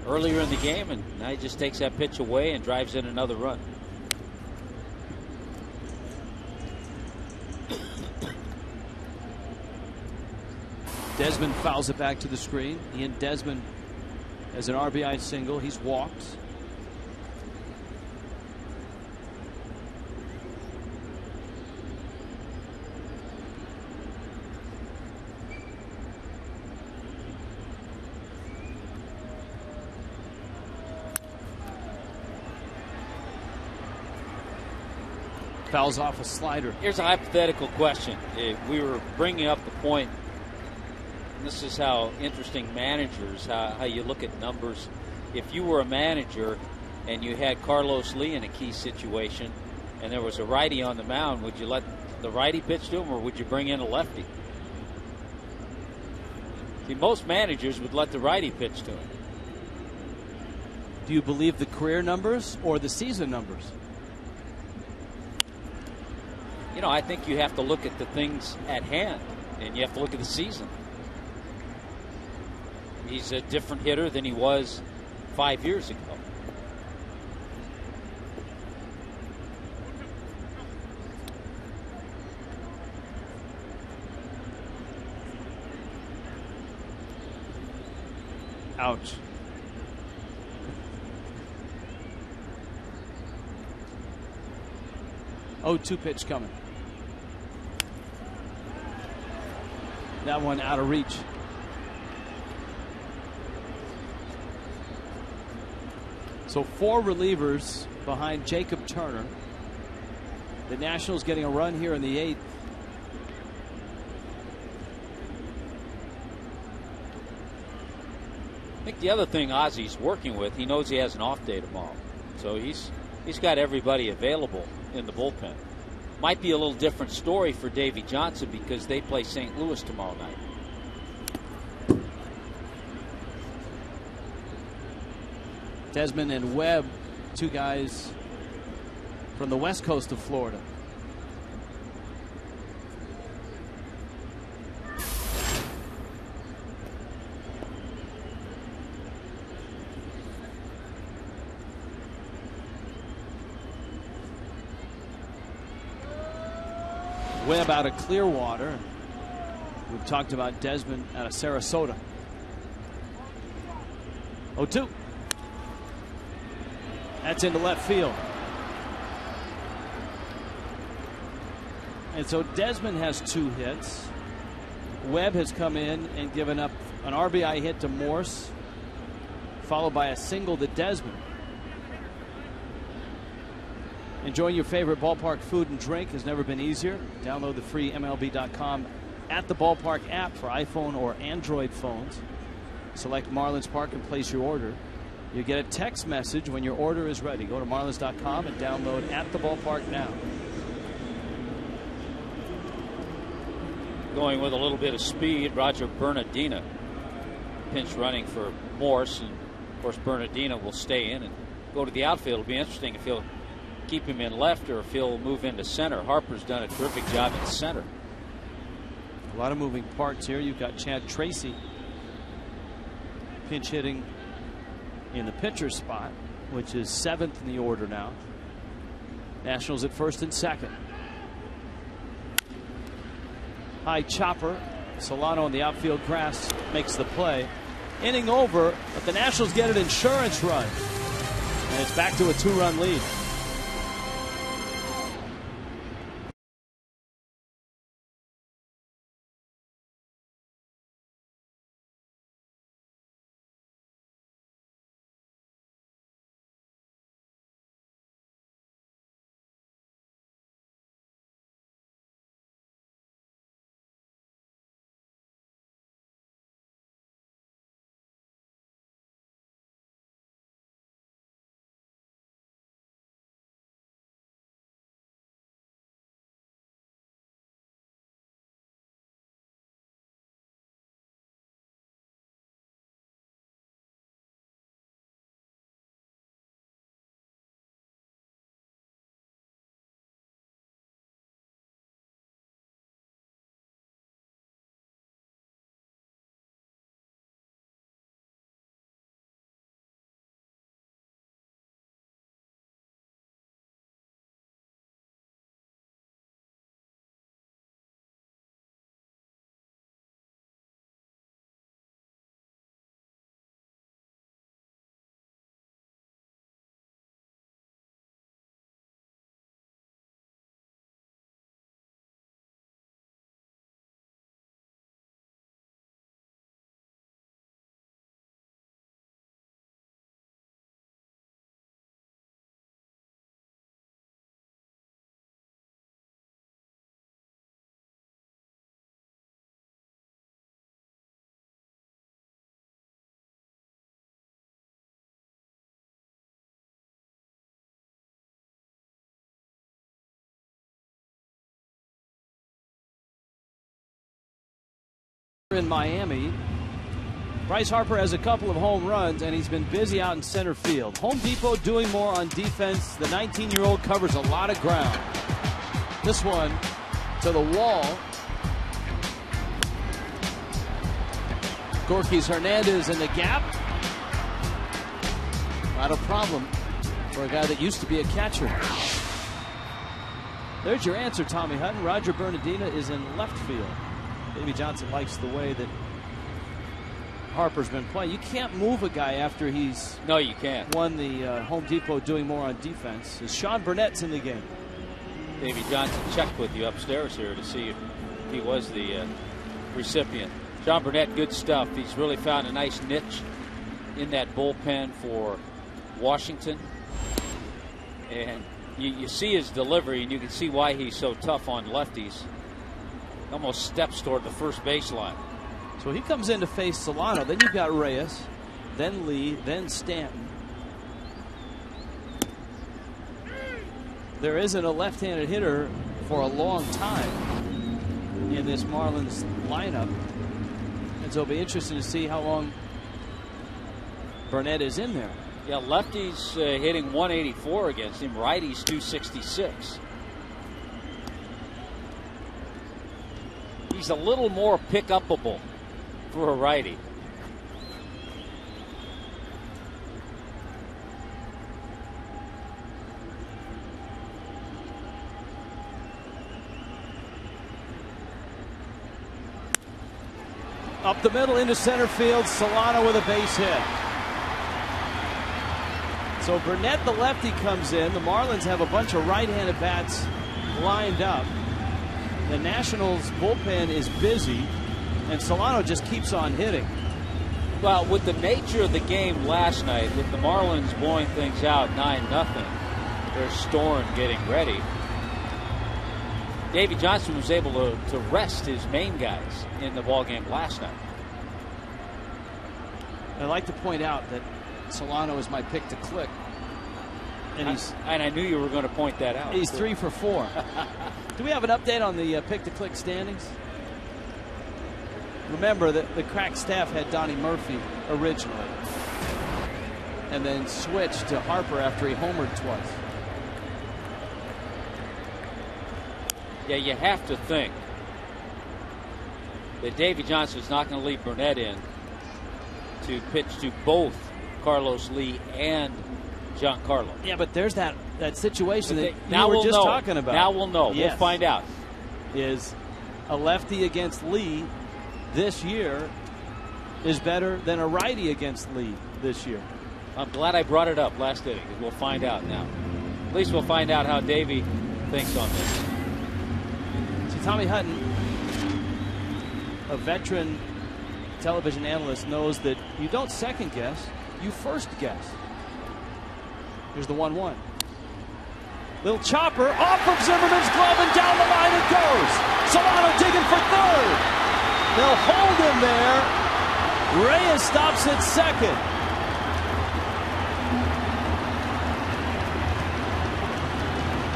earlier in the game, and now he just takes that pitch away and drives in another run. Desmond fouls it back to the screen. Ian Desmond has an RBI single. He's walked. Fouls off a slider. Here's a hypothetical question. If we were bringing up the point, this is how interesting managers, how you look at numbers. If you were a manager and you had Carlos Lee in a key situation and there was a righty on the mound, would you let the righty pitch to him or would you bring in a lefty? See, most managers would let the righty pitch to him. Do you believe the career numbers or the season numbers? You know, I think you have to look at the things at hand, and you have to look at the season. He's a different hitter than he was 5 years ago. Ouch. Oh, 2 pitch coming. That one out of reach. So 4 relievers behind Jacob Turner. The Nationals getting a run here in the 8th. I think the other thing Ozzy's working with, he knows he has an off day tomorrow. So he's got everybody available in the bullpen. Might be a little different story for Davey Johnson because they play St. Louis tomorrow night. Desmond and Webb, 2 guys from the west coast of Florida. Webb out of Clearwater. We've talked about Desmond out of Sarasota. 0-2. That's into left field. And so Desmond has 2 hits. Webb has come in and given up an RBI hit to Morse, followed by a single to Desmond. Enjoying your favorite ballpark food and drink has never been easier. Download the free MLB.com at the ballpark app for iPhone or Android phones. Select Marlins Park and place your order. You get a text message when your order is ready. Go to Marlins.com and download at the ballpark now. Going with a little bit of speed, Roger Bernardina pinch running for Morse, and of course Bernardina will stay in and go to the outfield. It'll be interesting if he'll keep him in left or if he'll move into center. Harper's done a terrific job in center. A lot of moving parts here. You've got Chad Tracy pinch hitting in the pitcher spot, which is 7th in the order now. Nationals at 1st and 2nd. High chopper. Solano on the outfield grass makes the play. Inning over, but the Nationals get an insurance run. And it's back to a 2-run lead. in Miami. Bryce Harper has a couple of home runs, and he's been busy out in center field. Home Depot doing more on defense. The 19-year-old covers a lot of ground. This one to the wall. Gorkys Hernandez in the gap. Not a problem for a guy that used to be a catcher. There's your answer, Tommy Hutton. Roger Bernardina is in left field. Davey Johnson likes the way that Harper's been playing. You can't move a guy after he's you can't. Won the Home Depot doing more on defense. As Sean Burnett's in the game. Davey Johnson checked with you upstairs here to see if he was the recipient. Sean Burnett, good stuff. He's really found a nice niche in that bullpen for Washington. And you see his delivery, and you can see why he's so tough on lefties. Almost steps toward the first baseline. So he comes in to face Solano. Then you've got Reyes, then Lee, then Stanton. There isn't a left-handed hitter for a long time in this Marlins lineup. And so it'll be interesting to see how long Burnett is in there. Yeah, lefties hitting 184 against him, righties 266. He's a little more pick-upable for a righty. Up the middle into center field, Solano with a base hit. So Burnett, the lefty, comes in. The Marlins have a bunch of right-handed bats lined up. The Nationals bullpen is busy, and Solano just keeps on hitting. Well, with the nature of the game last night, with the Marlins blowing things out 9-0, there's Storen getting ready. Davey Johnson was able to rest his main guys in the ballgame last night. I'd like to point out that Solano is my pick to click. And I knew you were going to point that out. He's 3 for 4. Do we have an update on the pick to click standings? Remember that the crack staff had Donnie Murphy originally, and then switched to Harper after he homered twice. Yeah, you have to think that Davey Johnson is not going to leave Burnett in to pitch to both Carlos Lee and Giancarlo. Yeah, but there's that situation that now you were we'll just know. talking about. Now we'll know. Yes. We'll find out. Is a lefty against Lee this year is better than a righty against Lee this year? I'm glad I brought it up last inning. We'll find out now. At least we'll find out how Davey thinks on this. See, Tommy Hutton, a veteran television analyst, knows that you don't second guess, you first guess. Here's the 1-1. Little chopper off of Zimmerman's glove, and down the line it goes. Solano digging for third. They'll hold him there. Reyes stops at second.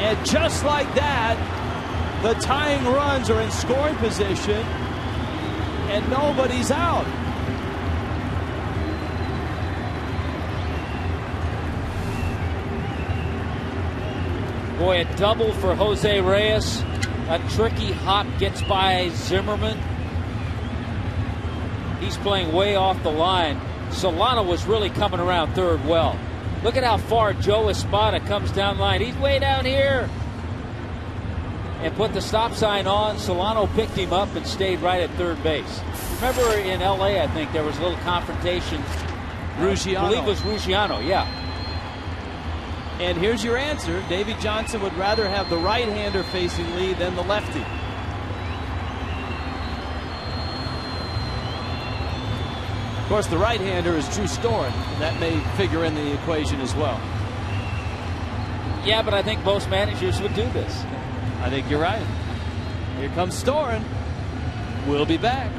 And just like that, the tying runs are in scoring position, and nobody's out. Boy, a double for Jose Reyes. A tricky hop gets by Zimmerman. He's playing way off the line. Solano was really coming around third well. Look at how far Joe Espada comes down the line. He's way down here. And put the stop sign on. Solano picked him up and stayed right at third base. Remember in L.A., I think there was a little confrontation. Ruggiano. I believe it was Ruggiano, yeah. And here's your answer. Davey Johnson would rather have the right-hander facing Lee than the lefty. Of course, the right-hander is Drew Storen. That may figure in the equation as well. Yeah, but I think most managers would do this. I think you're right. Here comes Storen. We'll be back.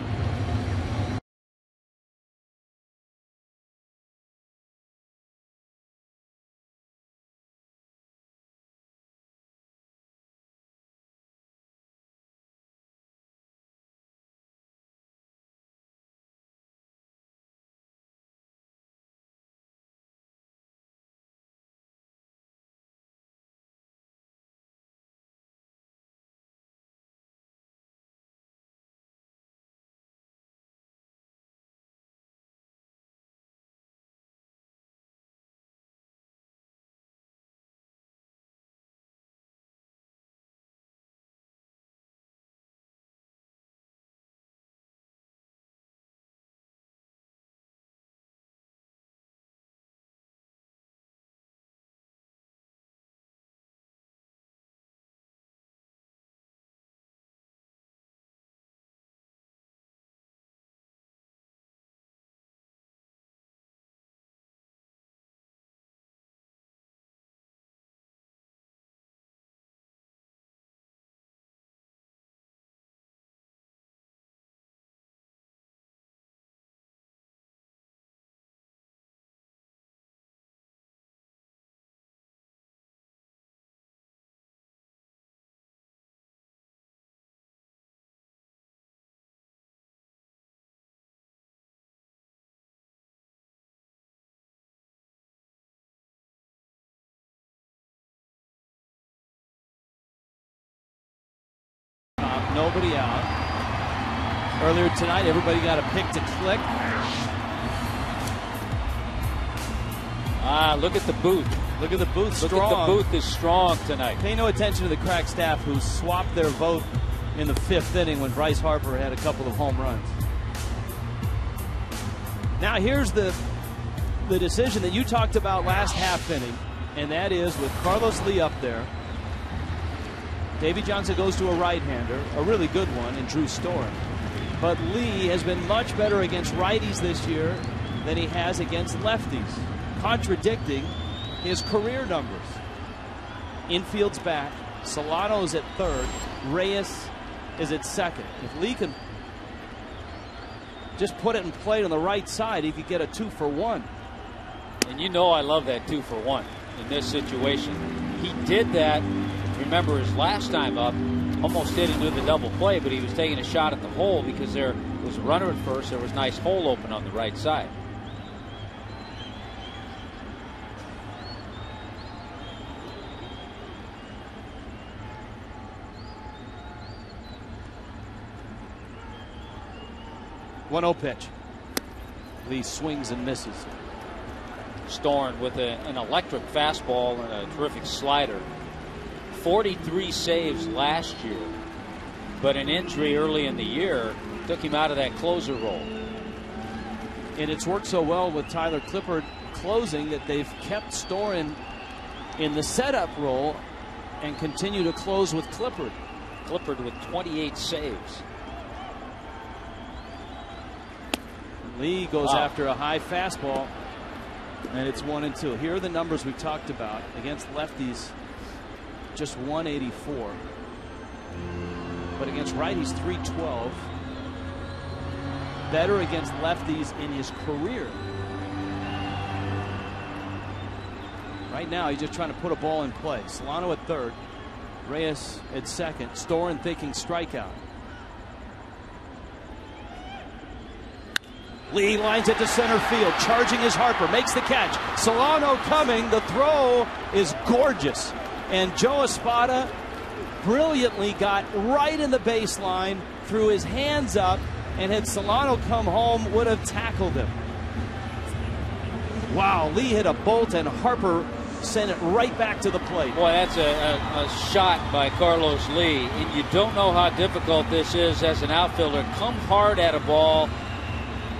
nobody out. Earlier tonight, everybody got a pick to click. Look at the booth. Look at the booth strong. Look at the booth is strong tonight. Pay no attention to the crack staff who swapped their vote in the 5th inning when Bryce Harper had a couple of home runs. Now here's the decision that you talked about last half inning, and that is with Carlos Lee up there. Davey Johnson goes to a right-hander, a really good one, in Drew Storen. But Lee has been much better against righties this year than he has against lefties, contradicting his career numbers. Infield's back. Solano's at third. Reyes is at second. If Lee can just put it in play on the right side, he could get a 2-for-1. And you know I love that 2-for-1 in this situation. He did that, remember his last time up, almost did into the double play, but he was taking a shot at the hole because there was a runner at first. There was a nice hole open on the right side. One-0 pitch. Lee swings and misses. Storen with an electric fastball and a terrific slider. 43 saves last year, but an injury early in the year took him out of that closer role. And it's worked so well with Tyler Clippard closing that they've kept Storen in the setup role and continue to close with Clippard. Clippard with 28 saves. Lee goes after a high fastball, and it's 1-2. Here are the numbers we talked about against lefties. Just 184, but against righties 312. Better against lefties in his career. Right now he's just trying to put a ball in play. Solano at third, Reyes at second, Storen thinking strikeout. Lee lines it to center field, charging is Harper, makes the catch. Solano coming, the throw is gorgeous. And Joe Espada brilliantly got right in the baseline, threw his hands up, and had Solano come home, would have tackled him. Wow, Lee hit a bolt, and Harper sent it right back to the plate. Boy, that's a shot by Carlos Lee, and you don't know how difficult this is as an outfielder. Come hard at a ball,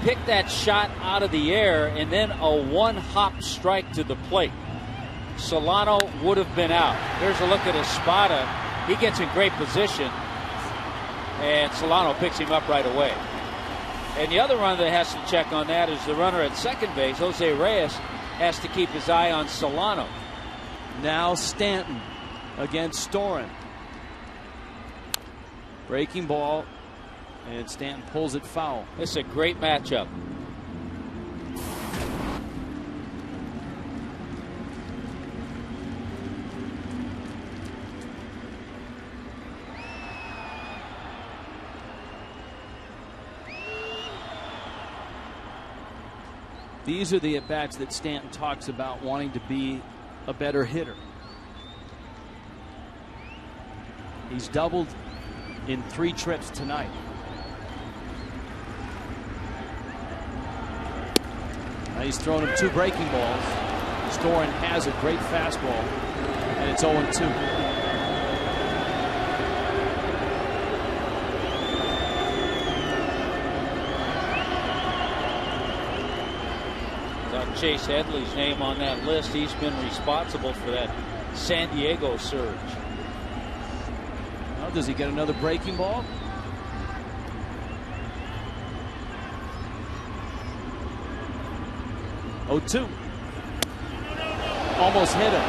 pick that shot out of the air, and then a one-hop strike to the plate. Solano would have been out. There's a look at Espada. He gets in great position, and Solano picks him up right away. And the other runner that has to check on that is the runner at second base. Jose Reyes has to keep his eye on Solano. Now Stanton against Storen. Breaking ball, and Stanton pulls it foul. It's a great matchup. These are the at-bats that Stanton talks about wanting to be a better hitter. He's doubled in 3 trips tonight. Now he's thrown him 2 breaking balls. Storen has a great fastball, and it's 0-2. Chase Headley's name on that list. He's been responsible for that San Diego surge. Well, does he get another breaking ball? Oh, 2. Almost hit him.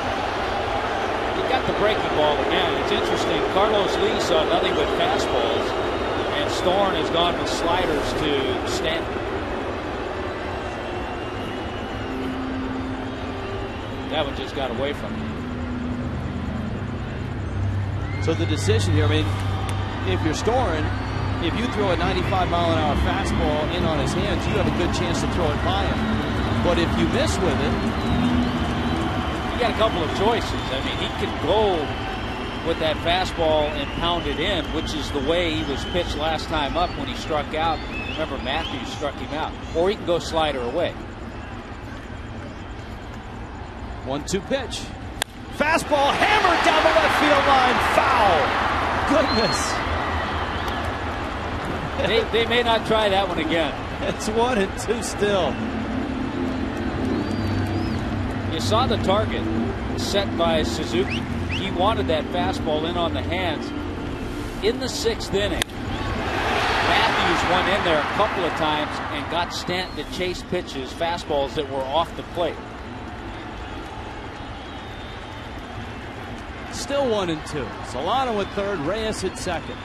He got the breaking ball again. It's interesting. Carlos Lee saw nothing but fastballs, and Storen has gone with sliders to Stanton. That one just got away from him. So the decision here, I mean, if you're Storen, if you throw a 95-mile-an-hour fastball in on his hands, you have a good chance to throw it by him. But if you miss with it, you got a couple of choices. I mean, he can go with that fastball and pound it in, which is the way he was pitched last time up when he struck out. Remember, Matthews struck him out. Or he can go slider away. 1-2 pitch. Fastball hammered down the left field line. Foul. Goodness. They may not try that one again. It's 1-2 still. You saw the target set by Suzuki. He wanted that fastball in on the hands. In the 6th inning, Matthews went in there a couple of times and got Stanton to chase pitches, fastballs that were off the plate. Still 1-2. Solano at third, Reyes at second.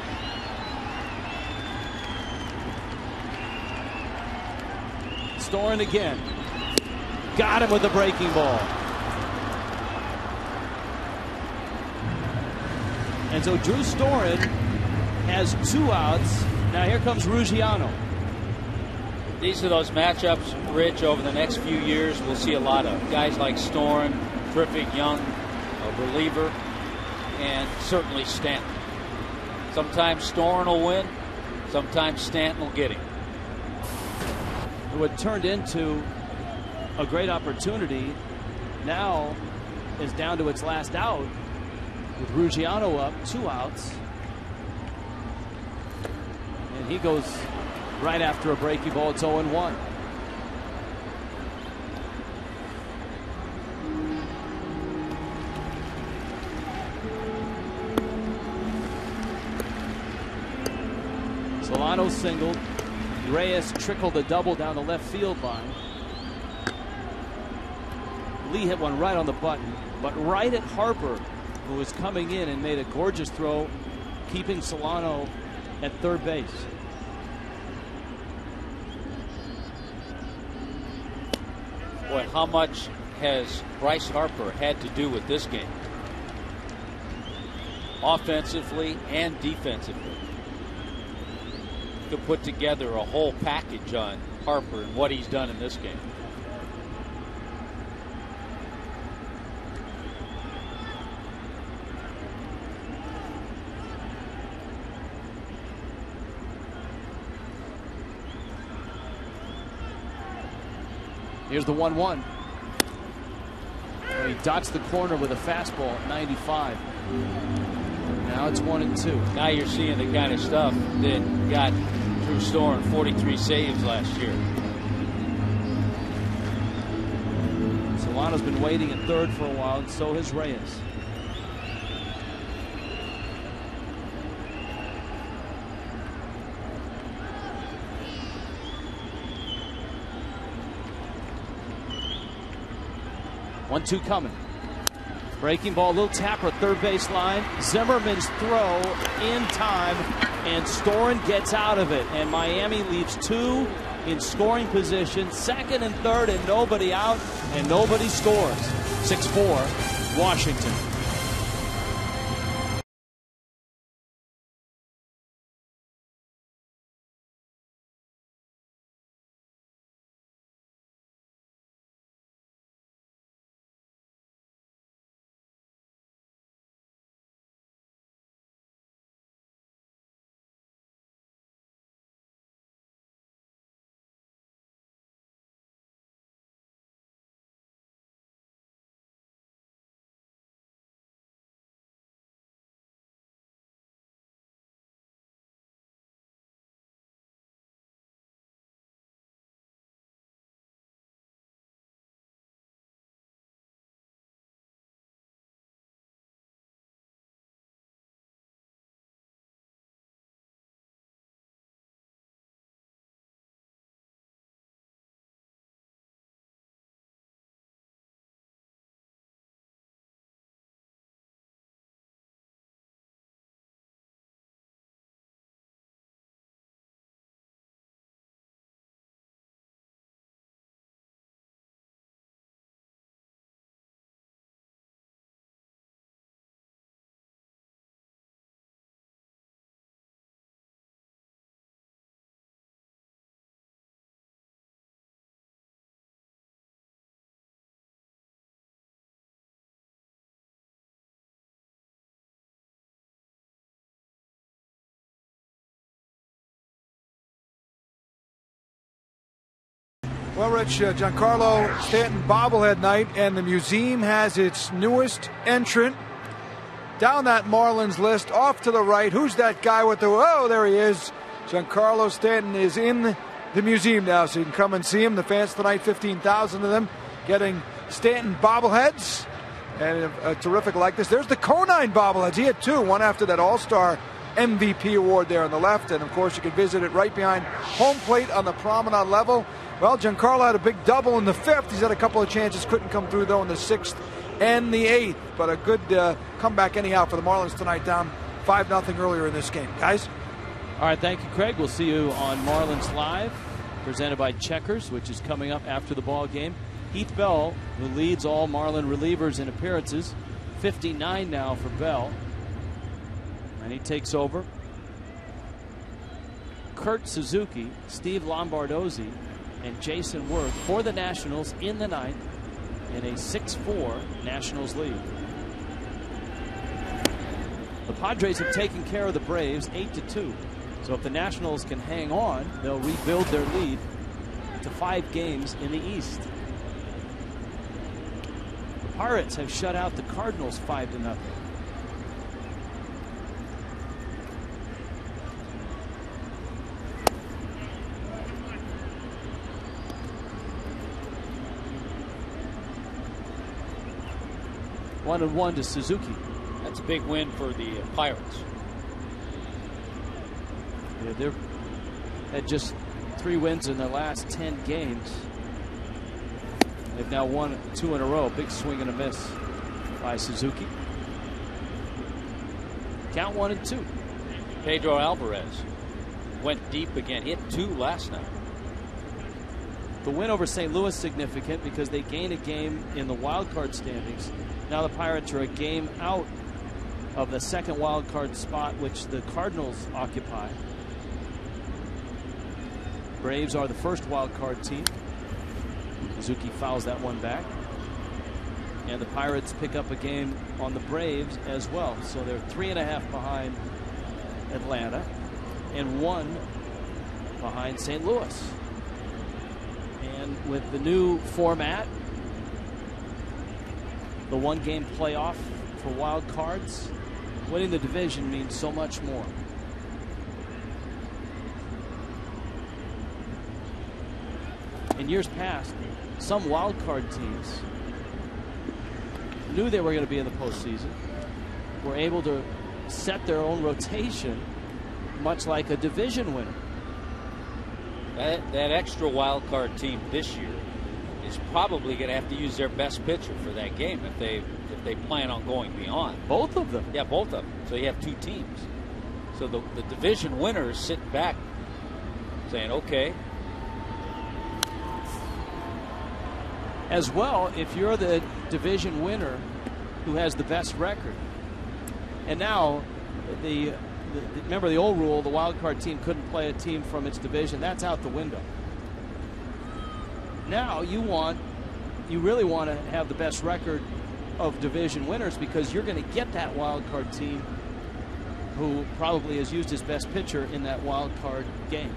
Storen again. Got him with the breaking ball. And so Drew Storen has 2 outs. Now here comes Ruggiano. These are those matchups, Rich, over the next few years we'll see a lot of. Guys like Storen, terrific young reliever, and certainly Stanton. Sometimes Storen will win, sometimes Stanton will get him. What turned into a great opportunity now is down to its last out with Ruggiano up, 2 outs. And he goes right after a breaking ball. It's 0-1. Solano singled. Reyes trickled a double down the left field line. Lee hit one right on the button, but right at Harper, who was coming in and made a gorgeous throw, keeping Solano at third base. Boy, how much has Bryce Harper had to do with this game? Offensively and defensively. To put together a whole package on Harper and what he's done in this game. Here's the 1-1. He dots the corner with a fastball at 95. Now it's 1-2. Now you're seeing the kind of stuff that got Drew Storen 43 saves last year. Solano's been waiting at third for a while, and so has Reyes. One-two coming. Breaking ball, little tapper, third base line. Zimmerman's throw in time, and Storen gets out of it. And Miami leaves 2 in scoring position, second and third, and nobody out, and nobody scores. 6-4, Washington. Well, Rich, Giancarlo Stanton bobblehead night, and the museum has its newest entrant. Down that Marlins list, off to the right. Who's that guy with the... Oh, there he is. Giancarlo Stanton is in the museum now, so you can come and see him. The fans tonight, 15,000 of them, getting Stanton bobbleheads. And a terrific likeness. There's the Conine bobbleheads. He had two, one after that All-Star MVP award there on the left. And, of course, you can visit it right behind home plate on the promenade level. Well, Giancarlo had a big double in the 5th. He's had a couple of chances. Couldn't come through, though, in the 6th and the 8th. But a good comeback anyhow for the Marlins tonight, down 5-0 earlier in this game. Guys? All right, thank you, Craig. We'll see you on Marlins Live, presented by Checkers, which is coming up after the ball game. Heath Bell, who leads all Marlin relievers in appearances, 59 now for Bell. And he takes over. Kurt Suzuki, Steve Lombardozzi, and Jason Worth for the Nationals in the 9th in a 6-4 Nationals lead. The Padres have taken care of the Braves 8-2. So if the Nationals can hang on, they'll rebuild their lead to 5 games in the East. The Pirates have shut out the Cardinals 5-0. One and 1 to Suzuki. That's a big win for the Pirates. Yeah, they've had just 3 wins in their last 10 games. They've now won 2 in a row. Big swing and a miss by Suzuki. Count 1-2. Pedro Alvarez went deep again. Hit 2 last night. The win over St. Louis significant because they gained a game in the wild card standings. Now the Pirates are a game out of the second wild card spot, which the Cardinals occupy. Braves are the first wild card team. Suzuki fouls that one back. And the Pirates pick up a game on the Braves as well. So they're 3.5 behind Atlanta and 1 behind St. Louis. And with the new format, the 1-game playoff for wild cards, winning the division means so much more. In years past, some wild card teams knew they were going to be in the postseason, were able to set their own rotation, much like a division winner. That extra wild card team this year is probably going to have to use their best pitcher for that game if they plan on going beyond. Both of them. Yeah, both of them. So you have 2 teams. So the division winners sitting back saying, okay. As well, if you're the division winner who has the best record, and now remember the old rule, the wild card team couldn't play a team from its division. That's out the window. Now you really want to have the best record of division winners because you're going to get that wild card team who probably has used his best pitcher in that wild card game.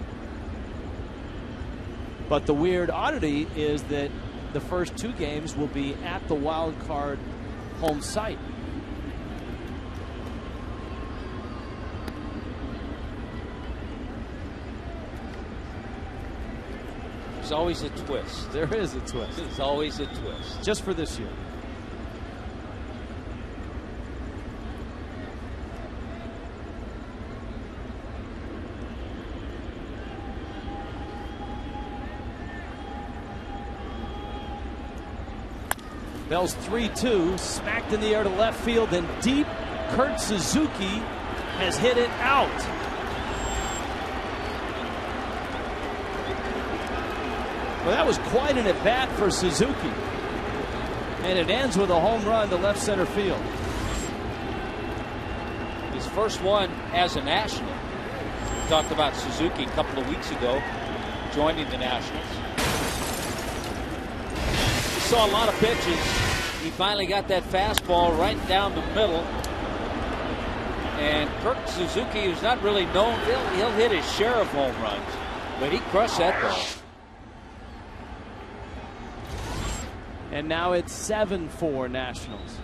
But the weird oddity is that the first 2 games will be at the wild card home site. There's always a twist. There is a twist. There's always a twist. Just for this year. Bell's 3-2, smacked in the air to left field, then deep. Kurt Suzuki has hit it out. Well, that was quite an at-bat for Suzuki. And it ends with a home run to left center field. His first one as a National. We talked about Suzuki a couple of weeks ago, joining the Nationals. We saw a lot of pitches. He finally got that fastball right down the middle. And Kurt Suzuki, who's not really known, he'll hit his share of home runs, but he crushed that ball. And now it's 7-4 Nationals.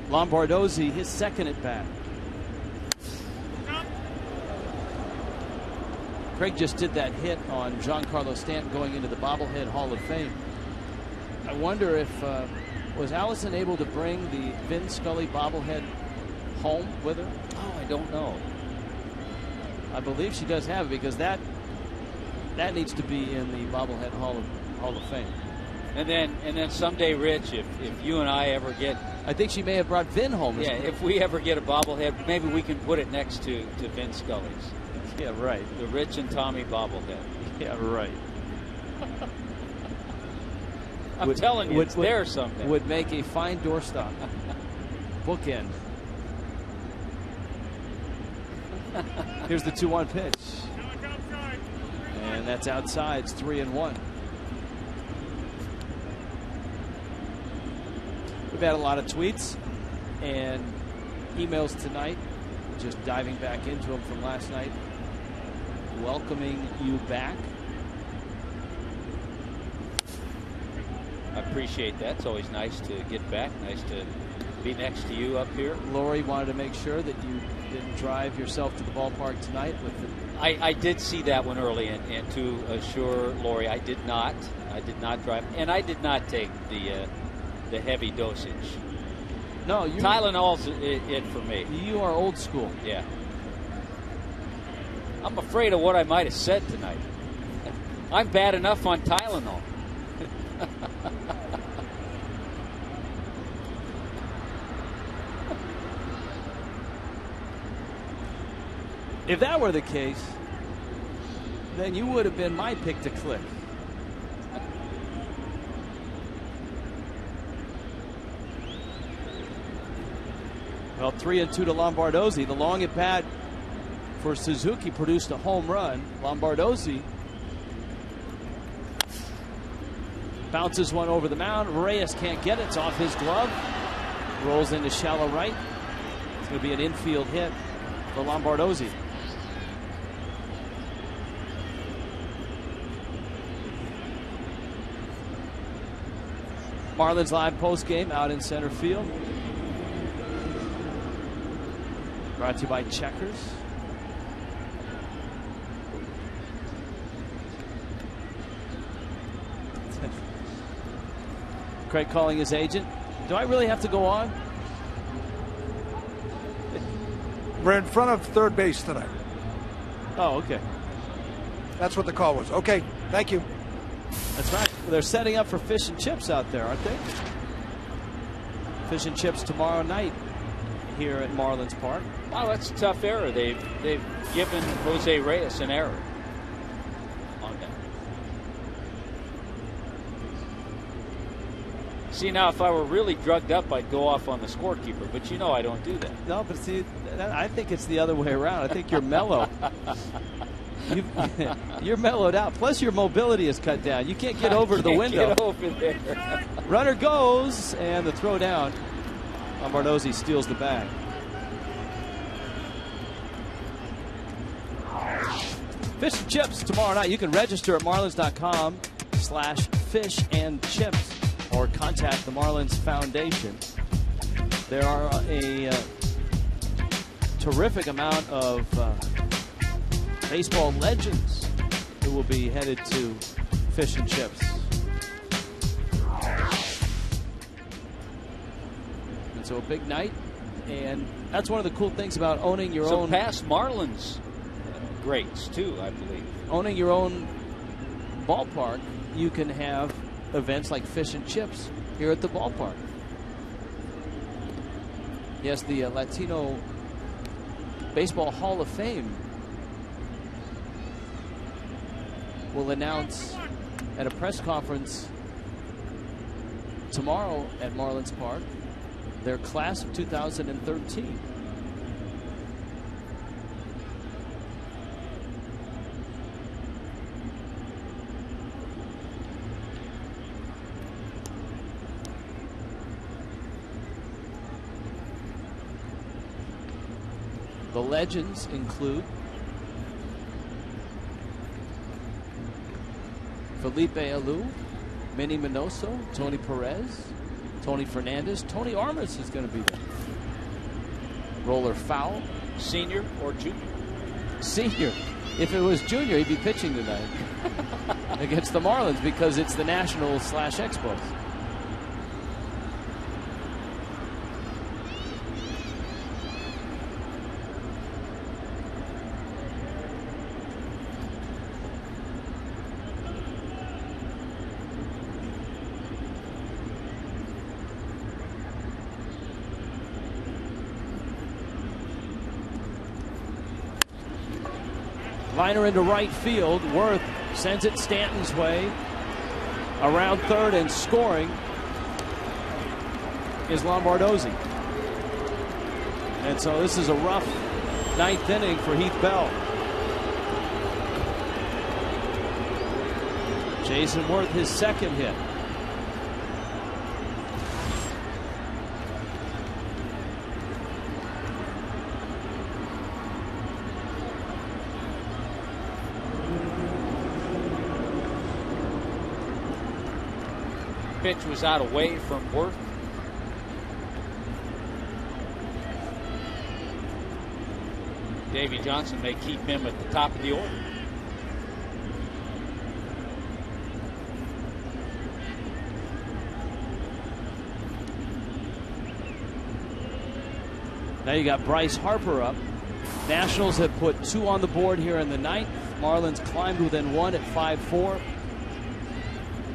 Lombardozzi, his second at bat. Craig just did that hit on Giancarlo Stanton going into the Bobblehead Hall of Fame. I wonder if was Allison able to bring the Vin Scully bobblehead home with her? Oh, I don't know. I believe she does have it, because that needs to be in the Bobblehead Hall of Fame. And then someday, Rich, if you and I ever get, I think she may have brought Vin home. Yeah, if we ever get a bobblehead, maybe we can put it next to Vin Scully's. Yeah, right. The Rich and Tommy bobblehead. Yeah, right. I'm telling you, it's there someday. Would make a fine doorstop. Bookend. Here's the 2-1 pitch. And that's outside. It's 3-1. We've had a lot of tweets and emails tonight, just diving back into them from last night, welcoming you back. I appreciate that. It's always nice to get back. Nice to be next to you up here. Lori wanted to make sure that you didn't drive yourself to the ballpark tonight with the... I did see that one early, and to assure Lori, I did not drive, and I did not take the heavy dosage. No, Tylenol's it for me. You are old school. Yeah. I'm afraid of what I might have said tonight. I'm bad enough on Tylenol. If that were the case, then you would have been my pick to click. Well, 3-2 to Lombardozzi. The long at bat for Suzuki produced a home run. Lombardozzi bounces one over the mound. Reyes can't get it. It's off his glove. Rolls into shallow right. It's going to be an infield hit for Lombardozzi. Marlins live post game out in center field. Brought to you by Checkers. Craig calling his agent. Do I really have to go on? We're in front of third base tonight. Oh, okay. That's what the call was. Okay, thank you. That's right. They're setting up for fish and chips out there, aren't they? Fish and chips tomorrow night here at Marlins Park. Wow, that's a tough error. They've given Jose Reyes an error on that. See, now if I were really drugged up, I'd go off on the scorekeeper, but you know I don't do that. No, but see, I think it's the other way around. I think you're mellow. You're mellowed out. Plus, your mobility is cut down. You can't get over to the window. Get over there. Runner goes, and the throw down. Lombardozzi steals the bag. Fish and chips tomorrow night. You can register at marlins.com/fishandchips or contact the Marlins Foundation. There are a terrific amount of baseball legends who will be headed to Fish and Chips. And so a big night, and that's one of the cool things about owning your own. past Marlins greats too, I believe. Owning your own ballpark, you can have events like Fish and Chips here at the ballpark. Yes, the Latino Baseball Hall of Fame will announce at a press conference tomorrow at Marlins Park, their class of 2013. The legends include Felipe Alou, Manny Minoso, Tony Perez, Tony Fernandez. Tony Armas is going to be there. Roller Fowl. Senior or junior? Senior. If it was junior, he'd be pitching tonight against the Marlins because it's the Nationals/Expos. Liner into right field. Worth sends it Stanton's way. Around third and scoring is Lombardozzi. And so this is a rough ninth inning for Heath Bell. Jason Worth, his second hit. Pitch was out away from Worth. Davey Johnson may keep him at the top of the order. Now you got Bryce Harper up. Nationals have put 2 on the board here in the ninth. Marlins climbed within 1 at 5-4.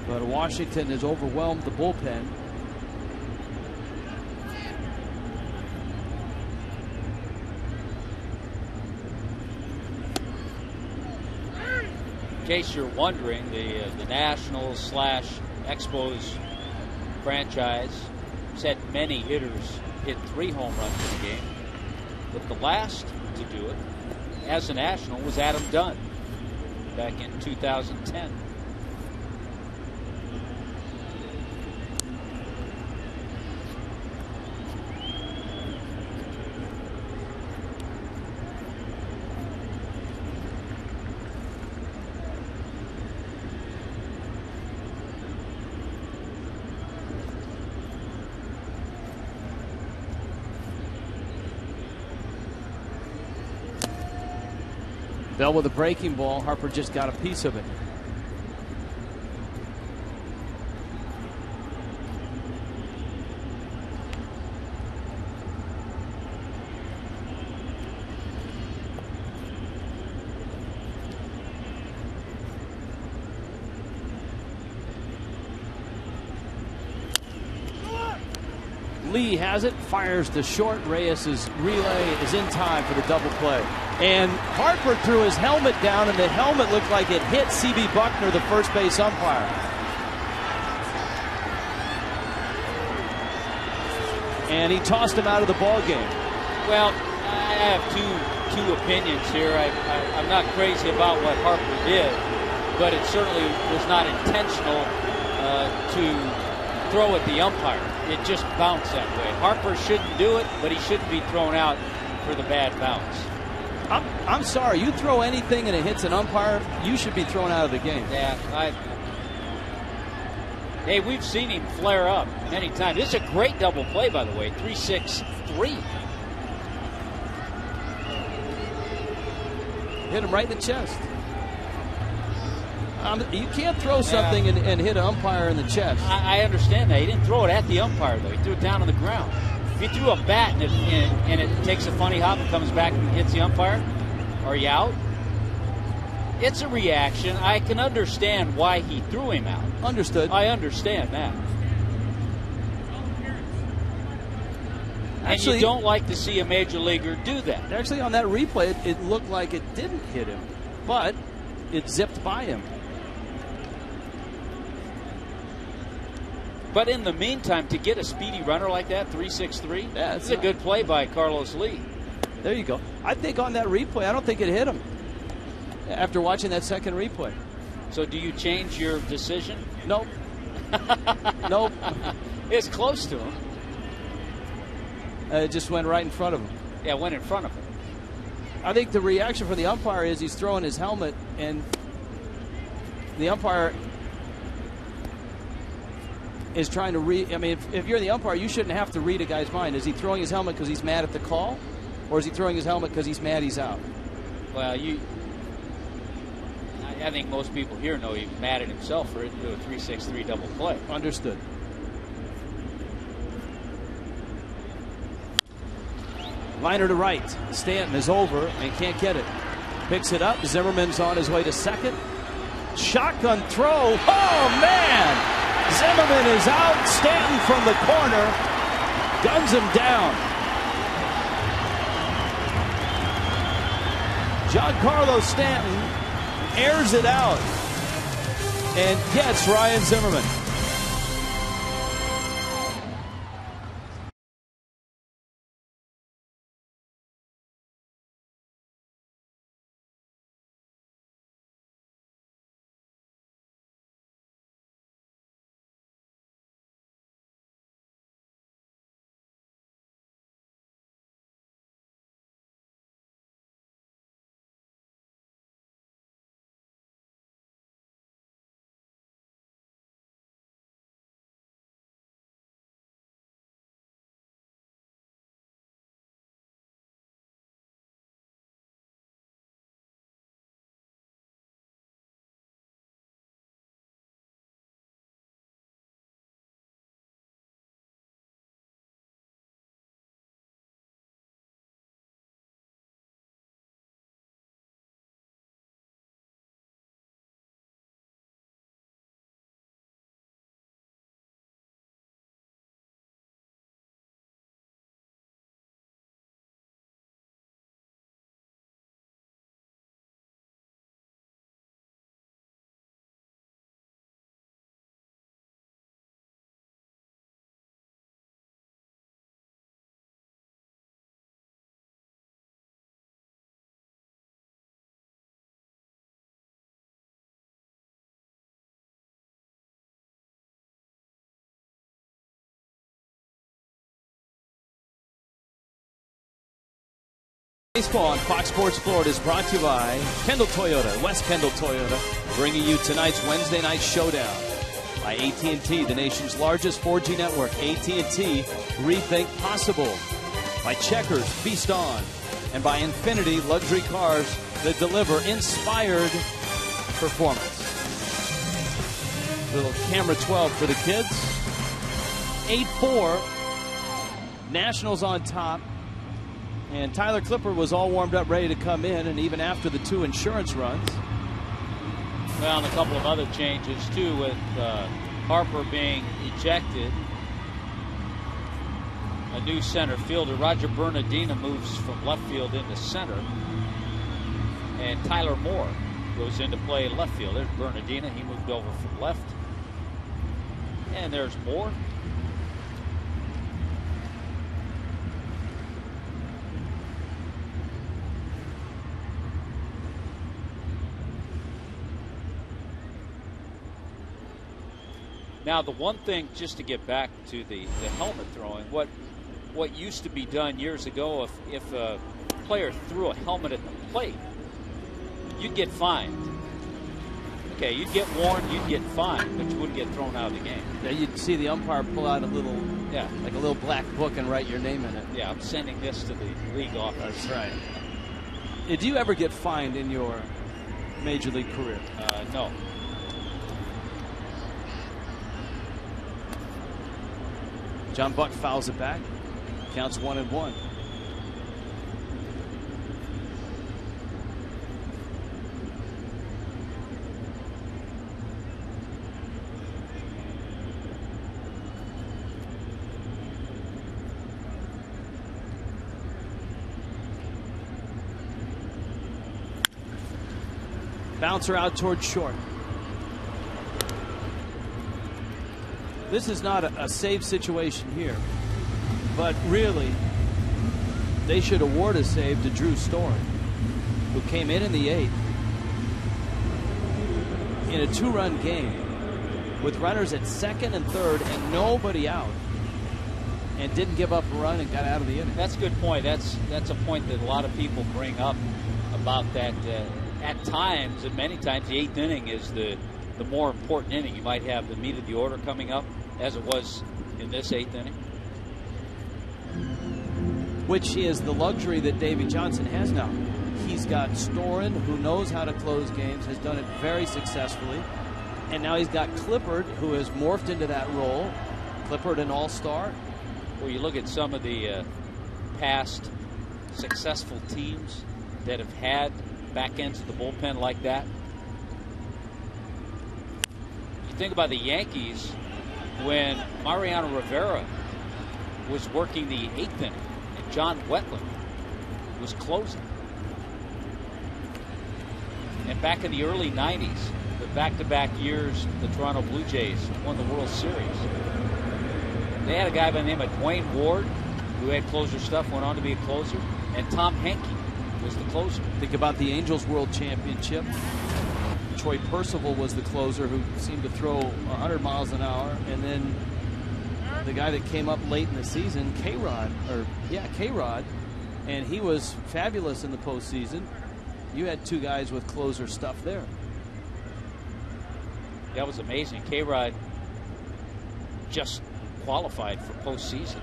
But Washington has overwhelmed the bullpen. In case you're wondering, the Nationals/Expos franchise has had many hitters hit 3 home runs in a game. But the last to do it as a National was Adam Dunn back in 2010. Bell with a breaking ball. Harper just got a piece of it. Lee has it, fires to short. Reyes' relay is in time for the double play. And Harper threw his helmet down, and the helmet looked like it hit C.B. Buckner, the first base umpire. And he tossed him out of the ball game. Well, I have two opinions here. I'm not crazy about what Harper did, but it certainly was not intentional to throw at the umpire. It just bounced that way. Harper shouldn't do it, but he shouldn't be thrown out for the bad bounce. I'm sorry. You throw anything and it hits an umpire, you should be thrown out of the game. Yeah, hey, we've seen him flare up many times. This is a great double play, by the way. 3-6-3. Hit him right in the chest. You can't throw something and hit an umpire in the chest. I understand that. He didn't throw it at the umpire, though. He threw it down on the ground. If you threw a bat and it takes a funny hop and comes back and hits the umpire, are you out? It's a reaction. I can understand why he threw him out. Understood. I understand that. And you don't like to see a major leaguer do that. Actually, on that replay, it looked like it didn't hit him, but it zipped by him. But in the meantime, to get a speedy runner like that, 3.63, that's a good play by Carlos Lee. There you go. I think on that replay, I don't think it hit him after watching that second replay. So do you change your decision? Nope. Nope. It's close to him. It just went right in front of him. Yeah, it went in front of him. I think the reaction from the umpire is he's throwing his helmet, and the umpire is trying to read. I mean, if you're the umpire, you shouldn't have to read a guy's mind. Is he throwing his helmet because he's mad at the call, or is he throwing his helmet because he's mad he's out? Well, I think most people here know he's mad at himself for it to do a 3.63 double play. Understood. Liner to right. Stanton is over and can't get it. Picks it up. Zimmerman's on his way to second. Shotgun throw. Oh, man! Zimmerman is out. Stanton from the corner guns him down. Giancarlo Stanton airs it out and gets Ryan Zimmerman. Baseball on Fox Sports Florida is brought to you by Kendall Toyota, West Kendall Toyota, bringing you tonight's Wednesday night showdown. By AT&T, the nation's largest 4G network. AT&T, rethink possible. By Checkers, feast on. And by Infinity, luxury cars that deliver inspired performance. Little camera 12 for the kids. 8-4. Nationals on top. And Tyler Clipper was all warmed up, ready to come in, and even after the 2 insurance runs. Well, and a couple of other changes, too, with Harper being ejected. A new center fielder, Roger Bernardina, moves from left field into center. And Tyler Moore goes into play in left field. There's Bernardina. He moved over from left. And there's Moore. Now, the one thing, just to get back to the helmet throwing, what used to be done years ago, if a player threw a helmet at the plate, you'd get fined. Okay, you'd get warned, you'd get fined, but you wouldn't get thrown out of the game. Yeah, you'd see the umpire pull out a little, like a little black book and write your name in it. Yeah, I'm sending this to the league office. That's right. Did you ever get fined in your major league career? No. John Buck fouls it back. Counts 1-1. Bouncer out towards short. this is not a save situation here, but really, they should award a save to Drew Storen, who came in the 8th in a 2-run game with runners at 2nd and 3rd and nobody out, and didn't give up a run and got out of the inning. That's a good point. That's a point that a lot of people bring up about that. At times, and many times, the 8th inning is the more important inning. You might have the meat of the order coming up, as it was in this 8th inning. Which is the luxury that Davey Johnson has now. He's got Storen, who knows how to close games, has done it very successfully. And now he's got Clippard, who has morphed into that role. Clippard, an all-star. Well, you look at some of the past successful teams that have had back ends of the bullpen like that. You think about the Yankees when Mariano Rivera was working the 8th inning and John Wetland was closing. And back in the early 90s, the back-to-back years the Toronto Blue Jays won the World Series, they had a guy by the name of Dwayne Ward who had closer stuff, went on to be a closer, and Tom Henke was the closer. Think about the Angels World Championship. Troy Percival was the closer who seemed to throw 100 miles an hour, and then the guy that came up late in the season, K-Rod, and he was fabulous in the postseason. You had 2 guys with closer stuff there. That was amazing. K-Rod just qualified for postseason.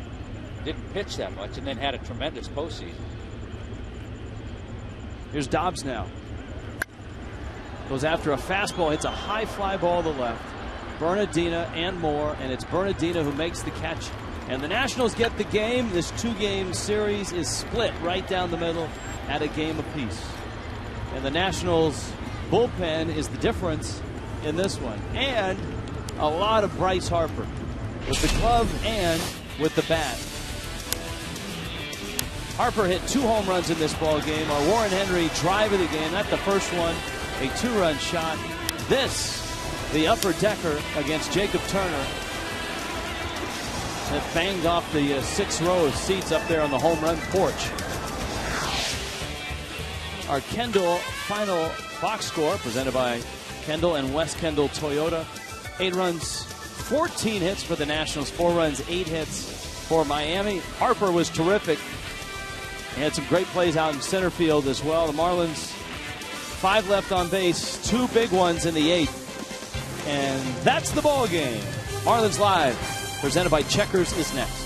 Didn't pitch that much, and then had a tremendous postseason. Here's Dobbs now. Goes after a fastball, hits a high fly ball to the left. Bernardina and Moore, and it's Bernardina who makes the catch. And the Nationals get the game. This 2-game series is split right down the middle at a game apiece. And the Nationals bullpen is the difference in this one. And a lot of Bryce Harper with the glove and with the bat. Harper hit 2 home runs in this ball game. Our Warren Henry drive of the game, not the first one, a 2-run shot. This, the upper decker against Jacob Turner, that banged off the 6th row of seats up there on the home run porch. Our Kendall final box score presented by Kendall and West Kendall Toyota. 8 runs, 14 hits for the Nationals, 4 runs, 8 hits for Miami. Harper was terrific. He had some great plays out in center field as well. The Marlins, 5 left on base, 2 big ones in the 8th. And that's the ball game. Marlins Live, presented by Checkers, is next.